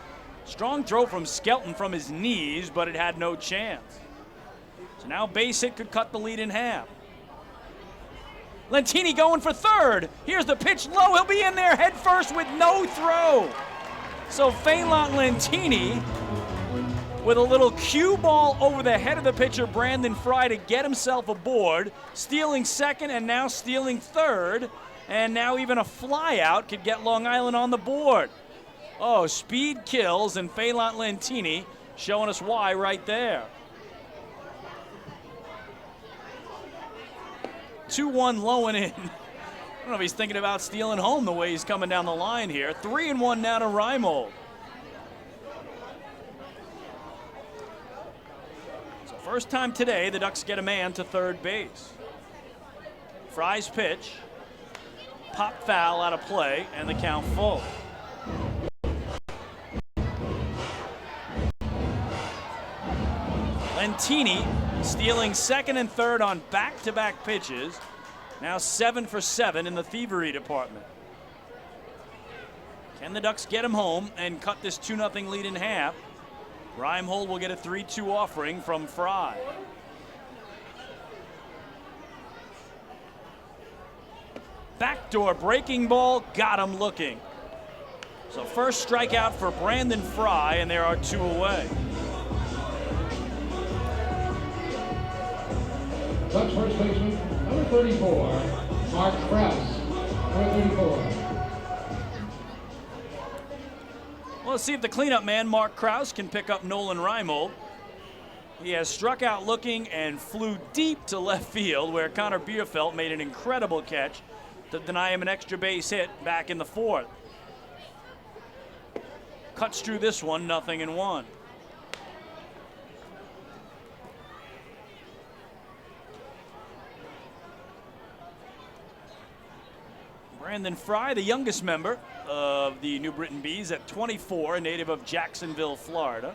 Strong throw from Skelton from his knees, but it had no chance. So now base hit could cut the lead in half. Lentini going for third. Here's the pitch low. He'll be in there head first with no throw. So Phelan Lentini with a little cue ball over the head of the pitcher, Brandon Fry, to get himself aboard. Stealing second and now stealing third. And now even a fly out could get Long Island on the board. Oh, speed kills, and Phelan Lentini showing us why right there. 2-1 low and in. I don't know if he's thinking about stealing home the way he's coming down the line here. 3-1 now to Reimold. So first time today, the Ducks get a man to third base. Fry's pitch. Pop foul out of play, and the count full. Lentini stealing second and third on back-to-back pitches. Now 7 for 7 in the thievery department. Can the Ducks get him home and cut this 2-0 lead in half? Reimhold will get a 3-2 offering from Fry. Backdoor breaking ball, got him looking. So first strikeout for Brandon Fry, and there are 2 away. Ducks first baseman, number 34, Mark Krause, number 34. Well, let's see if the cleanup man, Mark Krause, can pick up Nolan Reimold. He has struck out looking and flew deep to left field, where Connor Bierfeld made an incredible catch to deny him an extra base hit back in the 4th. Cuts through this one, 0-1. Brandon Fry, the youngest member of the New Britain Bees at 24, a native of Jacksonville, Florida.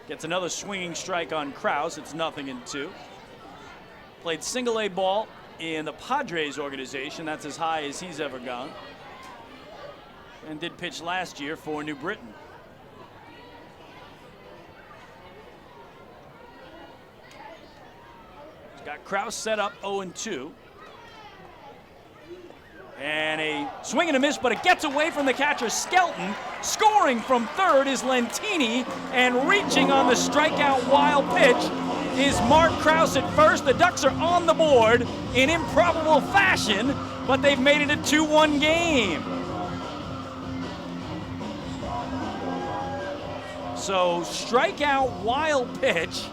Gets another swinging strike on Krause. It's 0-2. Played single-A ball in the Padres organization. That's as high as he's ever gone. And did pitch last year for New Britain. He's got Krause set up 0-2. And a swing and a miss, but it gets away from the catcher, Skelton. Scoring from third is Lentini, and reaching on the strikeout wild pitch is Mark Krause at first. The Ducks are on the board in improbable fashion, but they've made it a 2-1 game. So strikeout wild pitch.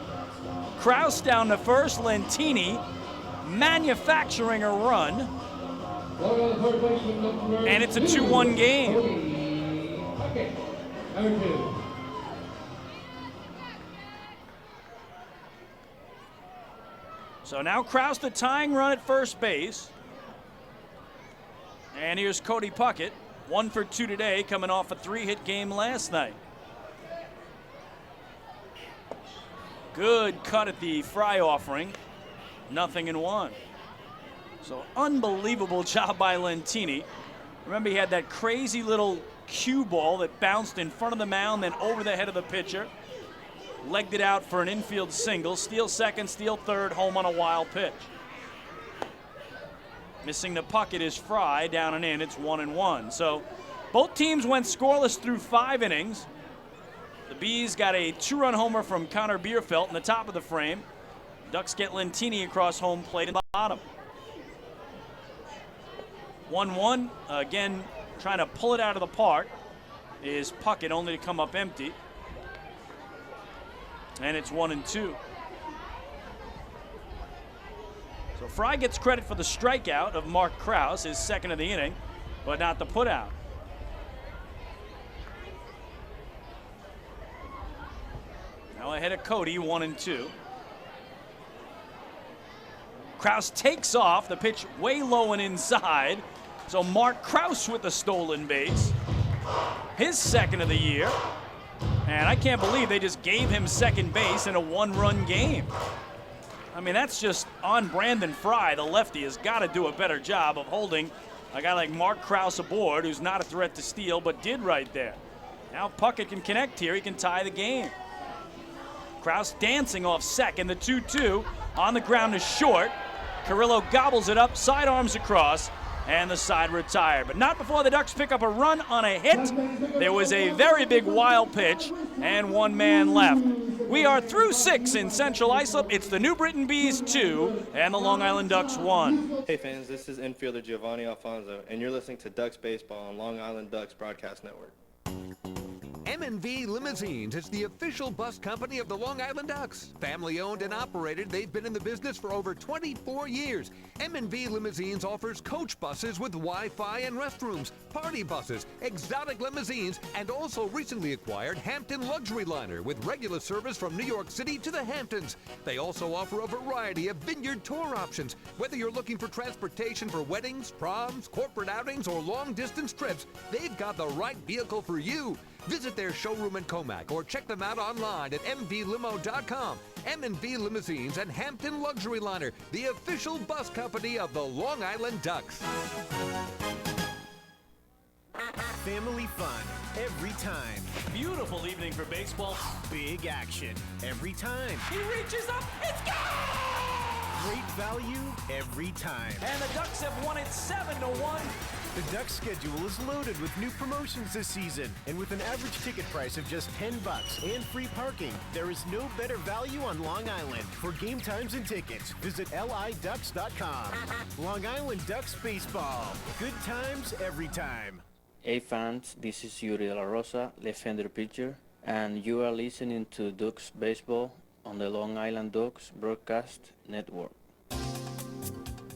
Krause down to first, Lentini manufacturing a run. And it's a 2-1 game. Number 2. So now Krause the tying run at first base. And here's Cody Puckett, 1 for 2 today, coming off a 3-hit game last night. Good cut at the Fry offering, 0-1. So unbelievable job by Lentini. Remember, he had that crazy little cue ball that bounced in front of the mound, then over the head of the pitcher. Legged it out for an infield single. Steal second, steal third, home on a wild pitch. Missing the Puckett is Fry, down and in. It's 1-1. So both teams went scoreless through 5 innings. The Bees got a 2-run homer from Connor Bierfeld in the top of the frame. Ducks get Lentini across home plate in the bottom. 1-1, again, trying to pull it out of the park is Puckett, only to come up empty. And it's 1-2. So Fry gets credit for the strikeout of Mark Krause, his second of the inning, but not the putout. Now ahead of Cody, 1-2. Krause takes off, the pitch way low and inside. So Mark Krause with the stolen base. His second of the year. And I can't believe they just gave him second base in a 1-run game. I mean, that's just on Brandon Fry. The lefty has got to do a better job of holding a guy like Mark Krause aboard, who's not a threat to steal, but did right there. Now Puckett can connect here. He can tie the game. Krause dancing off second. The 2-2 on the ground is short. Carrillo gobbles it up, sidearms across, and the side retired. But not before the Ducks pick up a run on a hit. There was a very big wild pitch, and 1 man left. We are through 6 in Central Islip. It's the New Britain Bees 2 and the Long Island Ducks 1. Hey fans, this is infielder Giovanni Alfonso, and you're listening to Ducks Baseball on Long Island Ducks Broadcast Network. M&V Limousines is the official bus company of the Long Island Ducks. Family owned and operated, they've been in the business for over 24 years. M&V Limousines offers coach buses with Wi-Fi and restrooms, party buses, exotic limousines, and also recently acquired Hampton Luxury Liner with regular service from New York City to the Hamptons. They also offer a variety of vineyard tour options. Whether you're looking for transportation for weddings, proms, corporate outings, or long-distance trips, they've got the right vehicle for you. Visit their showroom in Comac or check them out online at mvlimo.com. M&V Limousines and Hampton Luxury Liner, the official bus company of the Long Island Ducks. Family fun every time. Beautiful evening for baseball. Big action every time. He reaches up, it's gone! Great value every time. And the Ducks have won it 7-1. The Ducks schedule is loaded with new promotions this season, and with an average ticket price of just $10 and free parking, there is no better value on Long Island. For game times and tickets, visit liducks.com. Long Island Ducks baseball. Good times every time. Hey fans, this is Yuri De La Rosa, left-hander pitcher, and you are listening to Ducks Baseball on the Long Island Ducks Broadcast Network.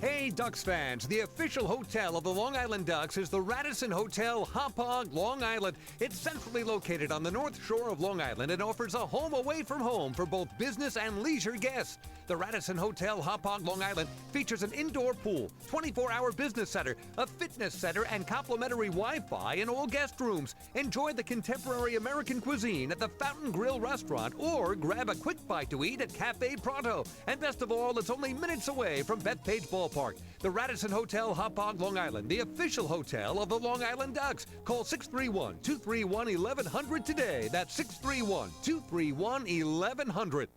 Hey Ducks fans, the official hotel of the Long Island Ducks is the Radisson Hotel Hauppauge, Long Island. It's centrally located on the north shore of Long Island and offers a home away from home for both business and leisure guests. The Radisson Hotel Hauppauge, Long Island features an indoor pool, 24-hour business center, a fitness center, and complimentary Wi-Fi in all guest rooms. Enjoy the contemporary American cuisine at the Fountain Grill restaurant or grab a quick bite to eat at Cafe Pronto. And best of all, it's only minutes away from Bethpage Ballpark. The Radisson Hotel Hauppauge, Long Island, the official hotel of the Long Island Ducks. Call 631-231-1100 today. That's 631-231-1100.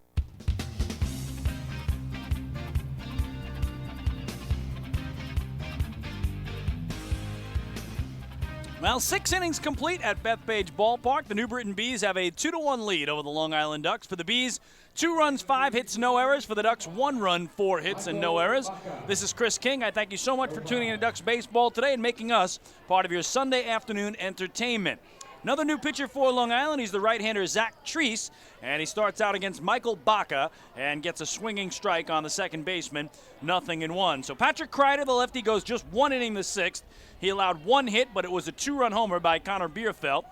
Well, 6 innings complete at Bethpage Ballpark. The New Britain Bees have a 2-1 lead over the Long Island Ducks. For the Bees, 2 runs, 5 hits, no errors. For the Ducks, 1 run, 4 hits, and no errors. This is Chris King. I thank you so much for tuning in to Ducks Baseball today and making us part of your Sunday afternoon entertainment. Another new pitcher for Long Island. He's the right-hander Zach Treese, and he starts out against Michael Baca and gets a swinging strike on the second baseman, 0-1. So Patrick Kreider, the lefty, goes just 1 inning the 6th. He allowed 1 hit, but it was a 2-run homer by Connor Bierfeld,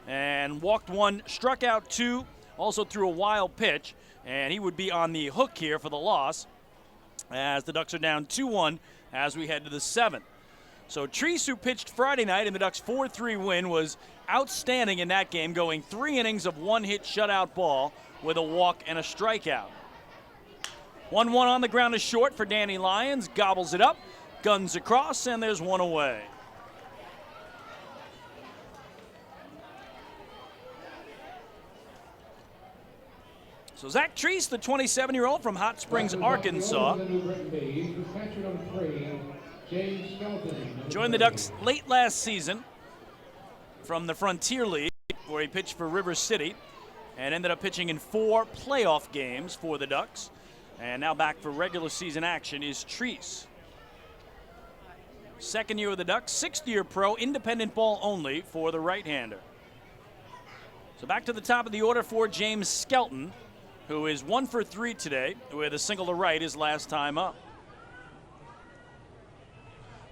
and walked 1, struck out 2, also threw a wild pitch, and he would be on the hook here for the loss as the Ducks are down 2-1 as we head to the 7th. So Treese, who pitched Friday night in the Ducks' 4-3 win, was outstanding in that game, going 3 innings of 1-hit shutout ball with a walk and a strikeout. 1-1 on the ground is short for Danny Lyons, gobbles it up, guns across, and there's 1 away. So Zach Treese, the 27-year-old from Hot Springs, Arkansas, joined the Ducks late last season from the Frontier League, where he pitched for River City and ended up pitching in 4 playoff games for the Ducks. And now back for regular season action is Treese. 2nd year of the Ducks, 6th year pro, independent ball only for the right-hander. So back to the top of the order for James Skelton, who is 1 for 3 today with a single to right his last time up.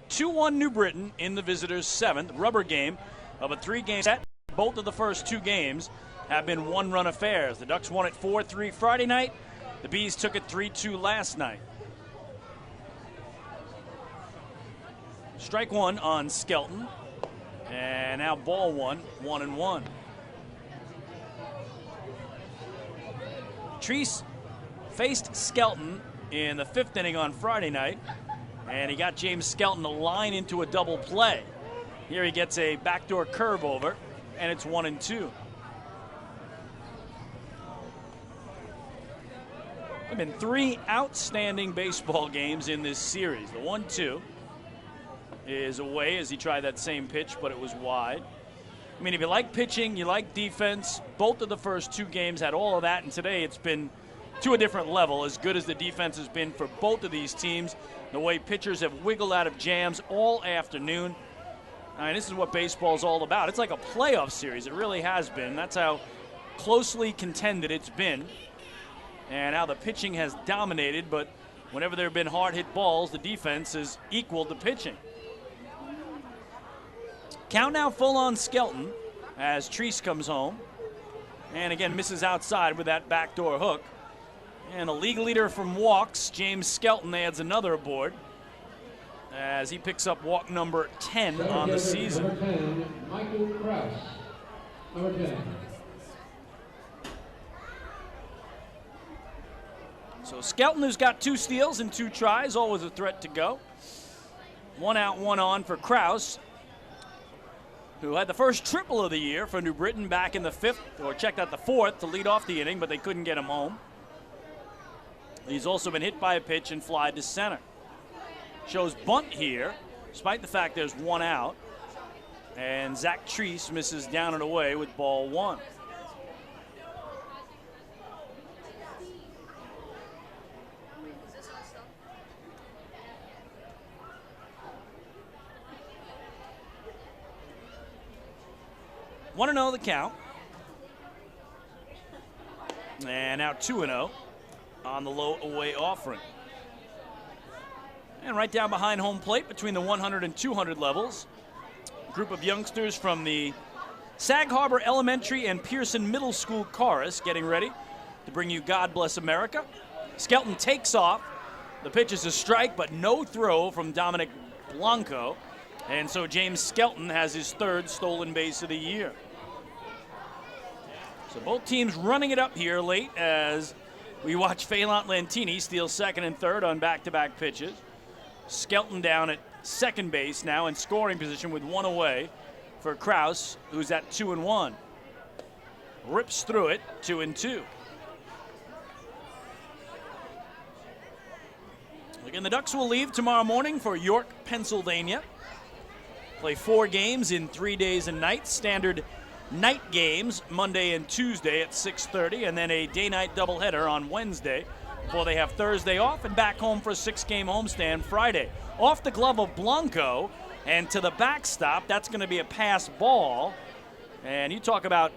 2-1 New Britain in the visitors' 7th rubber game of a 3-game set. Both of the first 2 games have been 1-run affairs. The Ducks won it 4-3 Friday night. The Bees took it 3-2 last night. Strike 1 on Skelton. And now ball 1, 1-1. Treese faced Skelton in the 5th inning on Friday night, and he got James Skelton to line into a double play. Here he gets a backdoor curve over, and it's 1-2. There have been 3 outstanding baseball games in this series. The 1-2 is away as he tried that same pitch, but it was wide. I mean, if you like pitching, you like defense, both of the first 2 games had all of that, and today it's been to a different level, as good as the defense has been for both of these teams, the way pitchers have wiggled out of jams all afternoon. I mean, this is what baseball's all about. It's like a playoff series. It really has been. That's how closely contended it's been and how the pitching has dominated, but whenever there have been hard-hit balls, the defense has equaled the pitching. Count now full on Skelton as Treese comes home. And again, misses outside with that backdoor hook. And the league leader from walks, James Skelton, adds another aboard as he picks up walk number 10 on the season. Number 10, Michael Krause. Number 10. Skelton, who's got 2 steals and 2 tries, always a threat to go. 1 out, 1 on for Krause, who had the first triple of the year for New Britain back in the 5th, or checked out the 4th to lead off the inning, but they couldn't get him home. He's also been hit by a pitch and fly to center. Shows bunt here, despite the fact there's 1 out. And Zach Treese misses down and away with ball 1. Want to know the count. And now 2-0 on the low away offering. And right down behind home plate between the 100 and 200 levels, a group of youngsters from the Sag Harbor Elementary and Pearson Middle School chorus getting ready to bring you God Bless America. Skelton takes off. The pitch is a strike, but no throw from Dominic Blanco. And so James Skelton has his 3rd stolen base of the year. So both teams running it up here late as we watch Phelan Lantini steal 2nd and 3rd on back-to-back pitches. Skelton down at second base now in scoring position with 1 away for Krause, who's at 2-1. Rips through it, 2-2. Again, the Ducks will leave tomorrow morning for York, Pennsylvania. Play 4 games in 3 days and nights. Standard night games Monday and Tuesday at 6:30, and then a day-night doubleheader on Wednesday before they have Thursday off and back home for a 6-game homestand Friday. Off the glove of Blanco and to the backstop. That's going to be a pass ball. And you talk about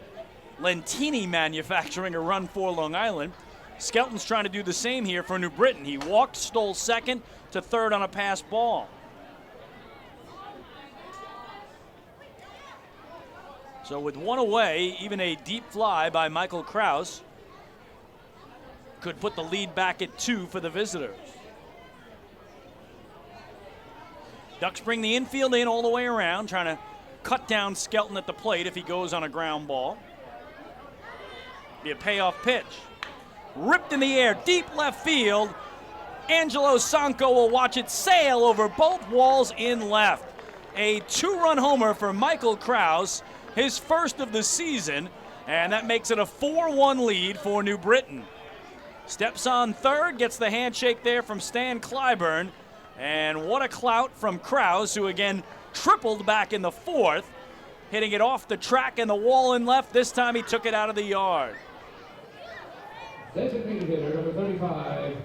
Lentini manufacturing a run for Long Island. Skelton's trying to do the same here for New Britain. He walked, stole 2nd to 3rd on a pass ball. So with 1 away, even a deep fly by Michael Krause could put the lead back at 2 for the visitors. Ducks bring the infield in all the way around, trying to cut down Skelton at the plate if he goes on a ground ball. Be a payoff pitch. Ripped in the air, deep left field. Angelo Sanco will watch it sail over both walls in left. A 2-run homer for Michael Krause, his first of the season, and that makes it a 4-1 lead for New Britain. Steps on third, gets the handshake there from Stan Clyburn, and what a clout from Krause, who again tripled back in the 4th, hitting it off the track and the wall in left. This time he took it out of the yard. Designated hitter, number 35,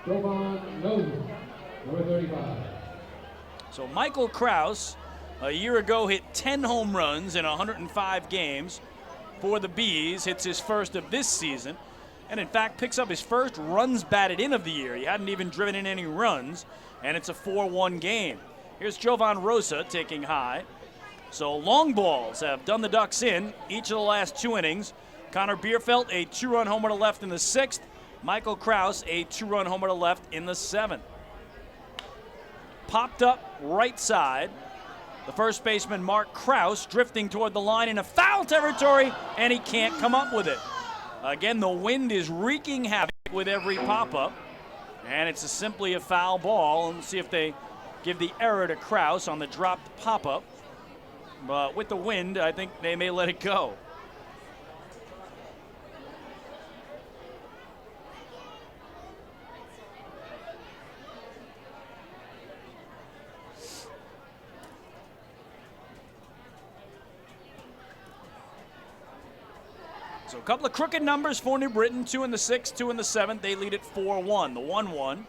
Jovan Noble, number 35. So Michael Krause, a year ago, hit 10 home runs in 105 games for the Bees, hits his first of this season, and in fact picks up his first runs batted in of the year. He hadn't even driven in any runs, and it's a 4-1 game. Here's Jovan Rosa taking high. So long balls have done the Ducks in each of the last 2 innings. Connor Bierfeld, a 2-run homer to left in the 6th. Michael Krause, a 2-run homer to left in the 7th. Popped up right side. The first baseman, Mark Krause, drifting toward the line in a foul territory, and he can't come up with it. Again, the wind is wreaking havoc with every pop-up, and it's simply a foul ball. And we'll see if they give the error to Krause on the dropped pop-up. But with the wind, I think they may let it go. So a couple of crooked numbers for New Britain, 2 in the 6th, 2 in the 7th. They lead at 4-1. The 1-1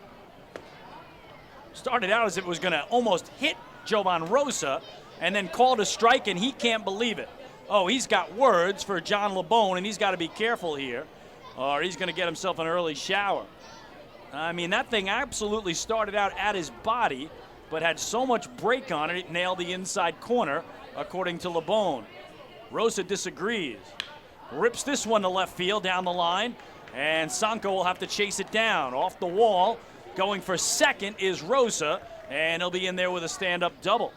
started out as if it was going to almost hit Jovan Rosa and then called a strike, and he can't believe it. Oh, he's got words for John LeBone, and he's got to be careful here, or he's going to get himself an early shower. I mean, that thing absolutely started out at his body, but had so much break on it, it nailed the inside corner, according to LeBone. Rosa disagrees. Rips this one to left field down the line, and Sanco will have to chase it down. Off the wall, going for second is Rosa, and he'll be in there with a stand-up double.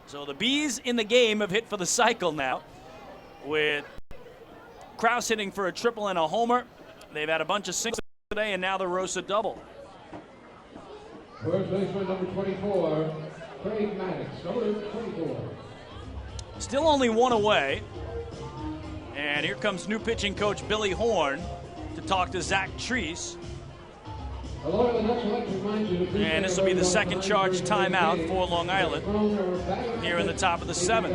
So the Bees in the game have hit for the cycle now, with Krause hitting for a triple and a homer. They've had a bunch of singles today, and now the Rosa double. First baseman number 24, Craig Maddox, number 24. Still only one away. And here comes new pitching coach Billy Horn to talk to Zach Treese. And this will be the second charge timeout for Long Island here in the top of the 7th.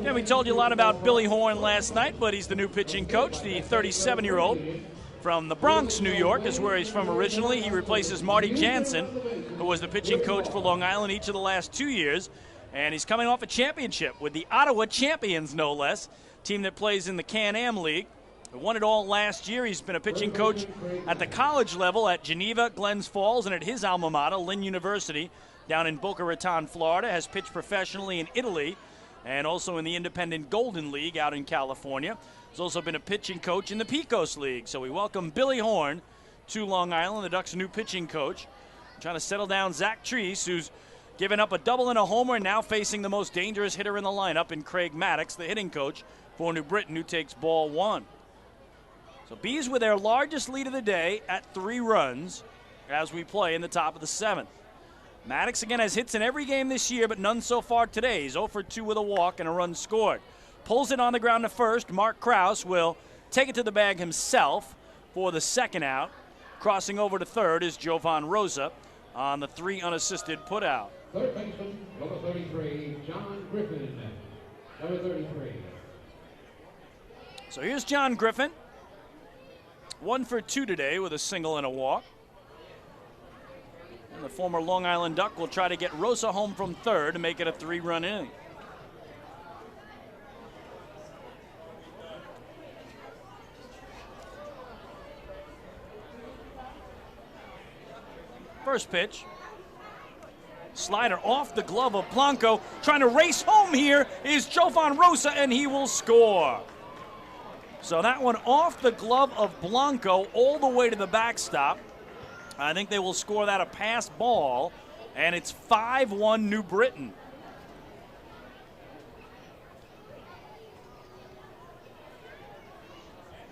Yeah, we told you a lot about Billy Horn last night, but he's the new pitching coach, the 37-year-old from the Bronx, New York, is where he's from originally. He replaces Marty Jansen, who was the pitching coach for Long Island each of the last 2 years. And he's coming off a championship with the Ottawa Champions, no less, team that plays in the Can-Am League. He won it all last year. He's been a pitching coach at the college level at Geneva, Glens Falls, and at his alma mater, Lynn University, down in Boca Raton, Florida. Has pitched professionally in Italy and also in the Independent Golden League out in California. He's also been a pitching coach in the Pecos League. So we welcome Billy Horn to Long Island, the Ducks' new pitching coach. Trying to settle down Zach Treese, who's given up a double and a homer, and now facing the most dangerous hitter in the lineup in Craig Maddox, the hitting coach for New Britain, who takes ball 1. So Bees with their largest lead of the day at 3 runs as we play in the top of the 7th. Maddox again has hits in every game this year, but none so far today. He's 0 for 2 with a walk and a run scored. Pulls it on the ground to first. Mark Krause will take it to the bag himself for the second out. Crossing over to third is Jovan Rosa on the 3 unassisted putout. Third baseman, number 33, John Griffin, number 33. So here's John Griffin. 1 for 2 today with a single and a walk. And the former Long Island Duck will try to get Rosa home from third to make it a 3-run inning. First pitch. Slider off the glove of Blanco. Trying to race home here is Jovan Rosa, and he will score. So that one off the glove of Blanco all the way to the backstop. I think they will score that a pass ball, and it's 5-1 New Britain.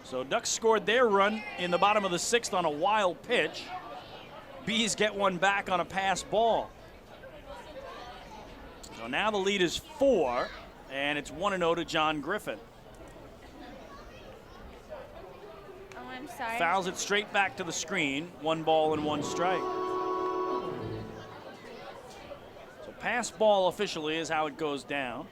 So Ducks scored their run in the bottom of the 6th on a wild pitch. Bees get one back on a pass ball. So now the lead is 4, and it's 1-0 to John Griffin. I'm sorry. Fouls it straight back to the screen. 1 ball and 1 strike. So pass ball officially is how it goes down.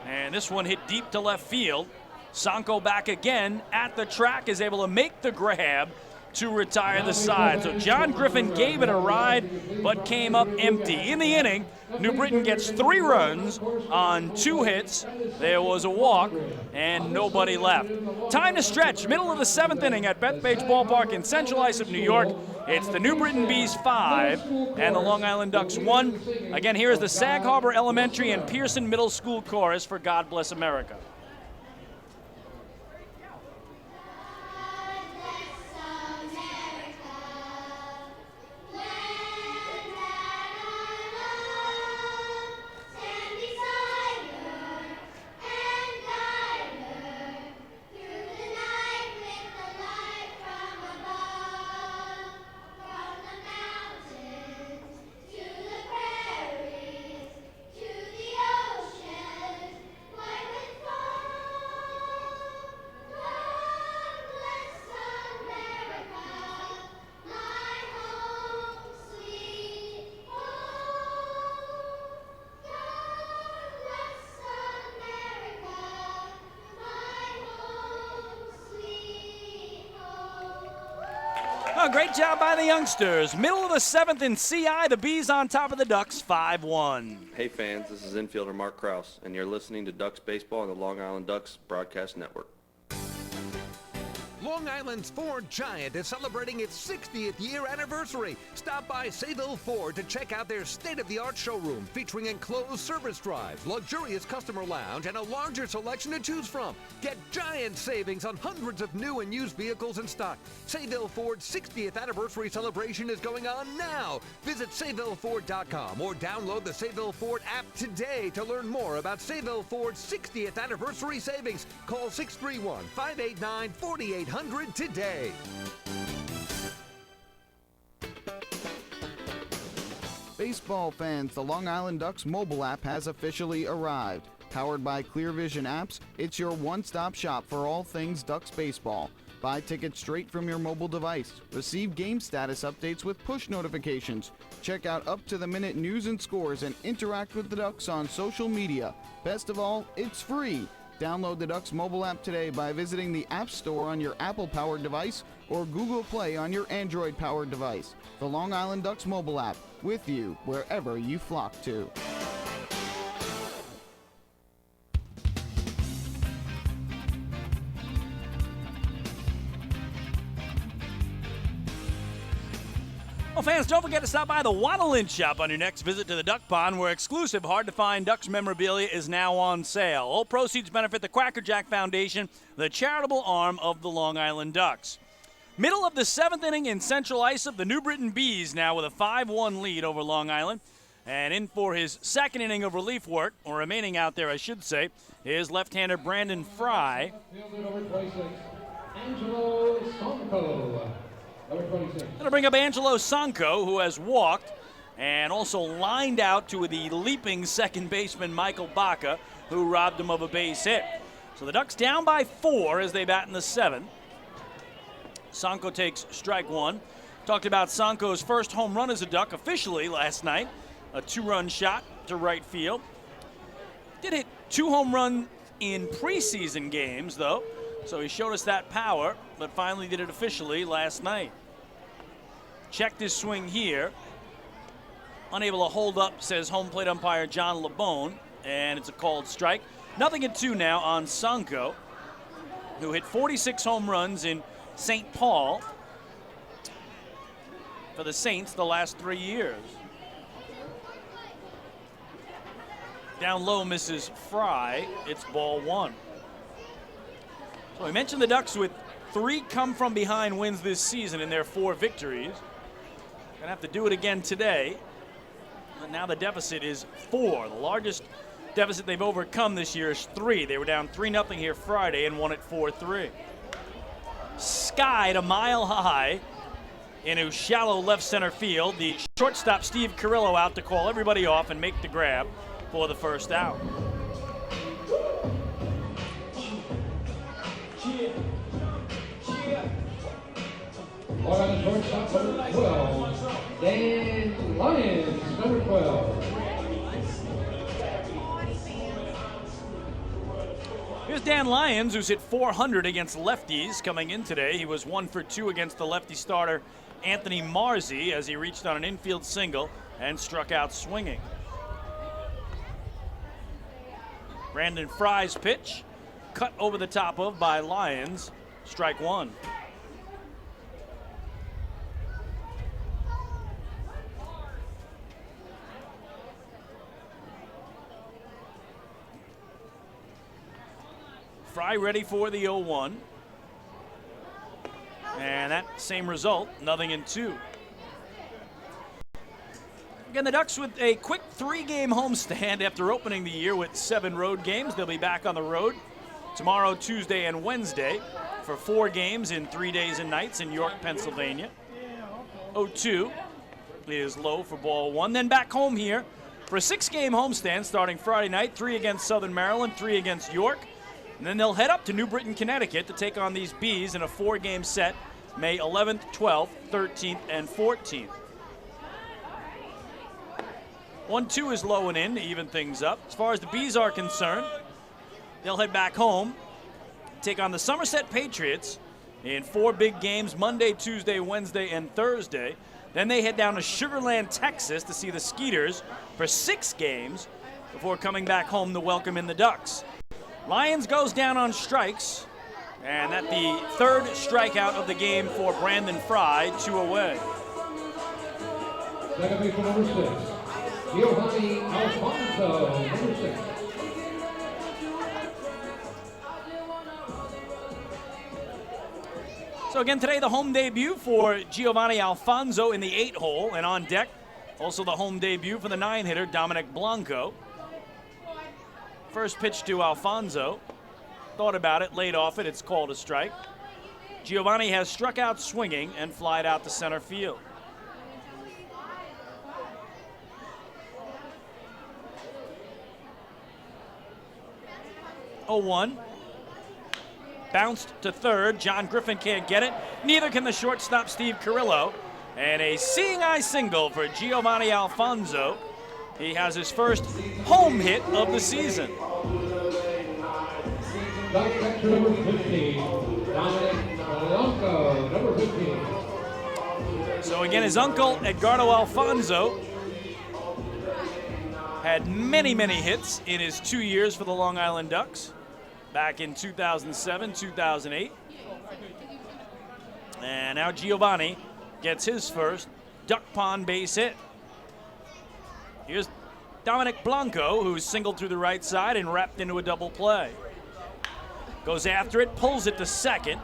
And this one hit deep to left field. Sanko back again at the track, is able to make the grab to retire the side. So John Griffin gave it a ride, but came up empty. In the inning, New Britain gets 3 runs on 2 hits. There was a walk, and nobody left. Time to stretch. Middle of the 7th inning at Bethpage Ballpark in Central Islip, New York. It's the New Britain Bees 5 and the Long Island Ducks 1. Again, here is the Sag Harbor Elementary and Pearson Middle School chorus for God Bless America. Oh, great job by the youngsters. Middle of the 7th in CI, the Bees on top of the Ducks, 5-1. Hey fans, this is infielder Mark Krause, and you're listening to Ducks Baseball on the Long Island Ducks Broadcast Network. Long Island's Ford Giant is celebrating its 60th year anniversary. Stop by Sayville Ford to check out their state-of-the-art showroom featuring enclosed service drives, luxurious customer lounge, and a larger selection to choose from. Get giant savings on hundreds of new and used vehicles in stock. Sayville Ford's 60th anniversary celebration is going on now. Visit SayvilleFord.com or download the Sayville Ford app today to learn more about Sayville Ford's 60th anniversary savings. Call 631-589-4800 today. Baseball fans, the Long Island Ducks mobile app has officially arrived. Powered by Clear Vision Apps, it's your one-stop shop for all things Ducks baseball. Buy tickets straight from your mobile device. Receive game status updates with push notifications. Check out up-to-the-minute news and scores and interact with the Ducks on social media. Best of all, it's free. Download the Ducks mobile app today by visiting the App Store on your Apple-powered device or Google Play on your Android-powered device. The Long Island Ducks mobile app, with you wherever you flock to. Well, fans, don't forget to stop by the Waddle-In Shop on your next visit to the Duck Pond, where exclusive, hard-to-find Ducks memorabilia is now on sale. All proceeds benefit the Cracker Jack Foundation, the charitable arm of the Long Island Ducks. Middle of the 7th inning in Central Islip, the New Britain Bees now with a 5-1 lead over Long Island. And in for his second inning of relief work, or remaining out there, I should say, is left-hander Brandon Fry. Number 26, Angelo Sonko. Number 26. Going to bring up Angelo Sonko, who has walked and also lined out to the leaping second baseman Michael Baca, who robbed him of a base hit. So the Ducks down by 4 as they bat in the 7th. Sonko takes strike 1. Talked about Sonko's first home run as a Duck officially last night. A 2-run shot to right field. Did hit 2 home runs in preseason games, though, so he showed us that power, but finally did it officially last night. Checked his swing here. Unable to hold up, says home plate umpire John LeBone, and it's a called strike. 0-2 now on Sonko, who hit 46 home runs in St. Paul for the Saints the last 3 years. Down low misses Fry. It's ball 1. So we mentioned the Ducks with 3 come-from-behind wins this season in their 4 victories. Gonna have to do it again today. But now the deficit is 4. The largest deficit they've overcome this year is 3. They were down 3-0 here Friday and won it 4-3. Skied a mile high into shallow left center field. The shortstop Steve Carrillo out to call everybody off and make the grab for the first out. Or on the shortstop, number 12, Dan Lyons, number 12. Here's Dan Lyons, who's hit 400 against lefties coming in today. He was 1 for 2 against the lefty starter Anthony Marzi as he reached on an infield single and struck out swinging. Brandon Fry's pitch, cut over the top of by Lyons, strike 1. Fry ready for the 0-1. And that same result, 0-2. Again, the Ducks with a quick 3-game homestand after opening the year with 7 road games. They'll be back on the road tomorrow, Tuesday, and Wednesday for 4 games in 3 days and nights in York, Pennsylvania. 0-2 is low for ball 1. Then back home here for a 6-game homestand starting Friday night, 3 against Southern Maryland, 3 against York. And then they'll head up to New Britain, Connecticut to take on these Bees in a 4-game set May 11th, 12th, 13th, and 14th. 1-2 is low and in to even things up. As far as the Bees are concerned, they'll head back home, take on the Somerset Patriots in 4 big games Monday, Tuesday, Wednesday, and Thursday. Then they head down to Sugar Land, Texas to see the Skeeters for 6 games before coming back home to welcome in the Ducks. Lyons goes down on strikes, And that's the third strikeout of the game for Brandon Fry, 2 away. Second baseman number 6, Giovanni Alfonso, number 6. So again today, the home debut for Giovanni Alfonso in the 8-hole, and on deck, also the home debut for the 9-hitter, Dominic Blanco. First pitch to Alfonso. Thought about it, laid off it, it's called a strike. Giovanni has struck out swinging and flied out to center field. Oh, 1. Bounced to third. John Griffin can't get it. Neither can the shortstop, Steve Carrillo. And a seeing eye single for Giovanni Alfonso. He has his first home hit of the season. Number 15, Dominic Blanco, number 15. So again, his uncle, Edgardo Alfonso, had many, many hits in his 2 years for the Long Island Ducks, back in 2007, 2008. And now Giovanni gets his first duck pond base hit. Here's Dominic Blanco, who's singled through the right side and wrapped into a double play. Goes after it, pulls it to second.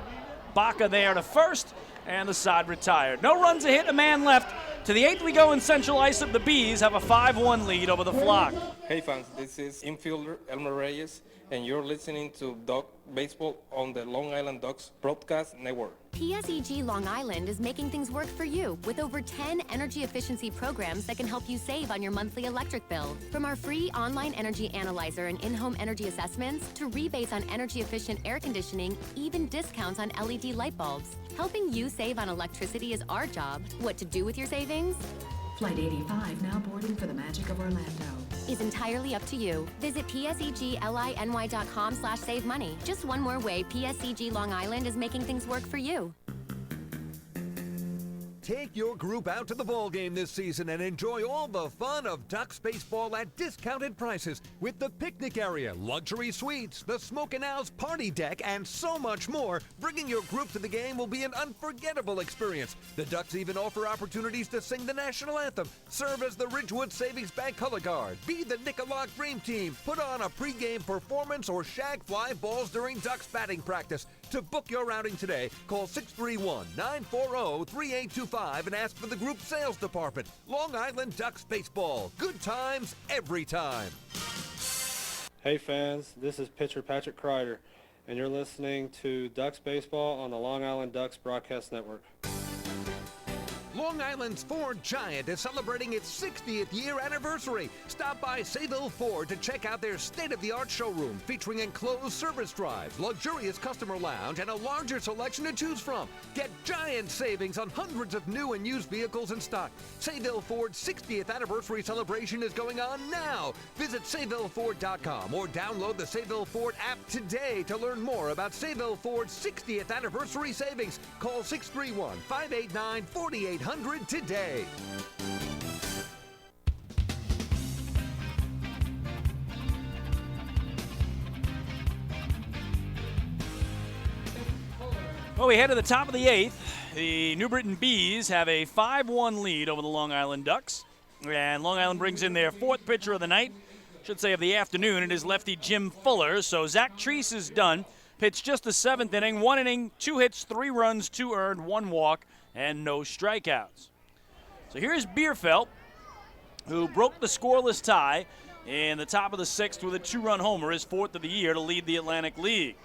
Baca there to first, and the side retired. No runs, a hit, a man left. To the 8th we go in Central Islip. The Bees have a 5-1 lead over the Flock. Hey fans, this is infielder Elmer Reyes, and you're listening to Duck Baseball on the Long Island Ducks Broadcast Network. PSEG Long Island is making things work for you with over 10 energy efficiency programs that can help you save on your monthly electric bill. From our free online energy analyzer and in-home energy assessments to rebates on energy efficient air conditioning, even discounts on LED light bulbs. Helping you save on electricity is our job. What to do with your savings? Flight 85 now boarding for the magic of Orlando. Is entirely up to you. Visit psegly.com/save money. Just one more way PSEG Long Island is making things work for you. Take your group out to the ball game this season and enjoy all the fun of Ducks baseball at discounted prices with the picnic area, luxury suites, the Smokin' Owl's party deck, and so much more. Bringing your group to the game will be an unforgettable experience. The Ducks even offer opportunities to sing the national anthem, serve as the Ridgewood Savings Bank color guard, be the Nicolak Dream Team, put on a pregame performance, or shag fly balls during Ducks batting practice. To book your outing today, call 631-940-3825 and ask for the group sales department. Long Island Ducks Baseball. Good times every time. Hey fans, this is pitcher Patrick Kreider, and you're listening to Ducks Baseball on the Long Island Ducks Broadcast Network. Long Island's Ford Giant is celebrating its 60th year anniversary. Stop by Sayville Ford to check out their state-of-the-art showroom featuring enclosed service drives, luxurious customer lounge, and a larger selection to choose from. Get giant savings on hundreds of new and used vehicles in stock. Sayville Ford's 60th anniversary celebration is going on now. Visit SayvilleFord.com or download the Sayville Ford app today to learn more about Sayville Ford's 60th anniversary savings. Call 631-589-4800 today. Well, we head to the top of the 8th. The New Britain Bees have a 5-1 lead over the Long Island Ducks. And Long Island brings in their 4th pitcher of the night, should say of the afternoon. It is lefty Jim Fuller. So Zach Treese is done. Pitched just the 7th inning. 1 inning, 2 hits, 3 runs, 2 earned, 1 walk, and no strikeouts. So here's Bierfeld, who broke the scoreless tie in the top of the 6th with a 2-run homer, his 4th of the year, to lead the Atlantic League.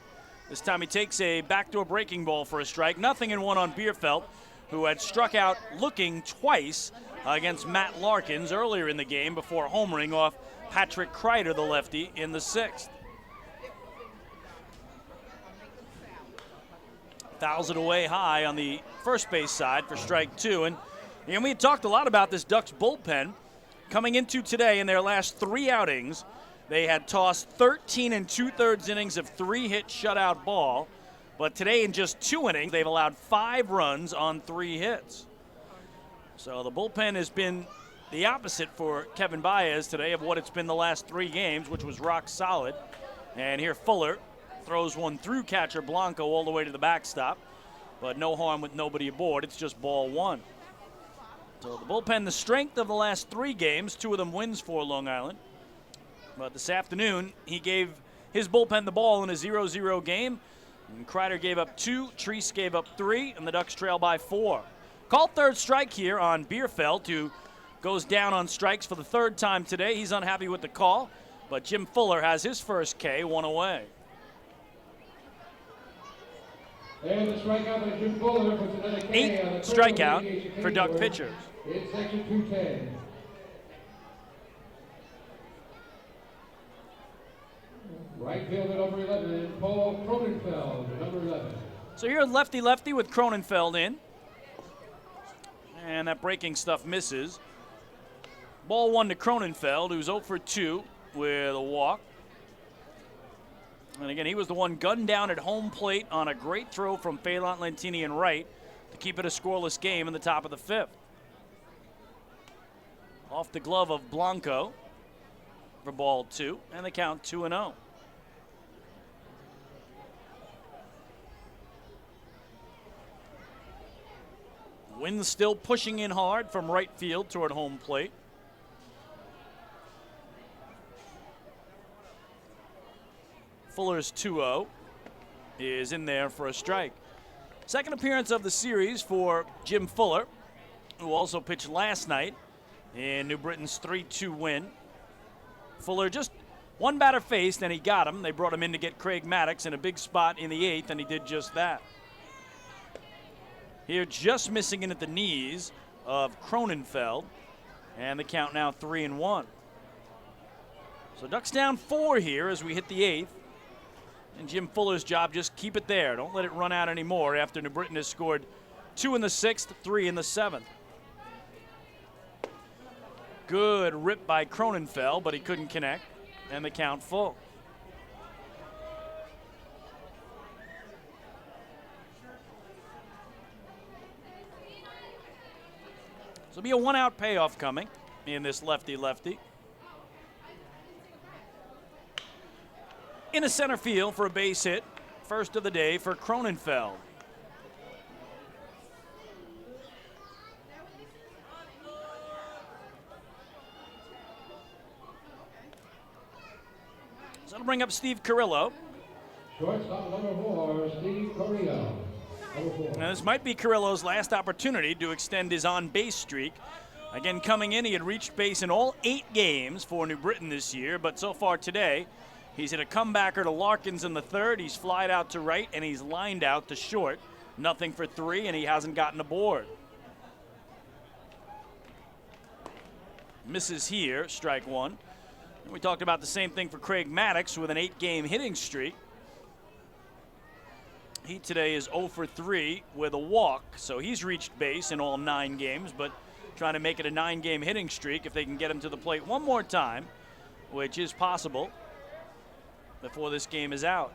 This time he takes a backdoor breaking ball for a strike. 0-1 on Bierfeld, who had struck out looking twice against Matt Larkins earlier in the game before homering off Patrick Kreider, the lefty, in the 6th. Fouls it away high on the first base side for strike 2. And we had talked a lot about this Ducks bullpen. Coming into today in their last 3 outings, they had tossed 13 2/3 innings of 3-hit shutout ball. But today in just 2 innings, they've allowed 5 runs on 3 hits. So the bullpen has been the opposite for Kevin Baez today of what it's been the last 3 games, which was rock solid. And here Fuller Throws one through catcher Blanco all the way to the backstop, but no harm with nobody aboard. It's just ball one. So the bullpen, the strength of the last 3 games, 2 of them wins for Long Island. But this afternoon, he gave his bullpen the ball in a 0-0 game. And Kreider gave up 2, Treese gave up 3, and the Ducks trail by 4. Called third strike here on Bierfeld, who goes down on strikes for the 3rd time today. He's unhappy with the call, but Jim Fuller has his first K, 1 away. And the strikeout by Jim Fuller puts another K 8 on the strikeout for Duck pitchers. In section 210. Right field at number 11, Paul Cronenfeld, number 11. So here's lefty-lefty with Cronenfeld in. And that breaking stuff misses. Ball 1 to Cronenfeld, who's 0 for 2 with a walk. And again, he was the one gunned down at home plate on a great throw from Phelan Lentini in right to keep it a scoreless game in the top of the 5th. Off the glove of Blanco for ball 2, and the count 2-0. Wind still pushing in hard from right field toward home plate. Fuller's 2-0 is in there for a strike. Second appearance of the series for Jim Fuller, who also pitched last night in New Britain's 3-2 win. Fuller just one batter faced, and he got him. They brought him in to get Craig Maddox in a big spot in the 8th, and he did just that. Here, just missing in at the knees of Cronenfeld, and the count now 3-1. So Ducks down 4 here as we hit the 8th. And Jim Fuller's job, just keep it there. Don't let it run out anymore after New Britain has scored 2 in the 6th, 3 in the 7th. Good rip by Cronenfeld, but he couldn't connect, and the count full. So it'll be a 1-out payoff coming in this lefty-lefty. In a center field for a base hit, first of the day for Cronenfeld. So that'll bring up Steve Carrillo. Shortstop number 4, Steve Carrillo. Now this might be Carrillo's last opportunity to extend his on-base streak. Again, coming in, he had reached base in all 8 games for New Britain this year, but so far today, he's hit a comebacker to Larkins in the 3rd, he's flied out to right, and he's lined out to short. Nothing for 3, and he hasn't gotten aboard. Misses here, strike 1. And we talked about the same thing for Craig Maddox with an 8-game hitting streak. He today is 0 for 3 with a walk, so he's reached base in all 9 games, but trying to make it a 9-game hitting streak if they can get him to the plate one more time, which is possible before this game is out.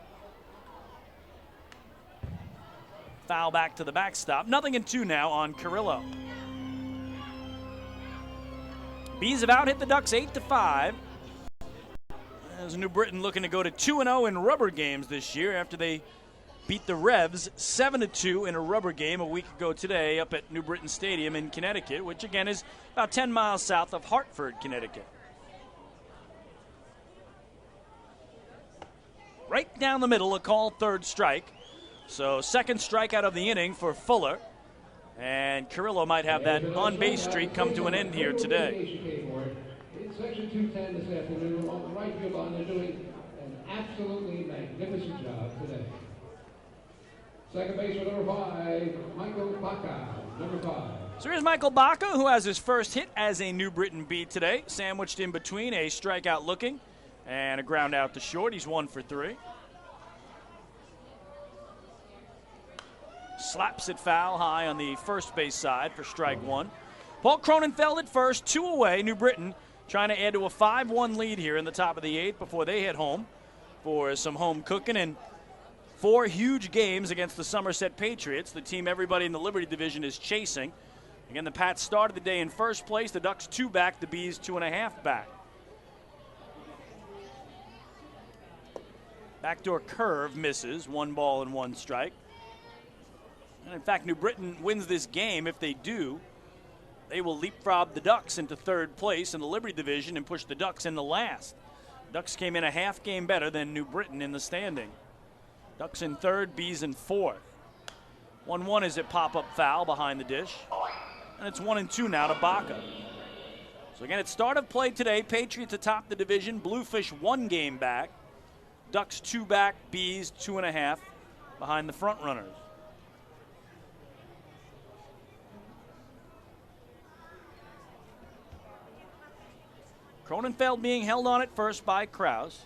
Foul back to the backstop. 0-2 now on Carrillo. Bees have out-hit the Ducks 8-5. As New Britain looking to go to 2-0 in rubber games this year after they beat the Revs 7-2 in a rubber game a week ago today up at New Britain Stadium in Connecticut, which again is about 10 miles south of Hartford, Connecticut. Right down the middle, a called third strike. So second strikeout of the inning for Fuller. And Carrillo might have that on-base streak come to an end here today. In section 210 this afternoon, on the right field line, they're doing an absolutely magnificent job today. Second baseman, number 5, Michael Baca, number 5. So here's Michael Baca, who has his first hit as a New Britain beat today, sandwiched in between a strikeout looking and a ground out to short. He's 1 for 3. Slaps it foul high on the first base side for strike 1. Paul Cronenfeld at first, 2 away. New Britain trying to add to a 5-1 lead here in the top of the 8th before they head home for some home cooking and 4 huge games against the Somerset Patriots, the team everybody in the Liberty Division is chasing. Again, the Pats started the day in first place. The Ducks 2 back, the Bees 2.5 back. Backdoor curve misses. 1 ball and 1 strike. And in fact, New Britain wins this game. If they do, they will leapfrog the Ducks into 3rd place in the Liberty Division and push the Ducks into last. Ducks came in a half game better than New Britain in the standing. Ducks in 3rd, Bees in 4th. 1-1 is a pop-up foul behind the dish. And it's 1-2 now to Baca. So again, it's start of play today. Patriots atop the division. Bluefish 1 game back. Ducks 2 back. Bees 2.5 behind the front runners. Cronenfeld being held on at first by Kraus.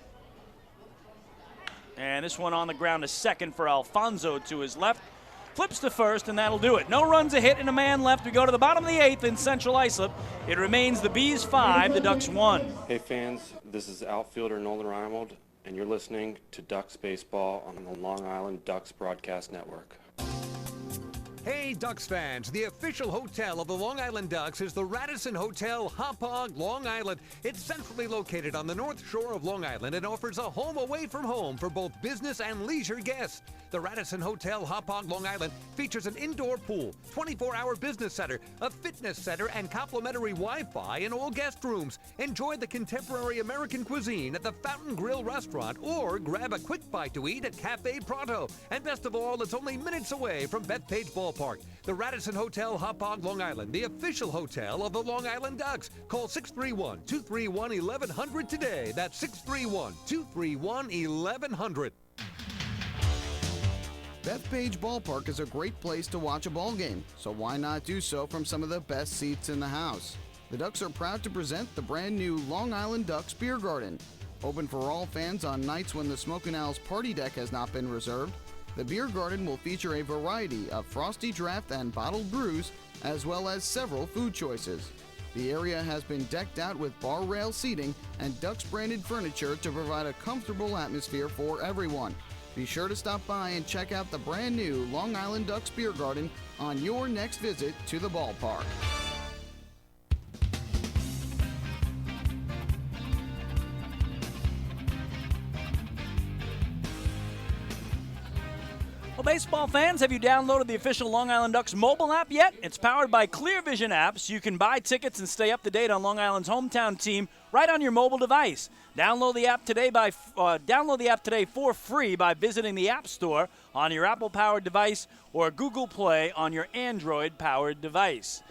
And this one on the ground to second for Alfonso to his left. Flips to first, and that'll do it. No runs, a hit, and a man left. We go to the bottom of the 8th in Central Islip. It remains the Bees 5, the Ducks 1. Hey fans, this is outfielder Nolan Reimold, and you're listening to Ducks Baseball on the Long Island Ducks Broadcast Network. Hey, Ducks fans, the official hotel of the Long Island Ducks is the Radisson Hotel, Hauppauge, Long Island. It's centrally located on the north shore of Long Island and offers a home away from home for both business and leisure guests. The Radisson Hotel, Hauppauge, Long Island features an indoor pool, 24-hour business center, a fitness center, and complimentary Wi-Fi in all guest rooms. Enjoy the contemporary American cuisine at the Fountain Grill restaurant or grab a quick bite to eat at Cafe Pronto. And best of all, it's only minutes away from Bethpage Ballpark. The Radisson Hotel, Hauppauge, Long Island, the official hotel of the Long Island Ducks. Call 631-231-1100 today. That's 631-231-1100. Bethpage Ballpark is a great place to watch a ball game, so why not do so from some of the best seats in the house? The Ducks are proud to present the brand new Long Island Ducks Beer Garden. Open for all fans on nights when the Smokin' Owl's party deck has not been reserved, the Beer Garden will feature a variety of frosty draft and bottled brews, as well as several food choices. The area has been decked out with bar rail seating and Ducks branded furniture to provide a comfortable atmosphere for everyone. Be sure to stop by and check out the brand new Long Island Ducks Beer Garden on your next visit to the ballpark. Well, baseball fans, have you downloaded the official Long Island Ducks mobile app yet? It's powered by Clear Vision apps. You can buy tickets and stay up to date on Long Island's hometown team right on your mobile device. Download the app today for free by visiting the App Store on your Apple-powered device or Google Play on your Android-powered device.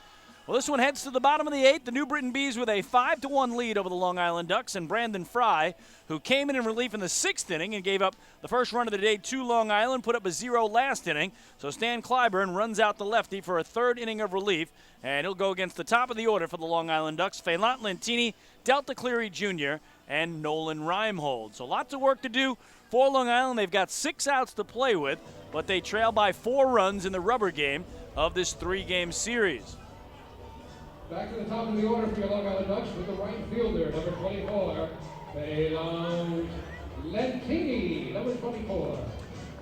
Well, this one heads to the bottom of the 8th. The New Britain Bees with a 5-1 lead over the Long Island Ducks, and Brandon Fry, who came in relief in the 6th inning and gave up the first run of the day to Long Island, put up a 0 last inning. So Stan Clyburn runs out the lefty for a 3rd inning of relief, and he'll go against the top of the order for the Long Island Ducks, Phelan Lentini, Delta Cleary Jr., and Nolan Reimold. So lots of work to do for Long Island. They've got 6 outs to play with, but they trail by 4 runs in the rubber game of this 3-game series. Back to the top of the order for your Long Island Ducks with the right fielder, number 24, Phelan Lentini, number 24.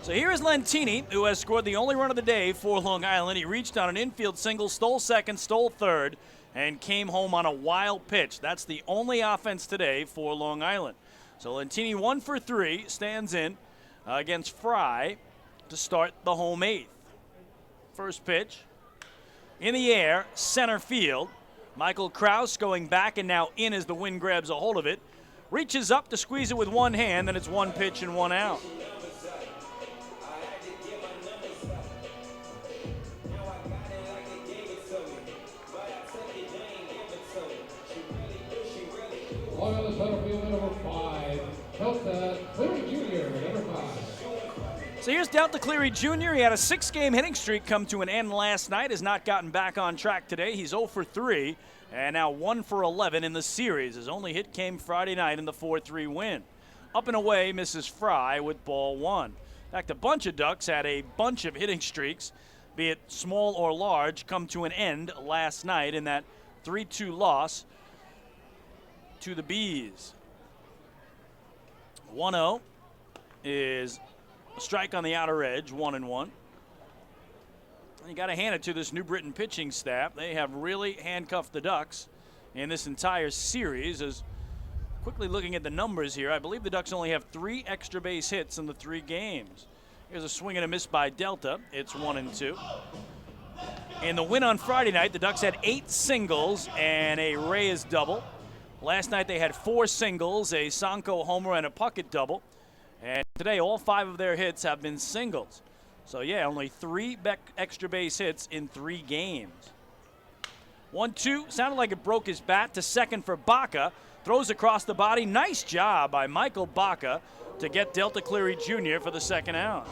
So here is Lentini, who has scored the only run of the day for Long Island. He reached on an infield single, stole second, stole third, and came home on a wild pitch. That's the only offense today for Long Island. So Lentini 1 for 3, stands in against Fry to start the home 8th. First pitch. In the air, center field. Michael Kraus going back and now in as the wind grabs a hold of it. Reaches up to squeeze it with one hand, then it's 1 pitch and 1 out. Long Island center fielder, number 5, Delta Cleary Jr., number 5. So here's Delta Cleary Jr. He had a 6-game hitting streak come to an end last night. Has not gotten back on track today. He's 0 for 3 and now 1 for 11 in the series. His only hit came Friday night in the 4-3 win. Up and away misses Fry with ball 1. In fact, a bunch of Ducks had a bunch of hitting streaks, be it small or large, come to an end last night in that 3-2 loss to the Bees. 1-0 is a strike on the outer edge, 1-1. You got to hand it to this New Britain pitching staff. They have really handcuffed the Ducks in this entire series as Quickly looking at the numbers here, I believe the Ducks only have 3 extra base hits in the 3 games. Here's a swing and a miss by Delta. It's 1-2. In the win on Friday night, the Ducks had 8 singles and a Reyes double. Last night they had 4 singles, a Sanko homer, and a Puckett double. And today all 5 of their hits have been singles. So yeah, only 3 extra base hits in 3 games. 1-2, sounded like it broke his bat to second for Baca. Throws across the body. Nice job by Michael Baca to get Delta Cleary Jr. for the second out.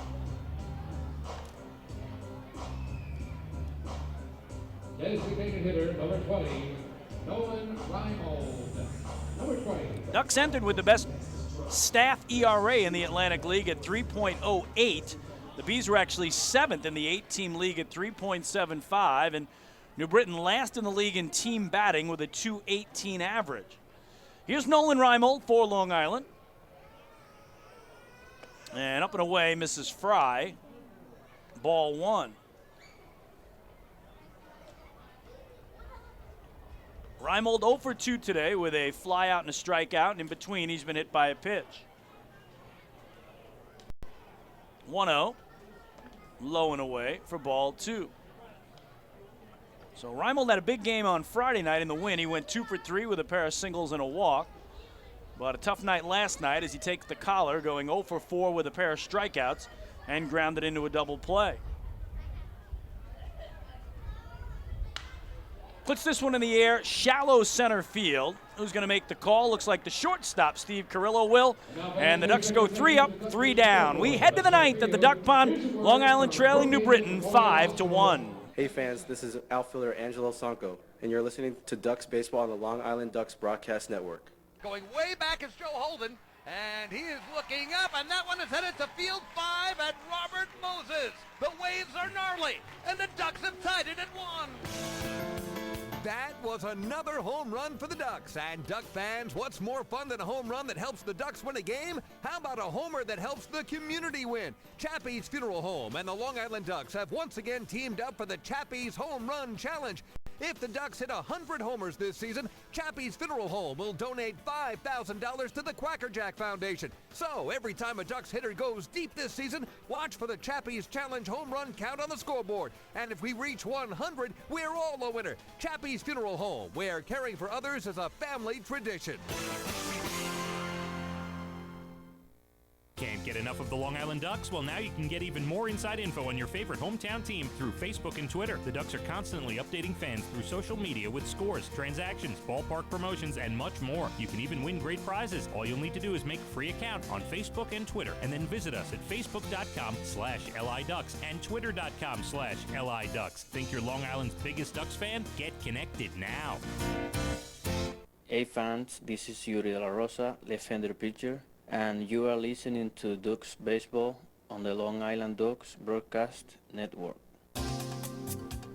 Designated hitter, number 20, Nolan Reimold. Number 20. Ducks entered with the best staff ERA in the Atlantic League at 3.08. The Bees were actually 7th in the 8-team league at 3.75, and New Britain last in the league in team batting with a 2.18 average. Here's Nolan Reimold for Long Island. And up and away, Mrs. Fry. Ball 1. Reimold 0 for 2 today with a fly out and a strikeout, and in between he's been hit by a pitch. 1-0. Low and away for ball 2. So Reimold had a big game on Friday night in the win. He went 2 for 3 with a pair of singles and a walk. But a tough night last night as he takes the collar, going 0 for 4 with a pair of strikeouts and grounded into a double play. Puts this one in the air, shallow center field. Who's going to make the call? Looks like the shortstop, Steve Carrillo, will. And the Ducks go 3 up, 3 down. We head to the 9th at the Duck Pond. Long Island trailing New Britain 5-1. Hey fans, this is outfielder Angelo Sanko, and you're listening to Ducks Baseball on the Long Island Ducks Broadcast Network. Going way back is Joe Holden, and he is looking up, and that one is headed to field 5 at Robert Moses. The waves are gnarly, and the Ducks have tied it at 1. That was another home run for the Ducks. And Duck fans, what's more fun than a home run that helps the Ducks win a game? How about a homer that helps the community win? Chappie's Funeral Home and the Long Island Ducks have once again teamed up for the Chappie's Home Run Challenge. If the Ducks hit 100 homers this season, Chappie's Funeral Home will donate $5,000 to the Quackerjack Foundation. So every time a Ducks hitter goes deep this season, watch for the Chappie's Challenge home run count on the scoreboard. And if we reach 100, we're all a winner. Chappie's Funeral Home, where caring for others is a family tradition. Can't get enough of the Long Island Ducks? Well, now you can get even more inside info on your favorite hometown team through Facebook and Twitter. The Ducks are constantly updating fans through social media with scores, transactions, ballpark promotions, and much more. You can even win great prizes. All you'll need to do is make a free account on Facebook and Twitter, and then visit us at facebook.com/LIDucks and twitter.com/LIDucks. Think you're Long Island's biggest Ducks fan? Get connected now. Hey fans, this is Yuri De La Rosa, left-hander pitcher, and you are listening to Ducks Baseball on the Long Island Ducks Broadcast Network.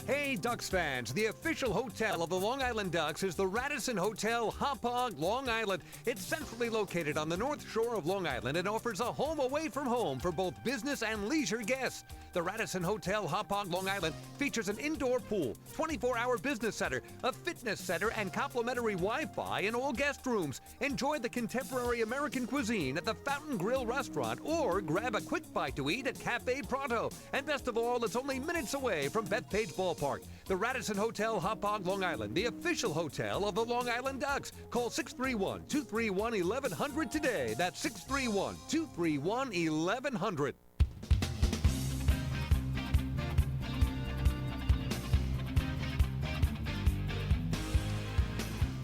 Hey Ducks fans, the official hotel of the Long Island Ducks is the Radisson Hotel Hauppauge, Long Island. It's centrally located on the north shore of Long Island and offers a home away from home for both business and leisure guests. The Radisson Hotel Hauppauge, Long Island features an indoor pool, 24-hour business center, a fitness center, and complimentary Wi-Fi in all guest rooms. Enjoy the contemporary American cuisine at the Fountain Grill restaurant or grab a quick bite to eat at Cafe Pronto. And best of all, it's only minutes away from Bethpage Ballpark. The Radisson Hotel Hauppauge, Long Island, the official hotel of the Long Island Ducks. Call 631-231-1100 today. That's 631-231-1100.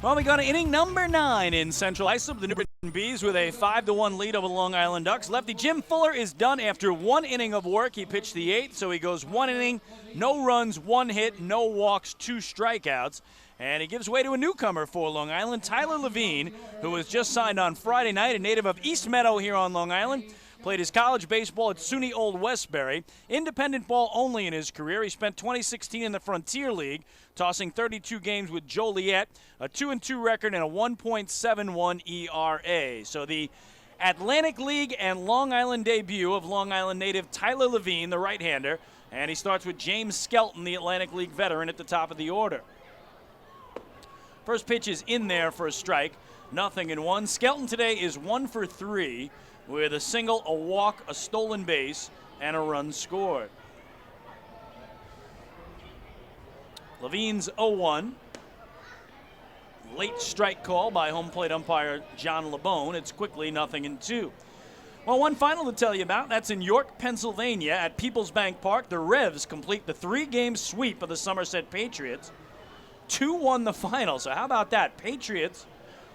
Well, we go to inning number 9 in Central Islip. The New Britain Bees with a 5-1 lead over the Long Island Ducks. Lefty Jim Fuller is done after 1 inning of work. He pitched the 8th, so he goes 1 inning, no runs, 1 hit, no walks, 2 strikeouts. And he gives way to a newcomer for Long Island, Tyler Levine, who was just signed on Friday night, a native of East Meadow here on Long Island. Played his college baseball at SUNY Old Westbury. Independent ball only in his career. He spent 2016 in the Frontier League, tossing 32 games with Joliet, a 2-2 record and a 1.71 ERA. So the Atlantic League and Long Island debut of Long Island native Tyler Levine, the right-hander. And he starts with James Skelton, the Atlantic League veteran, at the top of the order. First pitch is in there for a strike. 0-1. Skelton today is 1 for 3 with a single, a walk, a stolen base, and a run scored. Levine's 0-1. Late strike call by home plate umpire John LeBone. It's quickly 0-2. Well, one final to tell you about. That's in York, Pennsylvania at Peoples Bank Park. The Revs complete the 3-game sweep of the Somerset Patriots. 2-1 the final. So how about that? Patriots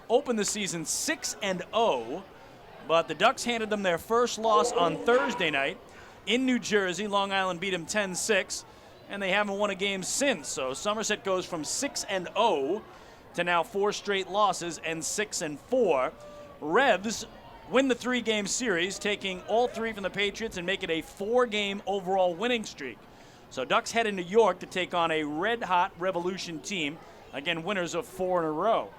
opened the season 6-0, but the Ducks handed them their first loss on Thursday night in New Jersey. Long Island beat them 10-6, and they haven't won a game since. So Somerset goes from 6-0 to now 4 straight losses and 6-4. Revs win the 3-game series, taking all 3 from the Patriots and make it a 4-game overall winning streak. So Ducks head into York to take on a red-hot Revolution team. Again, winners of 4 in a row.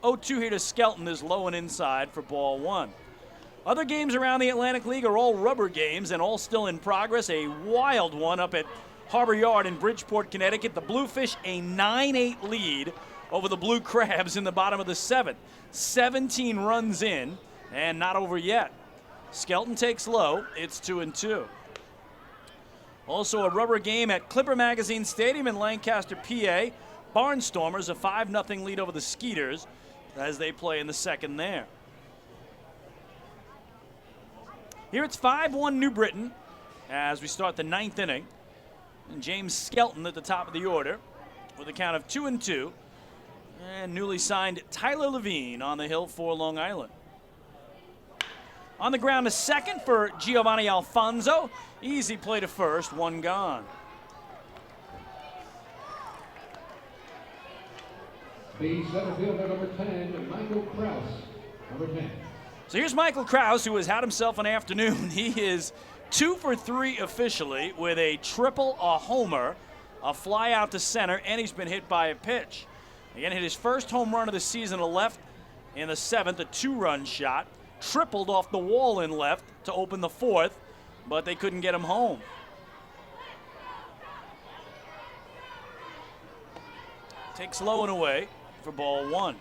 0-2 here to Skelton is low and inside for ball 1. Other games around the Atlantic League are all rubber games and all still in progress. A wild one up at Harbor Yard in Bridgeport, Connecticut. The Bluefish a 9-8 lead over the Blue Crabs in the bottom of the 7th. 17 runs in. And not over yet. Skelton takes low. It's 2-2. Also a rubber game at Clipper Magazine Stadium in Lancaster, PA. Barnstormers a 5-0 lead over the Skeeters as they play in the 2nd there. Here it's 5-1 New Britain as we start the 9th inning. And James Skelton at the top of the order with a count of 2-2. And newly signed Tyler Levine on the hill for Long Island. On the ground to second for Giovanni Alfonso. Easy play to first, 1 gone. The center fielder, number 10, Michael Krause, number 10. So here's Michael Krause, who has had himself an afternoon. He is 2 for 3 officially with a triple, a homer, a fly out to center, and he's been hit by a pitch. Again, hit his first home run of the season to left in the 7th, a 2-run shot. Tripled off the wall in left to open the 4th, but they couldn't get him home. Takes low and away for ball 1.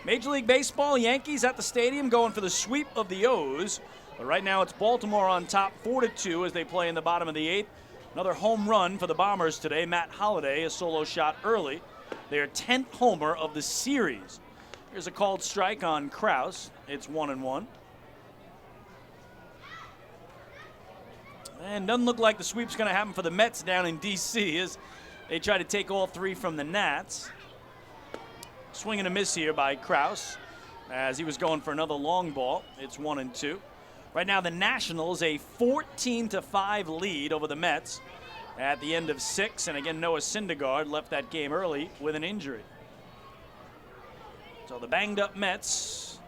Major League Baseball, Yankees at the stadium going for the sweep of the O's. But right now it's Baltimore on top 4-2 as they play in the bottom of the 8th. Another home run for the Bombers today. Matt Holliday, a solo shot early. Their 10th homer of the series. Here's a called strike on Krause. It's 1-1. And doesn't look like the sweep's going to happen for the Mets down in D.C. as they try to take all 3 from the Nats. Swing and a miss here by Krause as he was going for another long ball. It's 1-2. Right now the Nationals a 14-5 lead over the Mets at the end of 6. And again, Noah Syndergaard left that game early with an injury. So the banged up Mets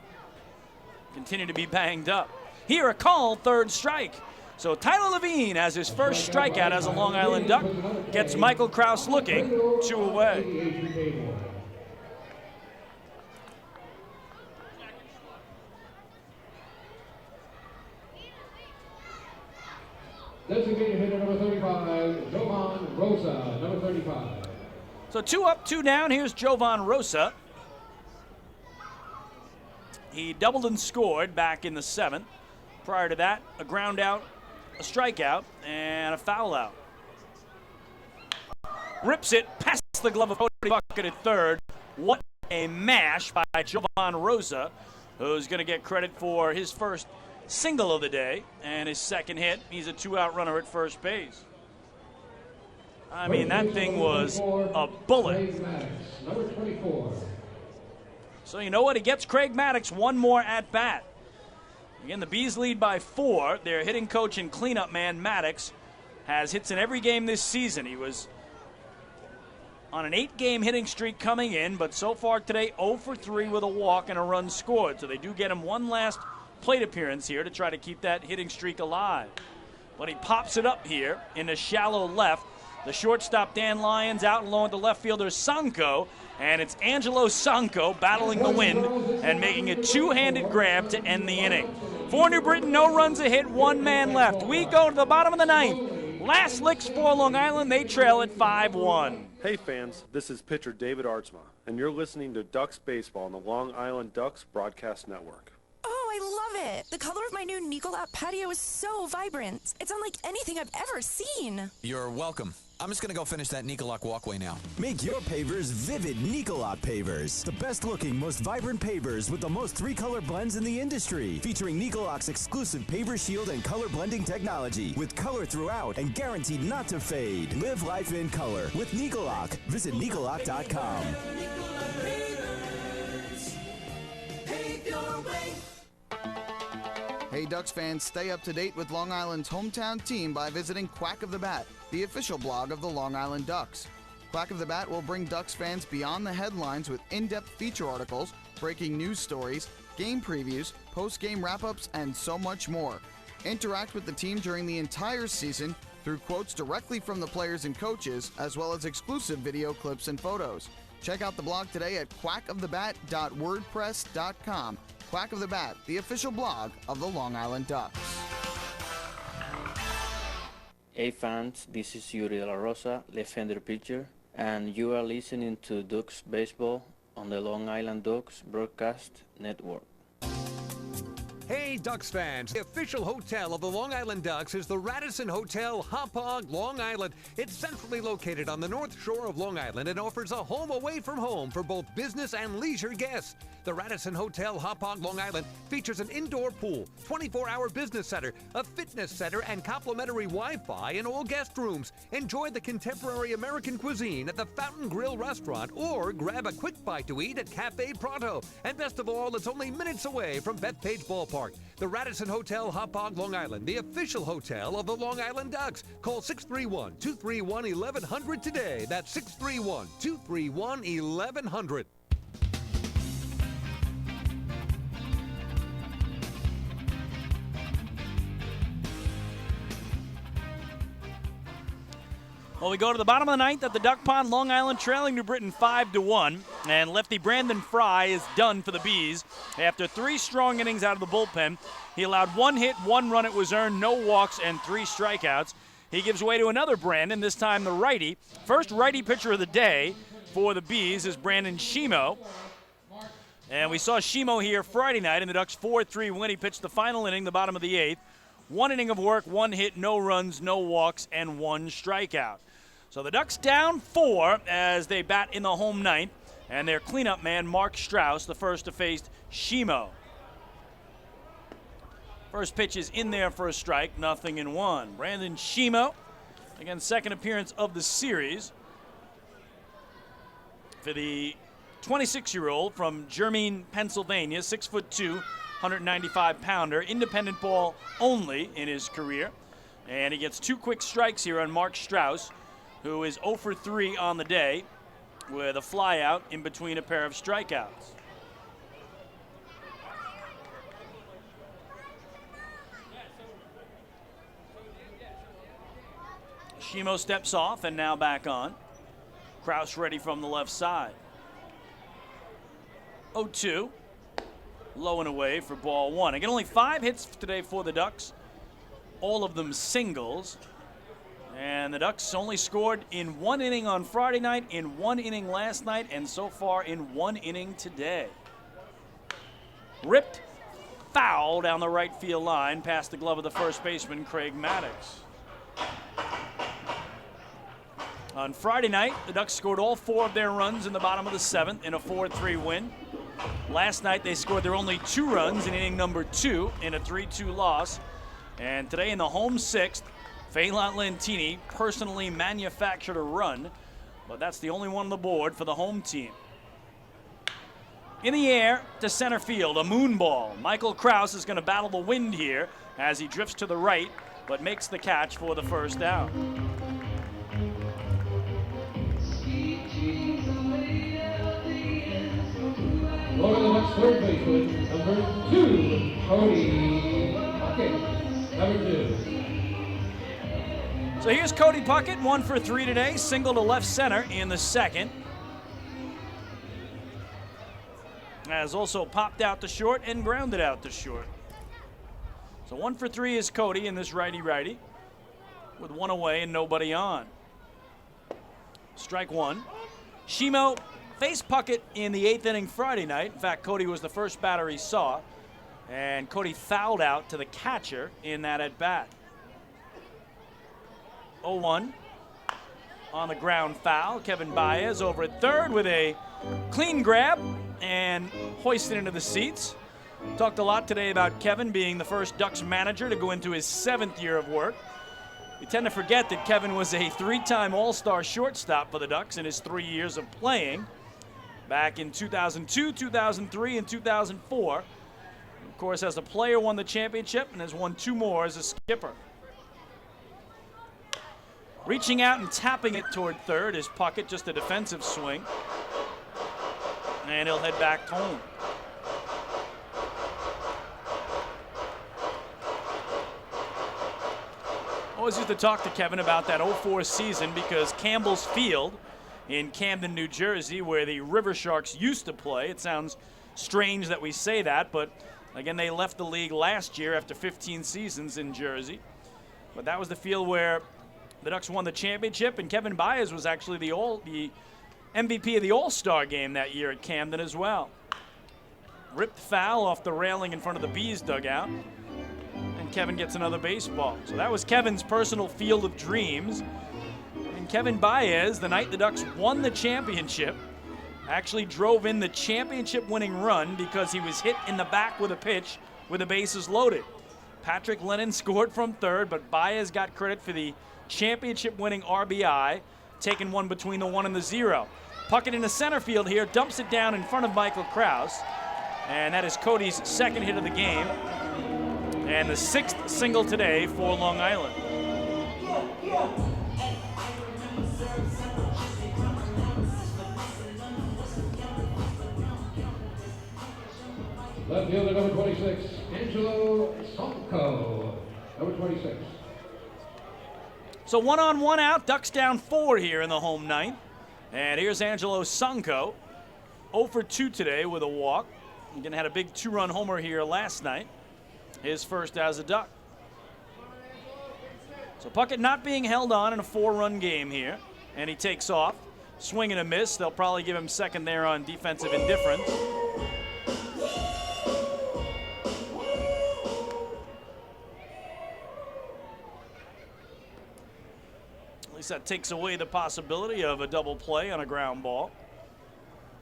continue to be banged up. Here a call, 3rd strike. So Tyler Levine has his first strikeout as a Long Island Duck. Gets Michael Krause looking, 2 away. Designated hitter number 35, Jovan Rosa, number 35. So 2 up, 2 down. Here's Jovan Rosa. He doubled and scored back in the 7th. Prior to that, a ground out, a strikeout, and a foul out. Rips it past the glove of Cody Bucket at 3rd. What a mash by Jovan Rosa, who's going to get credit for his first single of the day and his 2nd hit. He's a 2-out runner at first base. I mean, that thing was a bullet. Number 24. So you know what? He gets Craig Maddox one more at bat. Again, the Bees lead by 4. Their hitting coach and cleanup man, Maddox, has hits in every game this season. He was on an 8-game hitting streak coming in, but so far today 0 for 3 with a walk and a run scored. So they do get him one last plate appearance here to try to keep that hitting streak alive. But he pops it up here into shallow left. The shortstop, Dan Lyons, out and low at the left fielder, Sanko. And it's Angelo Sanko battling the wind and making a 2-handed grab to end the inning. For New Britain, no runs a hit, 1 man left. We go to the bottom of the 9th. Last licks for Long Island. They trail at 5-1. Hey fans, this is pitcher David Artsma, and you're listening to Ducks Baseball on the Long Island Ducks Broadcast Network. Oh, I love it. The color of my new Nicolot patio is so vibrant. It's unlike anything I've ever seen. You're welcome. I'm just going to go finish that Nicolak walkway now. Make your pavers vivid Nicolot pavers. The best looking, most vibrant pavers with the most 3-color blends in the industry. Featuring Nicolot's exclusive paver shield and color blending technology. With color throughout and guaranteed not to fade. Live life in color with Nicolot. Visit Nicolot.com. Hey Ducks fans, stay up to date with Long Island's hometown team by visiting Quack of the Bat, the official blog of the Long Island Ducks. Quack of the Bat will bring Ducks fans beyond the headlines with in-depth feature articles, breaking news stories, game previews, post-game wrap-ups, and so much more. Interact with the team during the entire season through quotes directly from the players and coaches, as well as exclusive video clips and photos. Check out the blog today at quackofthebat.wordpress.com. Quack of the Bat, the official blog of the Long Island Ducks. Hey fans, this is Yuri De La Rosa, left-hander pitcher, and you are listening to Ducks Baseball on the Long Island Ducks Broadcast Network. Hey Ducks fans, the official hotel of the Long Island Ducks is the Radisson Hotel, Hauppauge, Long Island. It's centrally located on the north shore of Long Island and offers a home away from home for both business and leisure guests. The Radisson Hotel, Hauppauge, Long Island features an indoor pool, 24-hour business center, a fitness center, and complimentary Wi-Fi in all guest rooms. Enjoy the contemporary American cuisine at the Fountain Grill restaurant or grab a quick bite to eat at Cafe Pronto. And best of all, it's only minutes away from Bethpage Ballpark. The Radisson Hotel, Hauppauge, Long Island, the official hotel of the Long Island Ducks. Call 631-231-1100 today. That's 631-231-1100. Well, we go to the bottom of the ninth at the Duck Pond, Long Island trailing New Britain 5-1. And lefty Brandon Fry is done for the Bees. After 3 strong innings out of the bullpen, he allowed 1 hit, 1 run it was earned, no walks, and 3 strikeouts. He gives way to another Brandon, this time the righty. First righty pitcher of the day for the Bees is Brandon Shimo. And we saw Shimo here Friday night in the Ducks' 4-3 win. He pitched the final inning, the bottom of the 8th. 1 inning of work, 1 hit, no runs, no walks, and 1 strikeout. So the Ducks down 4 as they bat in the home ninth, and their cleanup man, Mark Strauss, the first to face Shimo. First pitch is in there for a strike, 0-1. Brandon Shimo, again, second appearance of the series for the 26-year-old from Germain, Pennsylvania, 6'2", 195-pounder, independent ball only in his career. And he gets 2 quick strikes here on Mark Strauss, who is 0 for 3 on the day with a flyout in between a pair of strikeouts. Shimo steps off and now back on. Kraus ready from the left side. 0-2. Low and away for ball 1. Again, only 5 hits today for the Ducks, all of them singles. And the Ducks only scored in 1 inning on Friday night, in 1 inning last night, and so far in 1 inning today. Ripped foul down the right field line past the glove of the first baseman, Craig Maddox. On Friday night, the Ducks scored all 4 of their runs in the bottom of the 7th in a 4-3 win. Last night, they scored their only 2 runs in inning number 2 in a 3-2 loss. And today in the home 6th, Phelan Lantini personally manufactured a run, but that's the only one on the board for the home team. In the air to center field, a moon ball. Michael Kraus is going to battle the wind here as he drifts to the right, but makes the catch for the first out. Over the next third baseman, number 2, Cody Puckett, number 2. So here's Cody Puckett, 1 for 3 today, single to left center in the 2nd. Has also popped out to short and grounded out to short. So 1 for 3 is Cody in this righty-righty with 1 away and nobody on. Strike one. Shimo faced Puckett in the 8th inning Friday night. In fact, Cody was the first batter he saw. And Cody fouled out to the catcher in that at-bat. 0-1 on the ground foul. Kevin Baez over at third with a clean grab and hoisted into the seats. Talked a lot today about Kevin being the first Ducks manager to go into his 7th year of work. We tend to forget that Kevin was a 3-time All-Star shortstop for the Ducks in his 3 years of playing back in 2002, 2003, and 2004. Of course, as a player, won the championship and has won 2 more as a skipper. Reaching out and tapping it toward third is Puckett, just a defensive swing. And he'll head back home. Always used to talk to Kevin about that 04 season because Campbell's Field in Camden, New Jersey, where the River Sharks used to play. It sounds strange that we say that, but again, they left the league last year after 15 seasons in Jersey. But that was the field where the Ducks won the championship, and Kevin Baez was actually the MVP of the All-Star game that year at Camden as well. Ripped foul off the railing in front of the Bees dugout, and Kevin gets another baseball. So that was Kevin's personal field of dreams. And Kevin Baez, the night the Ducks won the championship, actually drove in the championship-winning run because he was hit in the back with a pitch with the bases loaded. Patrick Lennon scored from third, but Baez got credit for the championship-winning RBI, taking one between the 1 and the 0. Puckett in the center field here, dumps it down in front of Michael Krause, and that is Cody's 2nd hit of the game, and the 6th single today for Long Island. Left fielder number 26, Angelo Sonko, number 26. So 1 on, 1 out. Ducks down 4 here in the home ninth. And here's Angelo Sonko, 0 for 2 today with a walk. Again, had a big 2-run homer here last night. His first as a Duck. So Puckett not being held on in a 4-run game here. And he takes off. Swing and a miss. They'll probably give him second there on defensive indifference. At least that takes away the possibility of a double play on a ground ball.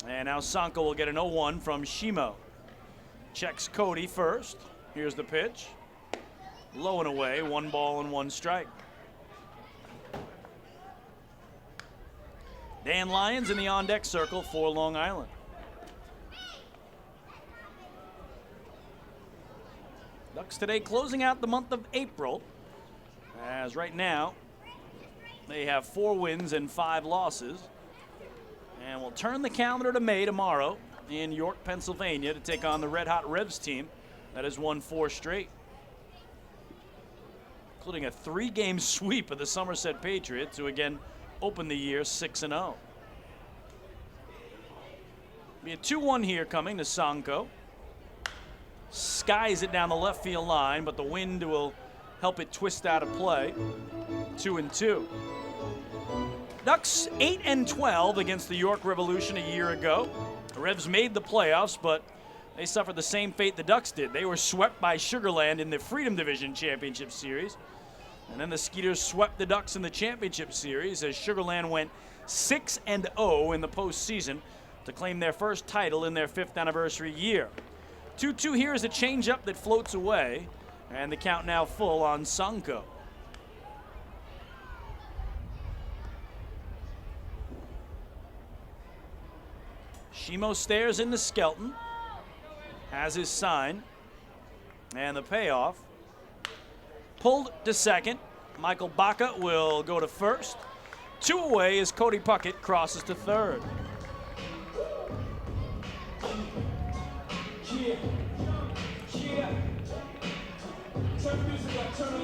And now Sonko will get an 0-1 from Shimo. Checks Cody first. Here's the pitch. Low and away, 1 ball and 1 strike. Dan Lyons in the on-deck circle for Long Island. Ducks today closing out the month of April, as right now they have 4 wins and 5 losses. And we'll turn the calendar to May tomorrow in York, Pennsylvania to take on the Red Hot Revs team that has won 4 straight, including a 3-game sweep of the Somerset Patriots, who again opened the year 6-0. Be a 2-1 here coming to Sonko. Skies it down the left field line, but the wind will help it twist out of play. 2-2. Ducks 8-12 against the York Revolution a year ago. The Revs made the playoffs, but they suffered the same fate the Ducks did. They were swept by Sugarland in the Freedom Division Championship Series. And then the Skeeters swept the Ducks in the Championship Series as Sugarland went 6-0 in the postseason to claim their first title in their 5th anniversary year. 2-2 here is a changeup that floats away, and the count now full on Sonko. Shimo stares into Skelton, has his sign, and the payoff. Pulled to second. Michael Baca will go to first. 2 away as Cody Puckett crosses to third.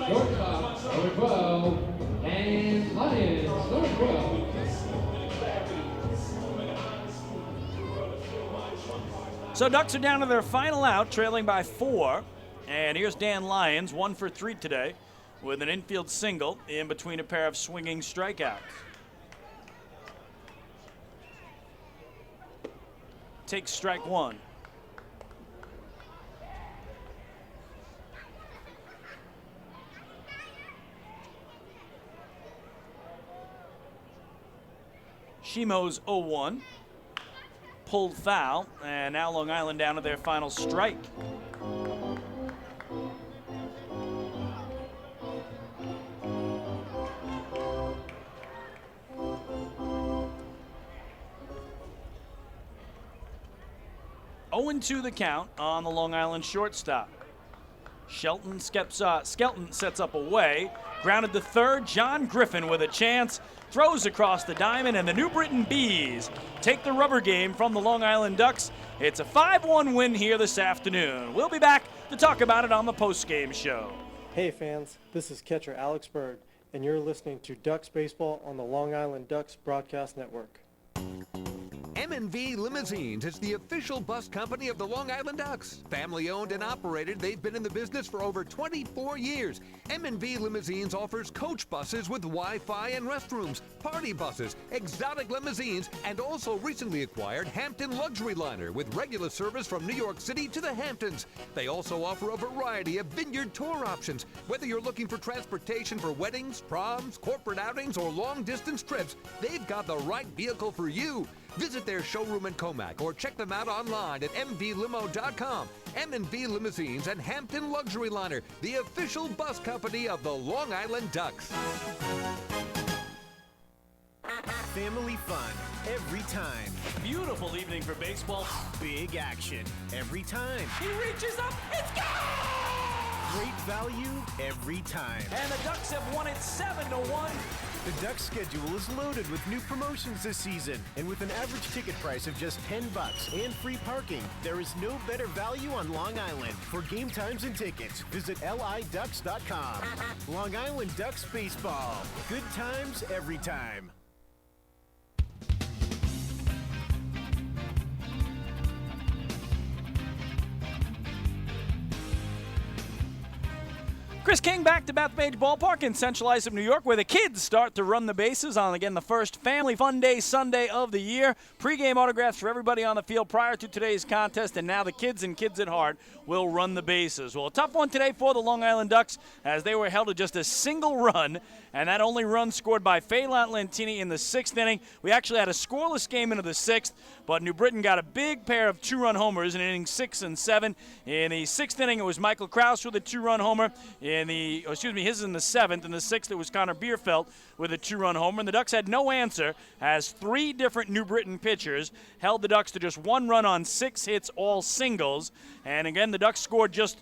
Shortstop, number 12, and Lyons, number 12. So Ducks are down to their final out, trailing by 4. And here's Dan Lyons, 1 for 3 today, with an infield single in between a pair of swinging strikeouts. takes strike one. Shimo's 0-1. Pulled foul, and now Long Island down to their final strike. To the count on the Long Island shortstop. Skelton sets up away. Grounded to third. John Griffin with a chance. Throws across the diamond, and the New Britain Bees take the rubber game from the Long Island Ducks. It's a 5-1 win here this afternoon. We'll be back to talk about it on the postgame show. Hey fans, this is catcher Alex Bird, and you're listening to Ducks Baseball on the Long Island Ducks Broadcast Network. M&V Limousines is the official bus company of the Long Island Ducks. Family owned and operated, they've been in the business for over 24 years. M&V Limousines offers coach buses with Wi-Fi and restrooms, party buses, exotic limousines, and also recently acquired Hampton Luxury Liner with regular service from New York City to the Hamptons. They also offer a variety of vineyard tour options. Whether you're looking for transportation for weddings, proms, corporate outings, or long-distance trips, they've got the right vehicle for you. Visit their showroom in Comac or check them out online at mvlimo.com. M&V Limousines and Hampton Luxury Liner, the official bus company of the Long Island Ducks. Family fun every time. Beautiful evening for baseball. Big action every time. He reaches up, it's gone! Great value every time. And the Ducks have won it 7-1. The Ducks schedule is loaded with new promotions this season, and with an average ticket price of just $10 and free parking, there is no better value on Long Island. For game times and tickets, visit liducks.com. Long Island Ducks Baseball. Good times every time. Chris King back to Bethpage Ballpark in Central Islip, New York, where the kids start to run the bases on, again, the first Family Fun Day Sunday of the year. Pre-game autographs for everybody on the field prior to today's contest, and now the kids and kids at heart will run the bases. Well, a tough one today for the Long Island Ducks as they were held to just a single run, and that only run scored by Phelan Lantini in the 6th inning. We actually had a scoreless game into the 6th, but New Britain got a big pair of 2-run homers in innings 6 and 7. In the 6th inning, it was Michael Krause with a 2-run homer. His in the 7th. In the 6th, it was Connor Bierfeld with a 2-run homer. And the Ducks had no answer as 3 different New Britain pitchers held the Ducks to just 1 run on 6 hits, all singles. And again, the Ducks scored just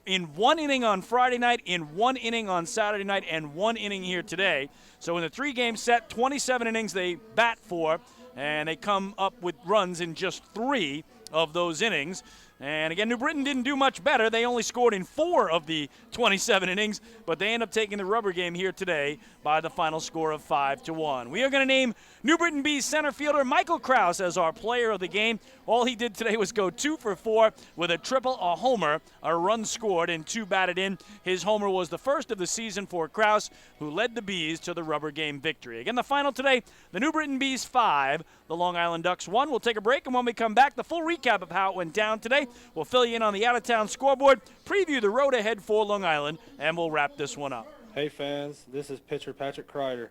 in 1 inning on Friday night, in 1 inning on Saturday night, and 1 inning here today. So in the 3-game set, 27 innings they bat for, and they come up with runs in just 3 of those innings. And again, New Britain didn't do much better. They only scored in 4 of the 27 innings, but they end up taking the rubber game here today by the final score of 5-1. We are going to name New Britain Bees center fielder Michael Krause as our player of the game. All he did today was go 2 for 4 with a triple, a homer, a run scored, and 2 batted in. His homer was the first of the season for Krause, who led the Bees to the rubber game victory. Again, the final today, the New Britain Bees 5, the Long Island Ducks 1. We'll take a break, and when we come back, the full recap of how it went down today. We'll fill you in on the out-of-town scoreboard, preview the road ahead for Long Island, and we'll wrap this one up. Hey fans, this is pitcher Patrick Kreider,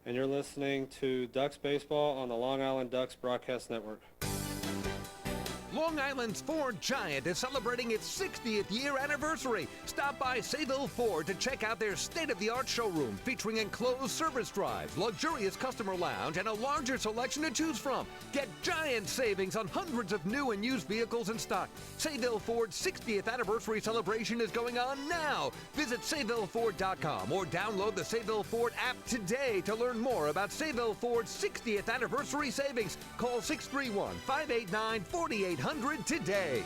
and you're listening to Ducks Baseball on the Long Island Ducks Broadcast Network. Long Island's Ford Giant is celebrating its 60th year anniversary. Stop by Sayville Ford to check out their state-of-the-art showroom featuring enclosed service drives, luxurious customer lounge, and a larger selection to choose from. Get giant savings on hundreds of new and used vehicles in stock. Sayville Ford's 60th anniversary celebration is going on now. Visit SayvilleFord.com or download the Sayville Ford app today to learn more about Sayville Ford's 60th anniversary savings. Call 631-589-4800 today.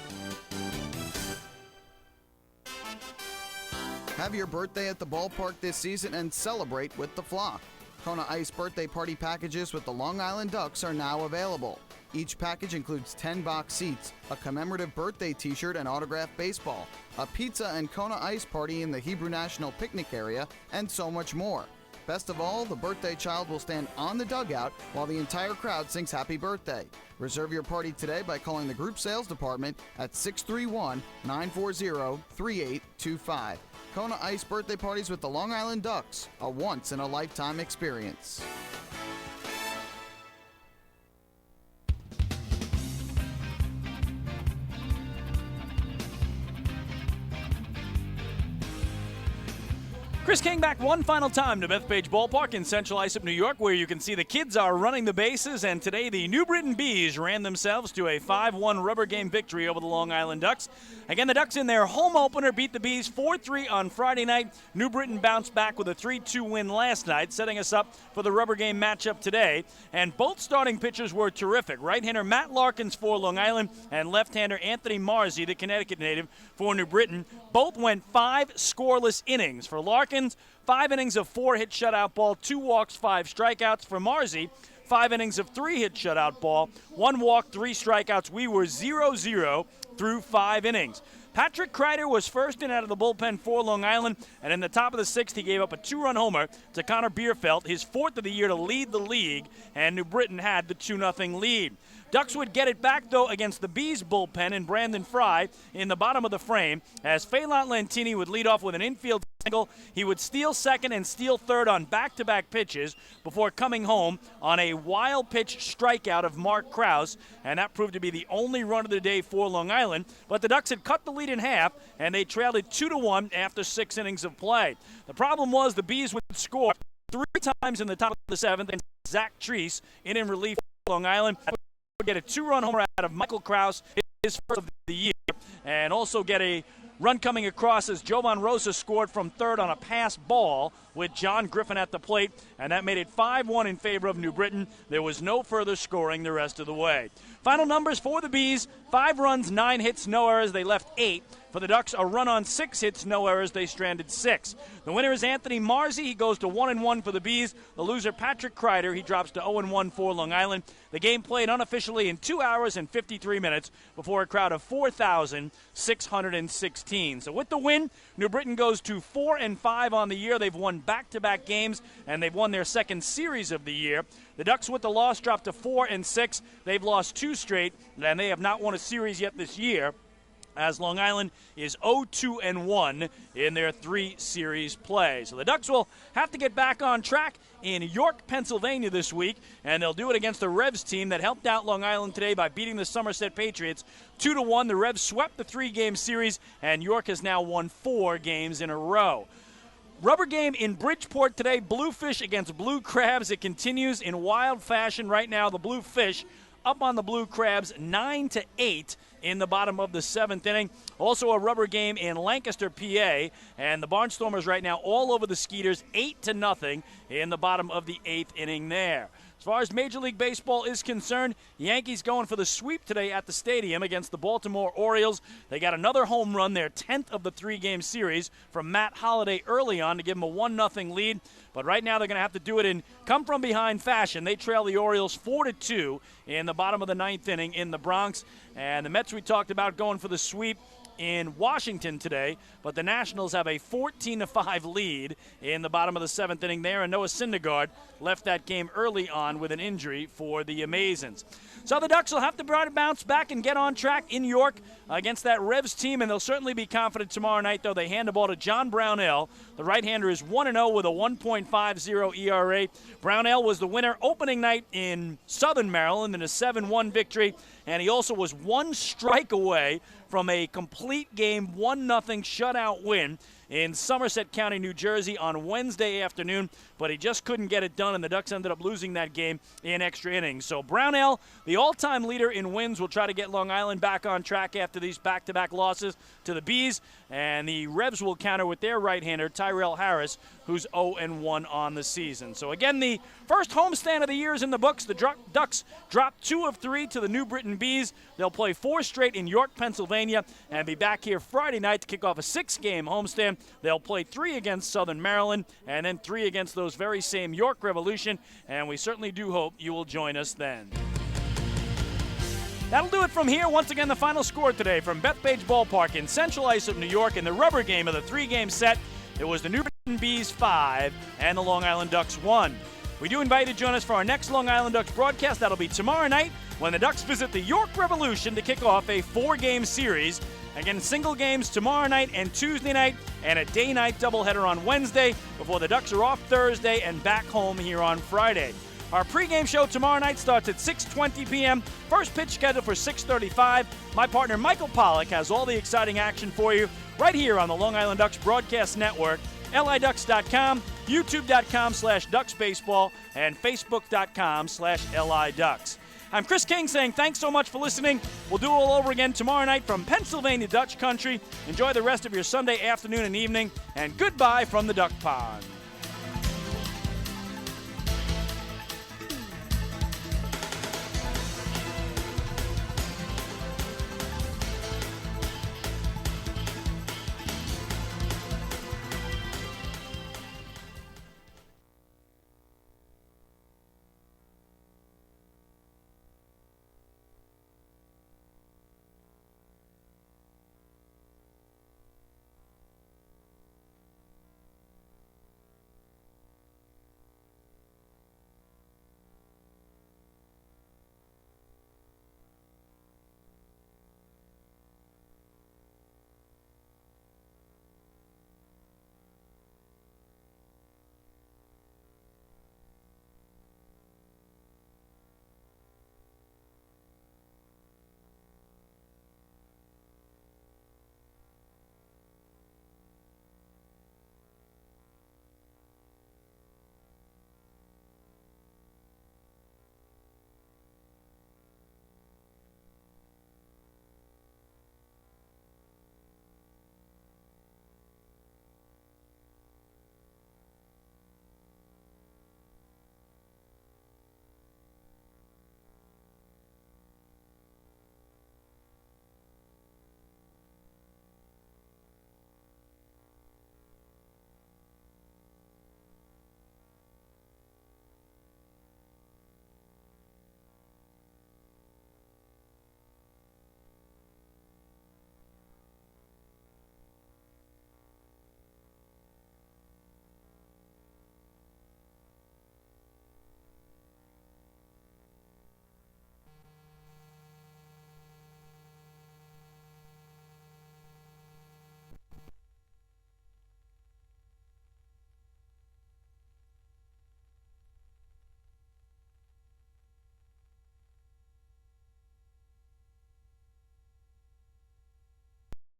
Have your birthday at the ballpark this season and celebrate with the flock. Kona Ice birthday party packages with the Long Island Ducks are now available. Each package includes 10 box seats, a commemorative birthday t-shirt and autographed baseball, a pizza and Kona Ice party in the Hebrew National Picnic area, and so much more. Best of all, the birthday child will stand on the dugout while the entire crowd sings happy birthday. Reserve your party today by calling the group sales department at 631-940-3825. Kona Ice birthday parties with the Long Island Ducks, a once-in-a-lifetime experience. Chris King back one final time to Bethpage Ballpark in Central Islip, New York, where you can see the kids are running the bases, and today the New Britain Bees ran themselves to a 5-1 rubber game victory over the Long Island Ducks. Again, the Ducks in their home opener beat the Bees 4-3 on Friday night. New Britain bounced back with a 3-2 win last night, setting us up for the rubber game matchup today. And both starting pitchers were terrific. Right-hander Matt Larkins for Long Island and left-hander Anthony Marzi, the Connecticut native, for New Britain. Both went 5 scoreless innings. For Larkins, 5 innings of 4-hit shutout ball, 2 walks, 5 strikeouts. For Marzi, 5 innings of 3-hit shutout ball, 1 walk, 3 strikeouts. We were 0-0 through 5 innings. Patrick Kreider was first in out of the bullpen for Long Island, and in the top of the 6th, he gave up a 2-run homer to Connor Bierfeld, his 4th of the year to lead the league, and New Britain had the 2-0 lead. Ducks would get it back, though, against the Bees bullpen and Brandon Fry in the bottom of the frame, as Phelan Lantini would lead off with an infield single. He would steal second and steal third on back-to-back pitches before coming home on a wild pitch strikeout of Mark Krause, and that proved to be the only run of the day for Long Island. But the Ducks had cut the lead in half, and they trailed it 2-1 after 6 innings of play. The problem was the Bees would score 3 times in the top of the 7th, and Zach Treese in relief for Long Island would get a 2-run homer out of Michael Krause, his first of the year, and also get a run coming across as Jovan Rosa scored from third on a pass ball with John Griffin at the plate, and that made it 5-1 in favor of New Britain. There was no further scoring the rest of the way. Final numbers for the Bees: 5 runs, 9 hits, no errors. They left 8. For the Ducks, a run on 6 hits, no errors. They stranded 6. The winner is Anthony Marzi. He goes to 1-1 for the Bees. The loser, Patrick Kreider, he drops to 0-1 for Long Island. The game played unofficially in 2 hours and 53 minutes before a crowd of 4,616. So with the win, New Britain goes to 4-5 on the year. They've won back-to-back games, and they've won their second series of the year. The Ducks with the loss dropped to 4-6. They've lost 2 straight, and they have not won a series yet this year, as Long Island is 0-2-1 in their 3 series play. So the Ducks will have to get back on track in York, Pennsylvania this week, and they'll do it against the Revs team that helped out Long Island today by beating the Somerset Patriots 2-1. The Revs swept the 3-game series, and York has now won 4 games in a row. Rubber game in Bridgeport today, Bluefish against Blue Crabs. It continues in wild fashion right now. The Bluefish up on the Blue Crabs 9-8 in the bottom of the 7th inning. Also a rubber game in Lancaster, PA, and the Barnstormers right now all over the Skeeters 8-0 in the bottom of the 8th inning there. As far as Major League Baseball is concerned, Yankees going for the sweep today at the stadium against the Baltimore Orioles. They got another home run, their 10th of the 3-game series, from Matt Holliday early on to give them a 1-0 lead. But right now they're going to have to do it in come-from-behind fashion. They trail the Orioles 4-2 in the bottom of the 9th inning in the Bronx. And the Mets we talked about going for the sweep in Washington today, but the Nationals have a 14-5 lead in the bottom of the 7th inning there, and Noah Syndergaard left that game early on with an injury for the Amazons. So the Ducks will have to bounce back and get on track in York against that Revs team, and they'll certainly be confident tomorrow night, though. They hand the ball to John Brownell. The right-hander is 1-0 with a 1.50 ERA. Brownell was the winner opening night in Southern Maryland in a 7-1 victory, and he also was 1 strike away from a complete game 1-0 shutout win in Somerset County, New Jersey on Wednesday afternoon, but he just couldn't get it done, and the Ducks ended up losing that game in extra innings. So Brownell, the all-time leader in wins, will try to get Long Island back on track after these back-to-back losses to the Bees, and the Revs will counter with their right-hander, Tyrell Harris, who's 0-1 on the season. So again, the first homestand of the year is in the books. The Ducks dropped 2 of 3 to the New Britain Bees. They'll play 4 straight in York, Pennsylvania, and be back here Friday night to kick off a 6-game homestand. They'll play 3 against Southern Maryland and then 3 against those very same York Revolution, and we certainly do hope you will join us then. That'll do it from here. Once again, the final score today from Bethpage Ballpark in Central Islip, New York, in the rubber game of the 3-game set. It was the New Bees 5 and the Long Island Ducks 1. We do invite you to join us for our next Long Island Ducks broadcast. That'll be tomorrow night when the Ducks visit the York Revolution to kick off a 4-game series. Again, single games tomorrow night and Tuesday night, and a day-night doubleheader on Wednesday before the Ducks are off Thursday and back home here on Friday. Our pregame show tomorrow night starts at 6:20 p.m. First pitch scheduled for 6:35. My partner Michael Pollack has all the exciting action for you right here on the Long Island Ducks Broadcast Network, liducks.com, youtube.com/ducksbaseball, and facebook.com/liducks. I'm Chris King saying thanks so much for listening. We'll do it all over again tomorrow night from Pennsylvania Dutch Country. Enjoy the rest of your Sunday afternoon and evening, and goodbye from the Duck Pond.